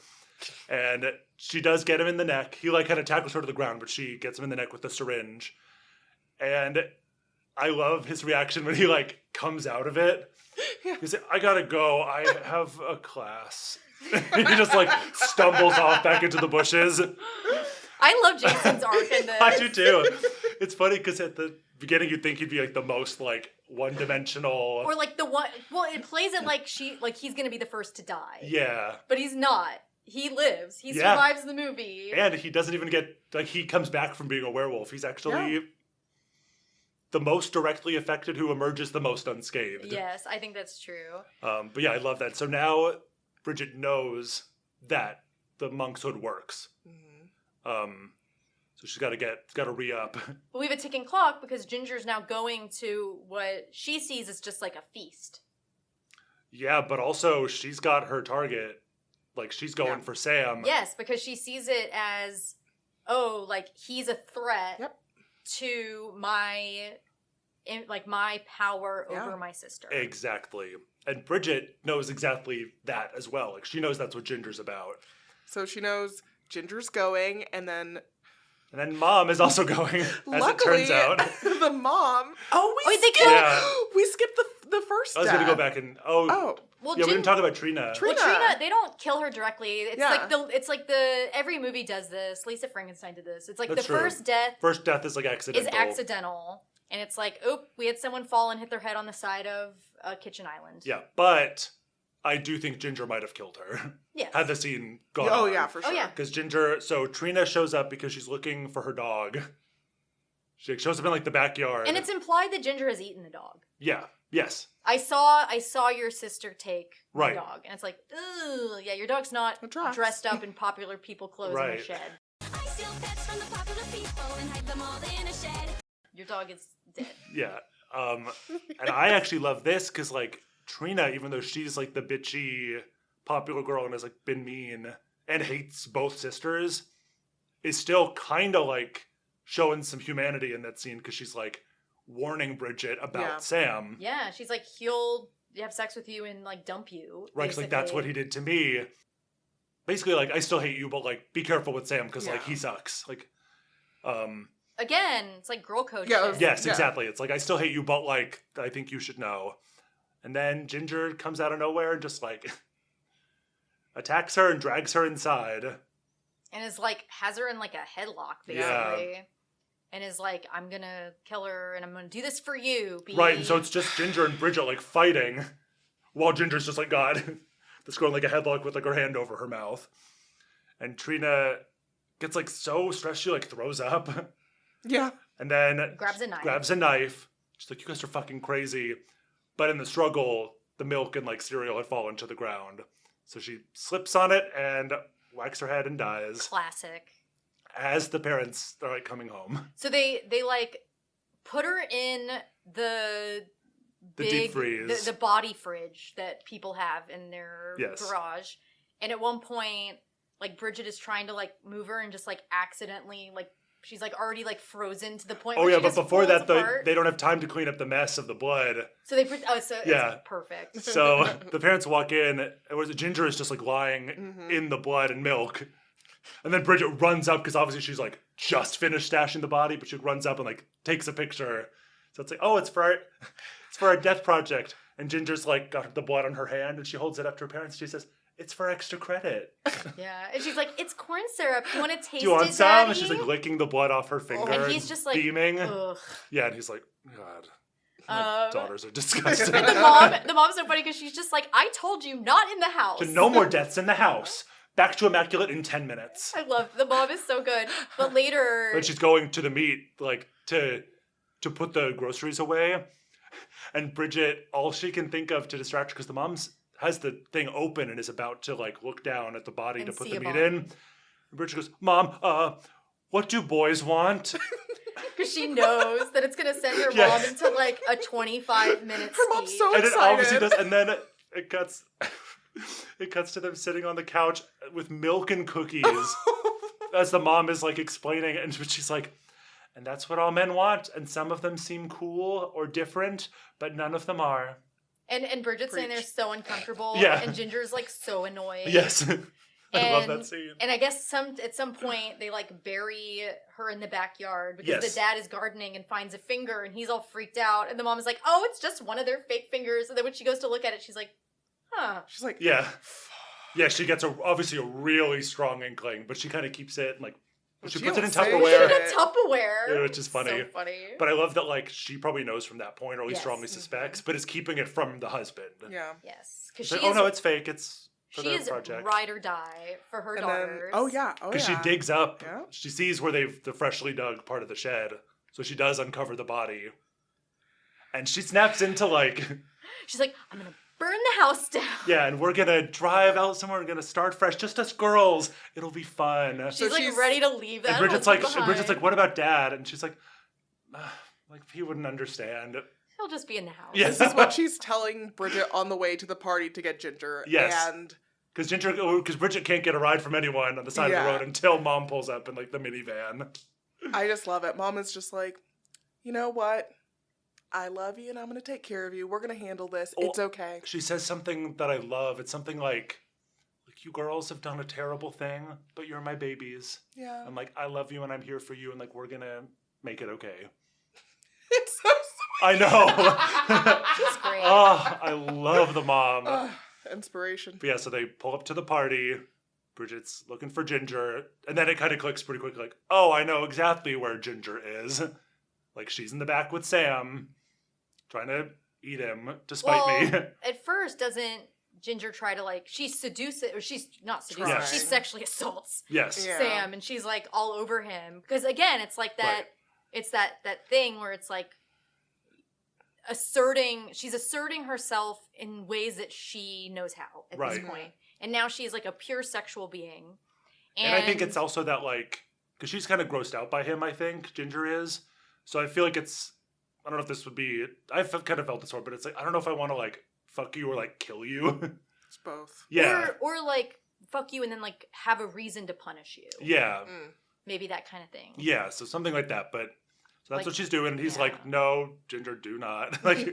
Speaker 1: and she does get him in the neck. He like kind of tackles her to the ground, but she gets him in the neck with the syringe, and I love his reaction when he like comes out of it. He's like, "I gotta go. I have a class." He just like stumbles off back into the bushes.
Speaker 2: I love Jason's arc in this.
Speaker 1: I do too. It's funny because at the beginning you'd think he'd be like the most like one-dimensional.
Speaker 2: Or like the one. Well, it plays it like he's gonna be the first to die.
Speaker 1: Yeah.
Speaker 2: But he's not. He lives. He
Speaker 1: Yeah.
Speaker 2: survives the movie.
Speaker 1: And he doesn't even get, like, he comes back from being a werewolf. He's actually the most directly affected, who emerges the most unscathed.
Speaker 2: Yes, I think that's true.
Speaker 1: But yeah, I love that. So now Bridget knows that the monk's hood works. So she's got to re-up.
Speaker 2: But we have a ticking clock because Ginger's now going to what she sees as just like a feast.
Speaker 1: Yeah, but also she's got her target. Like, she's going for Sam.
Speaker 2: Yes, because she sees it as, oh, like, he's a threat to my power over my sister.
Speaker 1: Exactly. And Bridget knows exactly that as well. Like, she knows that's what Ginger's about.
Speaker 3: So she knows Ginger's going, and then
Speaker 1: Mom is also going, as
Speaker 3: luckily,
Speaker 1: it turns out.
Speaker 3: the mom... we skipped the first
Speaker 1: I was going to go back and...
Speaker 3: Oh.
Speaker 2: Well,
Speaker 1: yeah, we didn't talk about Trina.
Speaker 2: Well, Trina, they don't kill her directly. It's
Speaker 3: Yeah.
Speaker 2: like every movie does this. Lisa Frankenstein did this. It's like
Speaker 1: That's
Speaker 2: the
Speaker 1: true.
Speaker 2: first death
Speaker 1: is like accidental.
Speaker 2: is accidental. And it's like, oh, we had someone fall and hit their head on the side of a kitchen island.
Speaker 1: Yeah, but I do think Ginger might have killed her.
Speaker 2: Yes.
Speaker 1: Had the scene gone
Speaker 3: Oh,
Speaker 1: on.
Speaker 3: yeah, for sure.
Speaker 2: Oh, yeah.
Speaker 1: Because Trina shows up because she's looking for her dog. She shows up in, like, the backyard.
Speaker 2: And it's implied that Ginger has eaten the dog.
Speaker 1: Yeah, yes.
Speaker 2: I saw your sister take
Speaker 1: Right.
Speaker 2: the dog. And it's like, ooh, yeah, your dog's not
Speaker 3: Attracts.
Speaker 2: dressed up in popular people clothes in
Speaker 1: Right.
Speaker 2: a shed.
Speaker 4: I steal pets from the popular people and hide them all in a shed.
Speaker 2: Your dog is dead.
Speaker 1: Yeah. And I actually love this because, like, Trina, even though she's, like, the bitchy popular girl and has, like, been mean and hates both sisters, is still kind of, like, showing some humanity in that scene because she's, like, warning Bridget about Sam.
Speaker 2: Yeah, she's like, he'll have sex with you and, like, dump you.
Speaker 1: Right, 'cause, like, that's what he did to me. Basically, like, I still hate you, but, like, be careful with Sam because, like, he sucks. Like,
Speaker 2: Again, it's like girl code
Speaker 3: Yeah,
Speaker 2: shit.
Speaker 1: yes, exactly. It's like, I still hate you, but, like, I think you should know. And then Ginger comes out of nowhere and just, like, attacks her and drags her inside.
Speaker 2: And is like, has her in like a headlock, basically.
Speaker 1: Yeah.
Speaker 2: And is like, I'm gonna kill her and I'm gonna do this for you, B.
Speaker 1: Right, and so it's just Ginger and Bridget, like, fighting, while Ginger's just like, God, this girl in, like, a headlock with, like, her hand over her mouth. And Trina gets, like, so stressed she, like, throws up.
Speaker 3: Yeah.
Speaker 1: And then
Speaker 2: grabs a knife.
Speaker 1: She's like, you guys are fucking crazy. But in the struggle, the milk and, like, cereal had fallen to the ground. So she slips on it and whacks her head and dies.
Speaker 2: Classic.
Speaker 1: As the parents are, like, coming home.
Speaker 2: So they like put her in the big,
Speaker 1: deep freeze.
Speaker 2: the body fridge that people have in their
Speaker 1: Yes.
Speaker 2: garage. And at one point, like, Bridget is trying to, like, move her and just, like, accidentally, like, she's, like, already, like, frozen to the point
Speaker 1: Oh,
Speaker 2: where
Speaker 1: yeah,
Speaker 2: she
Speaker 1: but
Speaker 2: just
Speaker 1: before
Speaker 2: falls
Speaker 1: that,
Speaker 2: apart.
Speaker 1: they don't have time to clean up the mess of the blood.
Speaker 2: So
Speaker 1: Yeah.
Speaker 2: it's perfect.
Speaker 1: So the parents walk in, and Ginger is just, like, lying in the blood and milk. And then Bridget runs up, because obviously she's, like, just finished stashing the body, but she runs up and, like, takes a picture. So it's like, oh, it's for our death project. And Ginger's, like, got the blood on her hand, and she holds it up to her parents. She says, it's for extra credit.
Speaker 2: Yeah. And she's like, it's corn syrup. You want to taste it,
Speaker 1: Do you want some?
Speaker 2: Daddy?
Speaker 1: And she's, like, licking the blood off her finger.
Speaker 2: And he's just, like,
Speaker 1: beaming.
Speaker 2: ugh.
Speaker 1: Yeah, and he's like, God, my daughters are disgusting.
Speaker 2: And the mom's so funny because she's just like, I told you, not in the house.
Speaker 1: So no more deaths in the house. Back to immaculate in 10 minutes.
Speaker 2: I love the mom is so good. But later,
Speaker 1: But she's going to the meat, like, to put the groceries away. And Bridget, all she can think of to distract her, because the mom's has the thing open and is about to, like, look down at the body
Speaker 2: And
Speaker 1: to put
Speaker 2: see
Speaker 1: the
Speaker 2: a
Speaker 1: meat
Speaker 2: bone.
Speaker 1: in. And Bridget goes, Mom, what do boys want?
Speaker 2: because she knows that it's gonna send her
Speaker 1: Yes.
Speaker 2: mom into like a 25-minute
Speaker 3: Her mom's
Speaker 2: speech.
Speaker 3: so
Speaker 1: And it obviously
Speaker 3: excited.
Speaker 1: does. And then it cuts. It cuts to them sitting on the couch with milk and cookies as the mom is, like, explaining it. And she's like, and that's what all men want. And some of them seem cool or different, but none of them are.
Speaker 2: And Bridget's saying they're
Speaker 3: Preach.
Speaker 2: so uncomfortable.
Speaker 1: Yeah.
Speaker 2: And Ginger's like so annoyed.
Speaker 1: Yes. I love
Speaker 2: And-
Speaker 1: that scene.
Speaker 2: And I guess at some point they like bury her in the backyard because
Speaker 1: Yes.
Speaker 2: the dad is gardening and finds a finger and he's all freaked out and the mom is like, oh, it's just one of their fake fingers. And then when she goes to look at it, she's like, huh.
Speaker 3: She's like,
Speaker 1: Yeah. Yeah, she gets obviously a really strong inkling, but she kind of keeps it and, like, She
Speaker 3: She
Speaker 1: puts it in
Speaker 3: don't say
Speaker 1: Tupperware,
Speaker 2: Put it in a Tupperware.
Speaker 1: which is funny.
Speaker 2: So funny.
Speaker 1: But I love that, like, she probably knows from that point, or at least
Speaker 2: Yes.
Speaker 1: strongly suspects, but is keeping it from the husband.
Speaker 3: Yeah.
Speaker 2: Yes, because
Speaker 1: She's
Speaker 2: she
Speaker 1: like,
Speaker 2: is.
Speaker 1: oh no, it's fake. It's for
Speaker 2: She
Speaker 1: the
Speaker 2: is
Speaker 1: project.
Speaker 2: ride or die for her
Speaker 3: And then,
Speaker 2: daughters.
Speaker 3: oh yeah.
Speaker 1: Because she digs up.
Speaker 3: Yeah.
Speaker 1: She sees where they've the freshly dug part of the shed, so she does uncover the body, and she snaps into like,
Speaker 2: She's like, I'm gonna burn the house down.
Speaker 1: yeah, and we're gonna drive out somewhere. We're gonna start fresh, just us girls. It'll be fun.
Speaker 2: She's like
Speaker 3: she's-
Speaker 2: ready to leave that.
Speaker 1: And Bridget's like,
Speaker 2: husband
Speaker 1: what about Dad? And she's like he wouldn't understand.
Speaker 2: He'll just be in the house.
Speaker 1: Yes.
Speaker 3: This is what she's telling Bridget on the way to the party to get Ginger.
Speaker 1: Yes.
Speaker 3: And
Speaker 1: Because Bridget can't get a ride from anyone on the side of
Speaker 3: Yeah.
Speaker 1: the road until Mom pulls up in like the minivan.
Speaker 3: I just love it. Mom is just like, you know what? I love you and I'm going to take care of you. We're going to handle this.
Speaker 1: Oh.
Speaker 3: It's okay.
Speaker 1: She says something that I love. It's something like you girls have done a terrible thing, but you're my babies.
Speaker 3: Yeah.
Speaker 1: I'm like, I love you and I'm here for you, and like we're gonna make it okay.
Speaker 3: It's so
Speaker 1: I know.
Speaker 2: She's great.
Speaker 1: Oh, I love the mom.
Speaker 3: sweet. Inspiration.
Speaker 1: But yeah, so they pull up to the party. Bridget's looking for Ginger, and then it kind of clicks pretty quick. Like, oh, I know exactly where Ginger is. Like she's in the back with Sam, trying to eat him, despite me.
Speaker 2: At first, doesn't Ginger try to like she's not seducing,
Speaker 1: Trying.
Speaker 2: she sexually assaults
Speaker 1: Yes.
Speaker 3: Yeah.
Speaker 2: Sam, and she's like all over him because again, it's like that.
Speaker 1: Right.
Speaker 2: It's that thing where it's like she's asserting herself in ways that she knows how at
Speaker 1: Right.
Speaker 2: this point. And now she's like a pure sexual being.
Speaker 1: And I think it's also that, like, because she's kind of grossed out by him, I think, Ginger is. So I feel like I don't know if this would be, I've kind of felt this before, but it's like, I don't know if I want to, like, fuck you or, like, kill you.
Speaker 3: It's both.
Speaker 1: Yeah.
Speaker 2: Or like fuck you and then like have a reason to punish you.
Speaker 1: Yeah.
Speaker 3: Mm.
Speaker 2: Maybe that kind of thing.
Speaker 1: Yeah. So something like that. But so that's
Speaker 2: Like,
Speaker 1: what she's doing. And he's
Speaker 2: yeah.
Speaker 1: like, no, Ginger, do not. Like,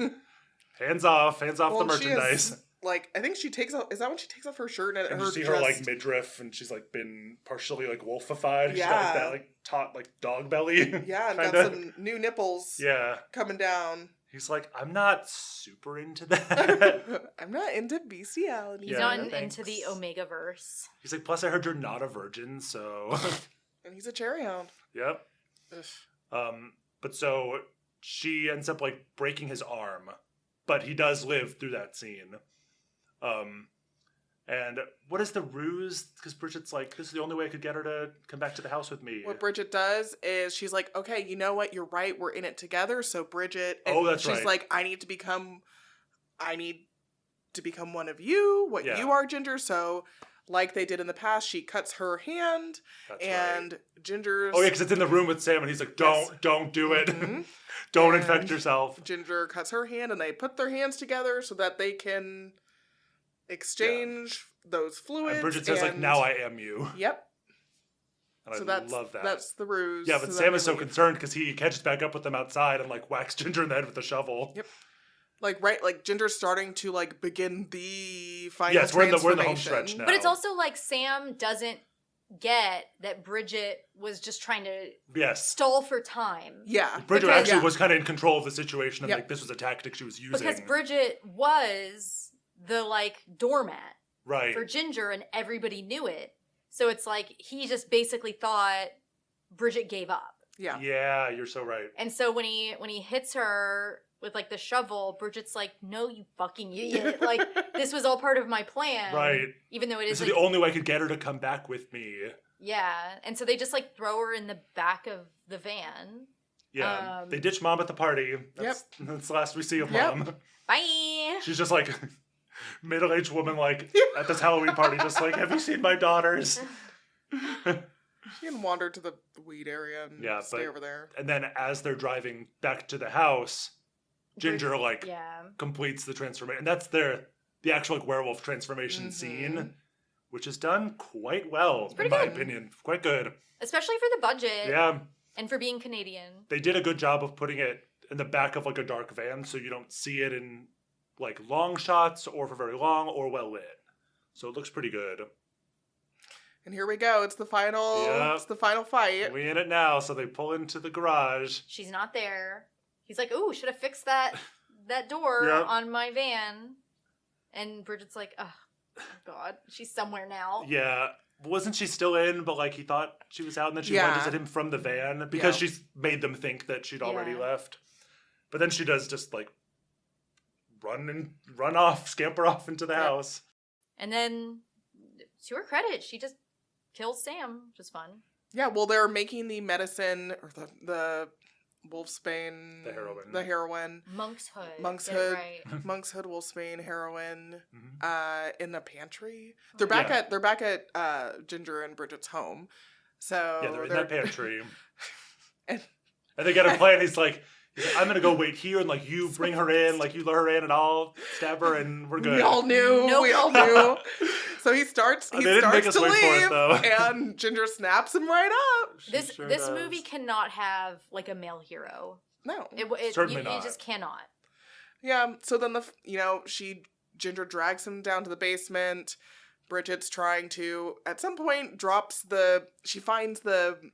Speaker 1: hands off the
Speaker 3: She
Speaker 1: merchandise.
Speaker 3: is, like, I think she takes off, is that when she takes off her shirt and,
Speaker 1: And
Speaker 3: her
Speaker 1: you see
Speaker 3: dress?
Speaker 1: her, like, midriff, and she's, like, been partially, like, wolfified. She's got, like,
Speaker 3: Yeah.
Speaker 1: that, like, taut, like, dog belly.
Speaker 3: Yeah, and got
Speaker 1: kinda.
Speaker 3: some new nipples
Speaker 1: Yeah.
Speaker 3: coming down.
Speaker 1: He's like, I'm not super into that.
Speaker 3: I'm not into bestiality.
Speaker 2: He's
Speaker 1: Yeah,
Speaker 2: not
Speaker 1: no
Speaker 2: into
Speaker 3: thanks.
Speaker 2: the Omega verse.
Speaker 1: He's like, plus I heard you're not a virgin, so
Speaker 3: And he's a cherry hound.
Speaker 1: yep.
Speaker 3: Ugh.
Speaker 1: But so she ends up like breaking his arm, but he does live through that scene. And what is the ruse? Because Bridget's like, this is the only way I could get her to come back to the house with me.
Speaker 3: What Bridget does is she's like, okay, you know what? You're right. We're in it together. So Bridget, and
Speaker 1: Oh, that's
Speaker 3: she's
Speaker 1: right.
Speaker 3: like, I need to become one of you, what
Speaker 1: Yeah.
Speaker 3: you are, Ginger. So like they did in the past, she cuts her hand
Speaker 1: That's
Speaker 3: and
Speaker 1: right.
Speaker 3: Ginger's
Speaker 1: Oh yeah, because it's in the room with Sam, and he's like, don't do it.
Speaker 3: Mhm.
Speaker 1: Don't
Speaker 3: And
Speaker 1: infect yourself.
Speaker 3: Ginger cuts her hand and they put their hands together so that they can exchange those fluids.
Speaker 1: And Bridget says like,
Speaker 3: and-
Speaker 1: now I am you.
Speaker 3: Yep.
Speaker 1: And
Speaker 3: So
Speaker 1: I
Speaker 3: that's
Speaker 1: love that.
Speaker 3: That's the ruse.
Speaker 1: Yeah, but
Speaker 3: so
Speaker 1: Sam
Speaker 3: that
Speaker 1: is so
Speaker 3: they leave.
Speaker 1: concerned because he catches back up with them outside and like whacks Ginger in the head with a shovel.
Speaker 3: Yep. Like Ginger's starting to like begin the final
Speaker 1: Yes, we're in the home
Speaker 3: transformation.
Speaker 1: stretch now.
Speaker 2: But it's also like Sam doesn't get that Bridget was just trying to
Speaker 1: Yes.
Speaker 2: stall for time.
Speaker 3: Yeah.
Speaker 1: Bridget
Speaker 2: Because-
Speaker 1: actually
Speaker 3: Yeah.
Speaker 1: was kind of in control of the situation, and
Speaker 3: Yep.
Speaker 1: like this was a tactic she was using.
Speaker 2: Because Bridget was the like doormat
Speaker 1: right?
Speaker 2: for Ginger and everybody knew it. So it's like he just basically thought Bridget gave up.
Speaker 3: Yeah.
Speaker 1: Yeah, you're so right.
Speaker 2: And so when he hits her with like the shovel, Bridget's like, "No, you fucking idiot! Like this was all part of my plan."
Speaker 1: Right.
Speaker 2: Even though it
Speaker 1: This
Speaker 2: is
Speaker 1: is
Speaker 2: like,
Speaker 1: the only way I could get her to come back with me.
Speaker 2: yeah. And so they just like throw her in the back of the van.
Speaker 1: Yeah,
Speaker 2: Um,
Speaker 1: they ditch Mom at the party. That's the last we see of
Speaker 3: Yep.
Speaker 1: Mom.
Speaker 2: Bye.
Speaker 1: She's just like middle-aged woman, like at this Halloween party, just like, have you seen my daughters?
Speaker 3: She can wander to the weed area and
Speaker 1: Yeah,
Speaker 3: stay
Speaker 1: but-
Speaker 3: over there.
Speaker 1: And then as they're driving back to the house, Ginger like
Speaker 2: Yeah.
Speaker 1: completes the transformation. And that's the actual like, werewolf transformation
Speaker 3: Mhm.
Speaker 1: scene, which is done quite well, in
Speaker 2: pretty
Speaker 1: my
Speaker 2: good.
Speaker 1: opinion. Quite good.
Speaker 2: Especially for the budget.
Speaker 1: Yeah,
Speaker 2: And for being Canadian.
Speaker 1: they did a good job of putting it in the back of like a dark van, so you don't see it in like long shots or for very long or well lit. So it looks pretty good.
Speaker 3: And here we go. It's the final.
Speaker 1: Yep.
Speaker 3: It's the final fight.
Speaker 1: We in it now, so they pull into the garage.
Speaker 2: She's not there. He's like, "Ooh, should have fixed that door
Speaker 1: Yeah.
Speaker 2: on my van." And Bridget's like, "Oh, God, she's somewhere now."
Speaker 1: Yeah, wasn't she still in, but like he thought she was out, and then she lunges at him from the van because she's made them think that she'd already left. But then she does just like scamper off into the house.
Speaker 2: And then, to her credit, she just kills Sam, which is fun.
Speaker 3: Yeah, well, they're making the medicine, or the wolfsbane... The heroin.
Speaker 2: Monk's Hood.
Speaker 3: Monk's
Speaker 2: Get
Speaker 3: Hood.
Speaker 2: it right.
Speaker 3: Monk's Hood, wolfsbane, heroin, in the pantry. They're back at Ginger and Bridget's home. So
Speaker 1: yeah, they're in that pantry.
Speaker 3: and
Speaker 1: they get a plan. He's like, I'm going to go wait here, and like you bring her in, like you lure her in, and I'll stab her, and we're good.
Speaker 3: We all knew. Nope. We all knew. So he starts to leave, and Ginger snaps him right up.
Speaker 2: This movie cannot have like a male hero.
Speaker 3: No,
Speaker 1: certainly not.
Speaker 2: You just cannot.
Speaker 3: Yeah. So then Ginger drags him down to the basement. Bridget's trying to, at some point, she finds the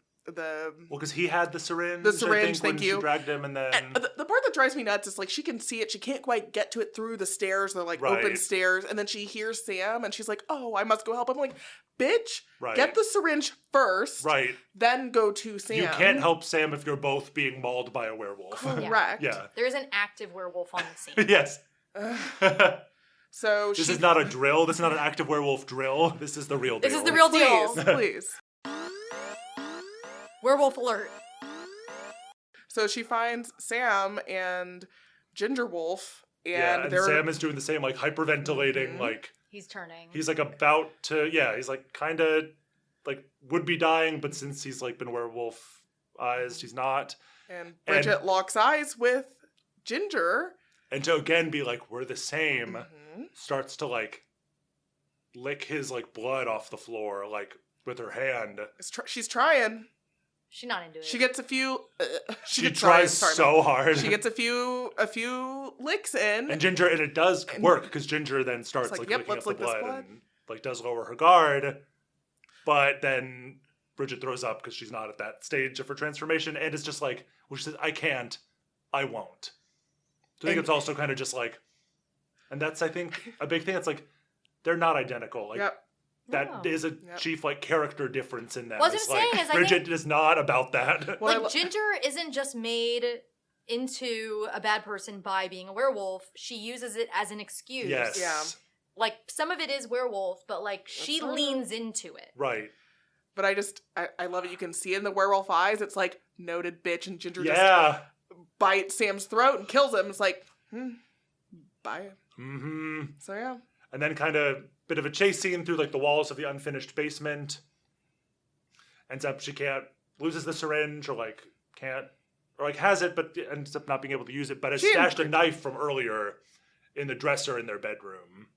Speaker 1: because he had the syringe.
Speaker 3: The syringe,
Speaker 1: thank you. She dragged him, and then
Speaker 3: the part that drives me nuts is like she can see it. She can't quite get to it through the stairs. They're like open stairs, and then she hears Sam, and she's like, "Oh, I must go help him." I'm like, "Bitch, get the syringe first, then go to Sam."
Speaker 1: You can't help Sam if you're both being mauled by a werewolf.
Speaker 3: Correct.
Speaker 1: Yeah.
Speaker 2: There's an active werewolf on the scene.
Speaker 1: Yes.
Speaker 3: So
Speaker 1: this is not a drill. This is not an active werewolf drill. This is the real deal.
Speaker 2: This is the real deal.
Speaker 3: Please.
Speaker 2: Werewolf alert.
Speaker 3: So she finds Sam and Ginger Wolf, and
Speaker 1: Sam is doing the same, like hyperventilating, like
Speaker 2: he's turning.
Speaker 1: He's like about to, he's like kind of like would be dying, but since he's like been werewolf-ized, he's not.
Speaker 3: And Bridget locks eyes with Ginger,
Speaker 1: and to again be like, we're the same, starts to like lick his like blood off the floor, like with her hand.
Speaker 3: She's trying.
Speaker 2: She's not into it.
Speaker 3: She gets a few.
Speaker 1: She tries so hard.
Speaker 3: She gets a few licks in,
Speaker 1: and it does work because Ginger then starts like licking up the blood and like does lower her guard, but then Bridget throws up because she's not at that stage of her transformation, and it's just like, well, she says, "I can't, I won't." So I think it's also kind of just like, and that's I think a big thing. It's like they're not identical. Like. That is a chief like character difference in them.
Speaker 2: What I was saying is,
Speaker 1: Bridget is not about that.
Speaker 2: Like Ginger isn't just made into a bad person by being a werewolf. She uses it as an excuse.
Speaker 1: Yes.
Speaker 3: Yeah.
Speaker 2: Like some of it is werewolf, but like she leans into it.
Speaker 1: Right.
Speaker 3: But I love it. You can see in the werewolf eyes. It's like noted bitch, and Ginger just bites Sam's throat and kills him. It's like, bye.
Speaker 1: Mm-hmm.
Speaker 3: So yeah.
Speaker 1: And then kind of bit of a chase scene through like the walls of the unfinished basement. Ends up loses the syringe or like can't, or like has it but ends up not being able to use it, but has stashed a knife from earlier in the dresser in their bedroom.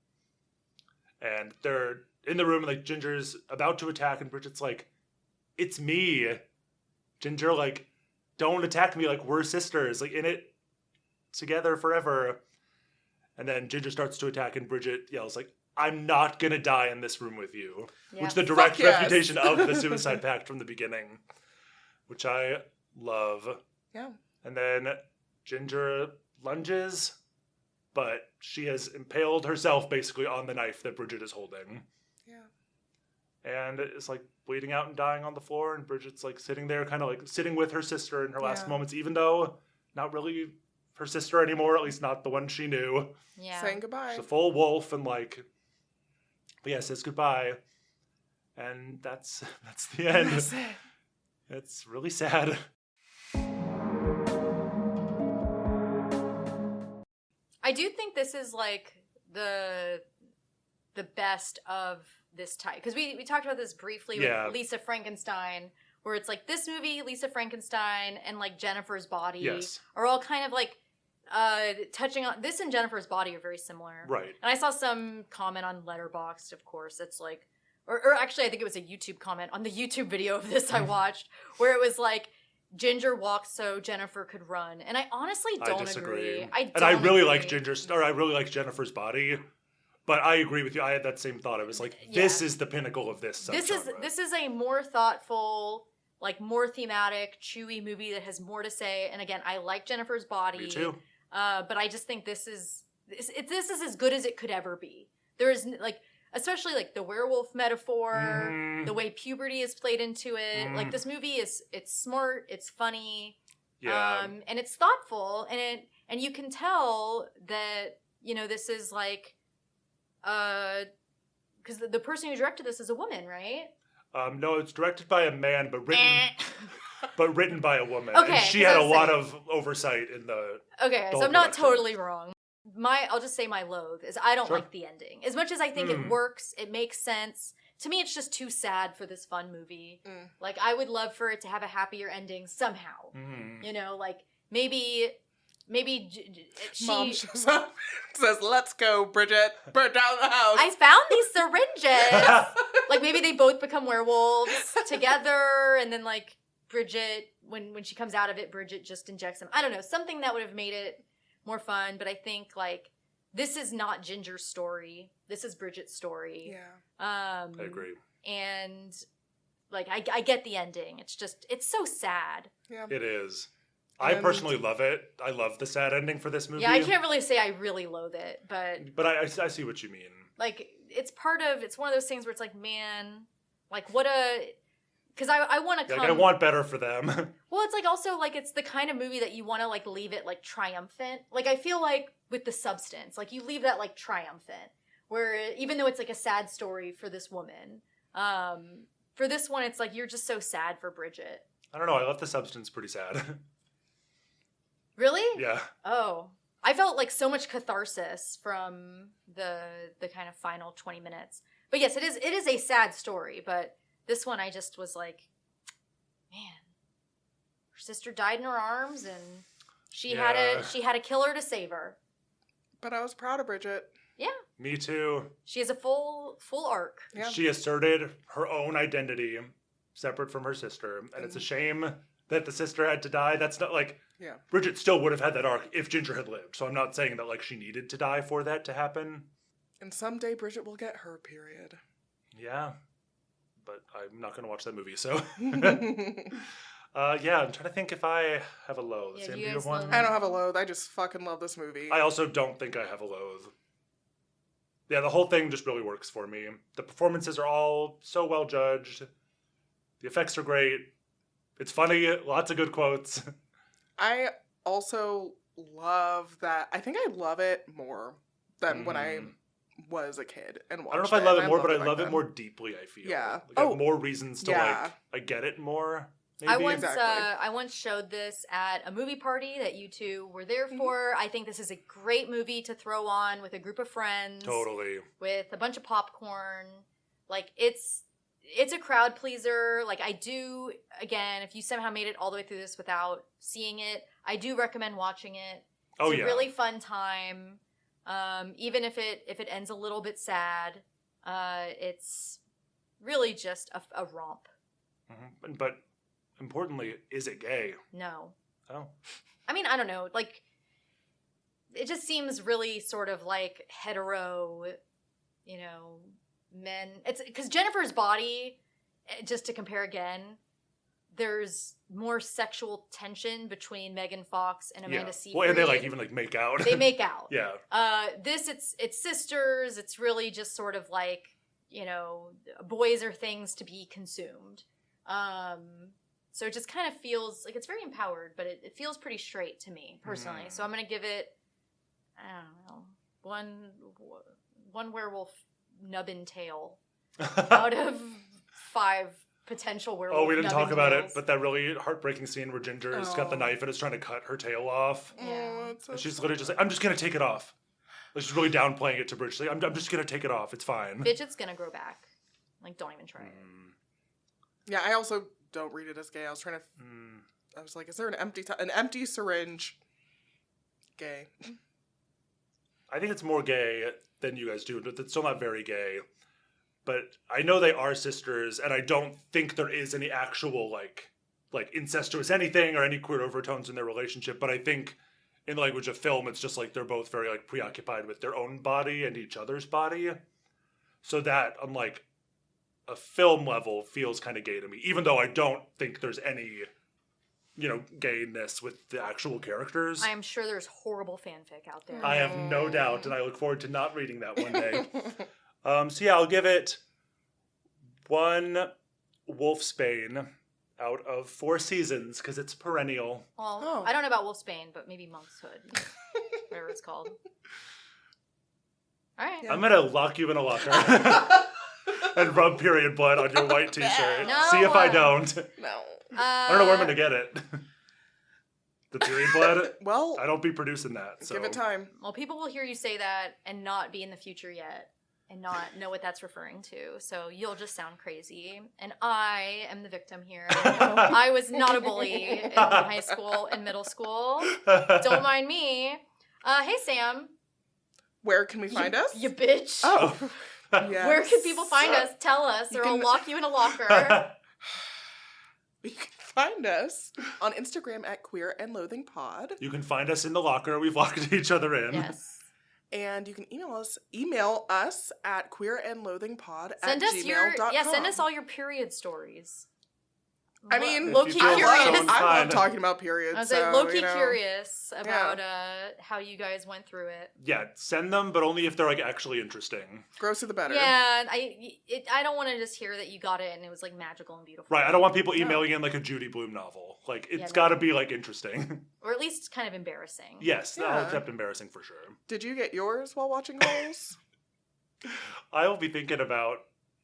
Speaker 1: And they're in the room, like Ginger's about to attack, and Bridget's like, "It's me, Ginger, like, don't attack me, like we're sisters, like in it together forever." And then Ginger starts to attack, and Bridget yells like, "I'm not gonna die in this room with you," which is the direct refutation of the Suicide Pact from the beginning, which I love.
Speaker 3: Yeah.
Speaker 1: And then Ginger lunges, but she has impaled herself basically on the knife that Bridget is holding. Yeah. And it's like bleeding out and dying on the floor, and Bridget's like sitting there, kind of like sitting with her sister in her last moments, even though not really her sister anymore, at least not the one she knew.
Speaker 2: Yeah.
Speaker 3: Saying goodbye.
Speaker 1: She's a full wolf, and like, but yeah, says goodbye. And that's the end.
Speaker 3: That's it.
Speaker 1: It's really sad.
Speaker 2: I do think this is like the best of this type, because we talked about this briefly with Lisa Frankenstein, where it's like this movie, Lisa Frankenstein, and like Jennifer's Body are all kind of like touching on this, and Jennifer's Body are very similar.
Speaker 1: Right.
Speaker 2: And I saw some comment on Letterboxd, of course. It's like, or actually I think it was a YouTube comment on the YouTube video of this I watched, where it was like, Ginger walked so Jennifer could run. And I honestly don't agree.
Speaker 1: I really like I really like Jennifer's Body. But I agree with you. I had that same thought. It was like, this is the pinnacle of this subgenre. This
Speaker 2: is a more thoughtful, like more thematic, chewy movie that has more to say. And again, I like Jennifer's Body.
Speaker 1: Me too.
Speaker 2: But I just think this is as good as it could ever be. There is like, especially like the werewolf metaphor, the way puberty is played into it. Like this movie it's smart, it's funny, and it's thoughtful, and you can tell that, you know, this is like, because the person who directed this is a woman, right?
Speaker 1: No, it's directed by a man, but written by a woman.
Speaker 2: Okay,
Speaker 1: and she had a lot of oversight in the.
Speaker 2: Okay, so
Speaker 1: whole
Speaker 2: I'm not
Speaker 1: production.
Speaker 2: totally wrong. I'll just say my loathe is I don't
Speaker 1: Sure.
Speaker 2: like the ending. As much as I think it works, it makes sense. To me, it's just too sad for this fun movie. Like, I would love for it to have a happier ending somehow. You know, like maybe she.
Speaker 3: Mom shows up, says, "Let's go, Bridget. Burn down the house."
Speaker 2: I found these syringes. Like maybe they both become werewolves together, and then like Bridget, when she comes out of it, Bridget just injects them. I don't know, something that would have made it more fun. But I think like this is not Ginger's story. This is Bridget's story.
Speaker 3: Yeah.
Speaker 1: I agree.
Speaker 2: And like I get the ending. It's so sad.
Speaker 3: Yeah.
Speaker 1: It is. I personally love it. I love the sad ending for this movie.
Speaker 2: Yeah, I can't really say I really loathe it, but
Speaker 1: I see what you mean.
Speaker 2: like it's one of those things where it's like, man, like what a, because I want to come.
Speaker 1: Like, I want better for them.
Speaker 2: Well, it's like also like it's the kind of movie that you want to like leave it like triumphant. Like I feel like with The Substance, like you leave that like triumphant, where even though it's like a sad story for this woman, for this one it's like you're just so sad for Bridget.
Speaker 1: I don't know. I left The Substance pretty sad.
Speaker 2: Really?
Speaker 1: Yeah.
Speaker 2: Oh, I felt like so much catharsis from the kind of final 20 minutes. But yes, it is a sad story. But this one, I just was like, man, her sister died in her arms, and she had a killer to save her.
Speaker 3: But I was proud of Bridget.
Speaker 2: Yeah.
Speaker 1: Me too.
Speaker 2: She has a full arc.
Speaker 3: Yeah.
Speaker 1: She asserted her own identity separate from her sister. And it's a shame that the sister had to die. That's not like...
Speaker 3: Yeah.
Speaker 1: Bridget still would have had that arc if Ginger had lived. So I'm not saying that like she needed to die for that to happen.
Speaker 3: And someday Bridget will get her period.
Speaker 1: Yeah. But I'm not going to watch that movie, so... yeah, I'm trying to think if I have a loathe.
Speaker 2: Yeah,
Speaker 1: Sam,
Speaker 2: do
Speaker 1: do
Speaker 2: you
Speaker 1: you have
Speaker 2: guys
Speaker 1: one?
Speaker 2: loathe?
Speaker 3: I don't have a loathe. I just fucking love this movie.
Speaker 1: I also don't think I have a loathe. Yeah, the whole thing just really works for me. The performances are all so well judged. The effects are great. It's funny. Lots of good quotes.
Speaker 3: I also love that. I think I love it more than when I was a kid and watched
Speaker 1: I don't know if I love
Speaker 3: and
Speaker 1: it more, but I
Speaker 3: back
Speaker 1: love it
Speaker 3: then.
Speaker 1: more deeply, I feel.
Speaker 3: Yeah.
Speaker 1: Like, I have more reasons to
Speaker 3: yeah.
Speaker 1: I get it more. Maybe.
Speaker 3: Exactly.
Speaker 2: I once showed this at a movie party that you two were there for. I think this is a great movie to throw on with a group of friends.
Speaker 1: Totally.
Speaker 2: With a bunch of popcorn. Like, it's a crowd pleaser. Like, I do, again, if you somehow made it all the way through this without seeing it, I do recommend watching it. It's a really fun time. Even if it ends a little bit sad, it's really just a romp.
Speaker 1: Mm-hmm. But importantly, is it gay?
Speaker 2: No.
Speaker 1: Oh.
Speaker 2: I mean, I don't know. Like, it just seems really sort of like hetero, you know, men. It's because Jennifer's body, just to compare again, there's more sexual tension between Megan Fox and Amanda Seyfried.
Speaker 1: Well, and they like even like make out.
Speaker 2: They make out.
Speaker 1: Yeah.
Speaker 2: This it's sisters. It's really just sort of like, you know, boys are things to be consumed. So it just kind of feels like it's very empowered, but it feels pretty straight to me personally. So I'm gonna give it, I don't know, one werewolf nubbin tail out of 5 potential werewolf.
Speaker 1: Oh, we didn't talk about it,
Speaker 2: tails.
Speaker 1: but that really heartbreaking scene where Ginger's got the knife and is trying to cut her tail off.
Speaker 2: Yeah.
Speaker 3: It's so
Speaker 1: And she's literally just like, I'm just going to take it off. Like, she's really downplaying it to Bridget. She's like, I'm just going to take it off. It's fine.
Speaker 2: Fidget's gonna grow back. Like, don't even try it.
Speaker 3: Yeah, I also don't read it as gay. I was trying to. I was like, is there an empty syringe? Gay.
Speaker 1: I think it's more gay than you guys do, but it's still not very gay. But I know they are sisters, and I don't think there is any actual like incestuous anything or any queer overtones in their relationship. But I think in the language of film, it's just like they're both very like preoccupied with their own body and each other's body. So that on like a film level feels kind of gay to me, even though I don't think there's any, you know, gayness with the actual characters.
Speaker 2: I am sure there's horrible fanfic out there.
Speaker 1: I have no doubt, and I look forward to not reading that one day. So yeah, I'll give it 1 wolfsbane out of 4 seasons because it's perennial.
Speaker 2: Well,
Speaker 3: Oh.
Speaker 2: I don't know about Wolfsbane, but maybe Monkshood. Whatever it's called. All right.
Speaker 3: Yeah.
Speaker 1: I'm gonna lock you in a locker and rub period blood on your white t-shirt.
Speaker 2: No.
Speaker 1: See if I don't.
Speaker 3: No.
Speaker 1: I don't know where I'm gonna get it. The period blood.
Speaker 3: Well,
Speaker 1: I don't be producing that. So
Speaker 3: give it time.
Speaker 2: Well, people will hear you say that and not be in the future yet and not know what that's referring to. So you'll just sound crazy. And I am the victim here. I was not a bully in high school and middle school. Don't mind me. Hey, Sam.
Speaker 3: Where can we find us?
Speaker 2: You bitch.
Speaker 3: Oh. Yes.
Speaker 2: Where can people find us? Tell us,
Speaker 3: You
Speaker 2: or I'll
Speaker 3: can-
Speaker 2: lock you in a locker.
Speaker 3: You can find us on Instagram at Queer and Loathing Pod.
Speaker 1: You can find us in the locker. We've locked each other in.
Speaker 2: Yes.
Speaker 3: And you can email us at queerandloathingpod
Speaker 2: Send
Speaker 3: at
Speaker 2: us your
Speaker 3: gmail.com.
Speaker 2: send us all your period stories.
Speaker 3: I mean,
Speaker 2: low
Speaker 1: If
Speaker 2: key
Speaker 1: you feel
Speaker 2: curious.
Speaker 1: so
Speaker 3: I love
Speaker 1: fine.
Speaker 3: talking about periods.
Speaker 2: I was
Speaker 3: so,
Speaker 2: like low key
Speaker 3: you know.
Speaker 2: curious about how you guys went through it.
Speaker 1: Yeah, send them, but only if they're like actually interesting.
Speaker 3: Grosser the better.
Speaker 2: Yeah, I don't want to just hear that you got it and it was like magical and beautiful.
Speaker 1: Right, I don't want people
Speaker 2: No.
Speaker 1: emailing in like a Judy Blume novel. Like, it's
Speaker 2: Yeah, no.
Speaker 1: got to be like interesting.
Speaker 2: Or at least kind of embarrassing.
Speaker 1: Yes,
Speaker 3: Yeah.
Speaker 1: that'll kept embarrassing for sure.
Speaker 3: Did you get yours while watching Holes?
Speaker 1: I will be thinking about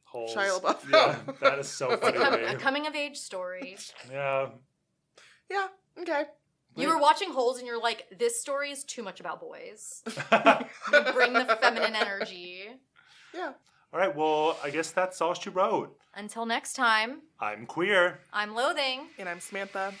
Speaker 1: holes.
Speaker 3: Shia LaBeouf.
Speaker 1: Yeah, that is so
Speaker 2: It's a,
Speaker 1: funny to
Speaker 2: a
Speaker 1: me.
Speaker 2: coming of age story.
Speaker 1: Yeah.
Speaker 3: Yeah, okay.
Speaker 2: You were watching Holes and you're like, this story is too much about boys. You bring the feminine energy.
Speaker 3: Yeah.
Speaker 1: All right, well, I guess that's all she wrote.
Speaker 2: Until next time,
Speaker 1: I'm queer.
Speaker 2: I'm Loathing.
Speaker 3: And I'm Samantha.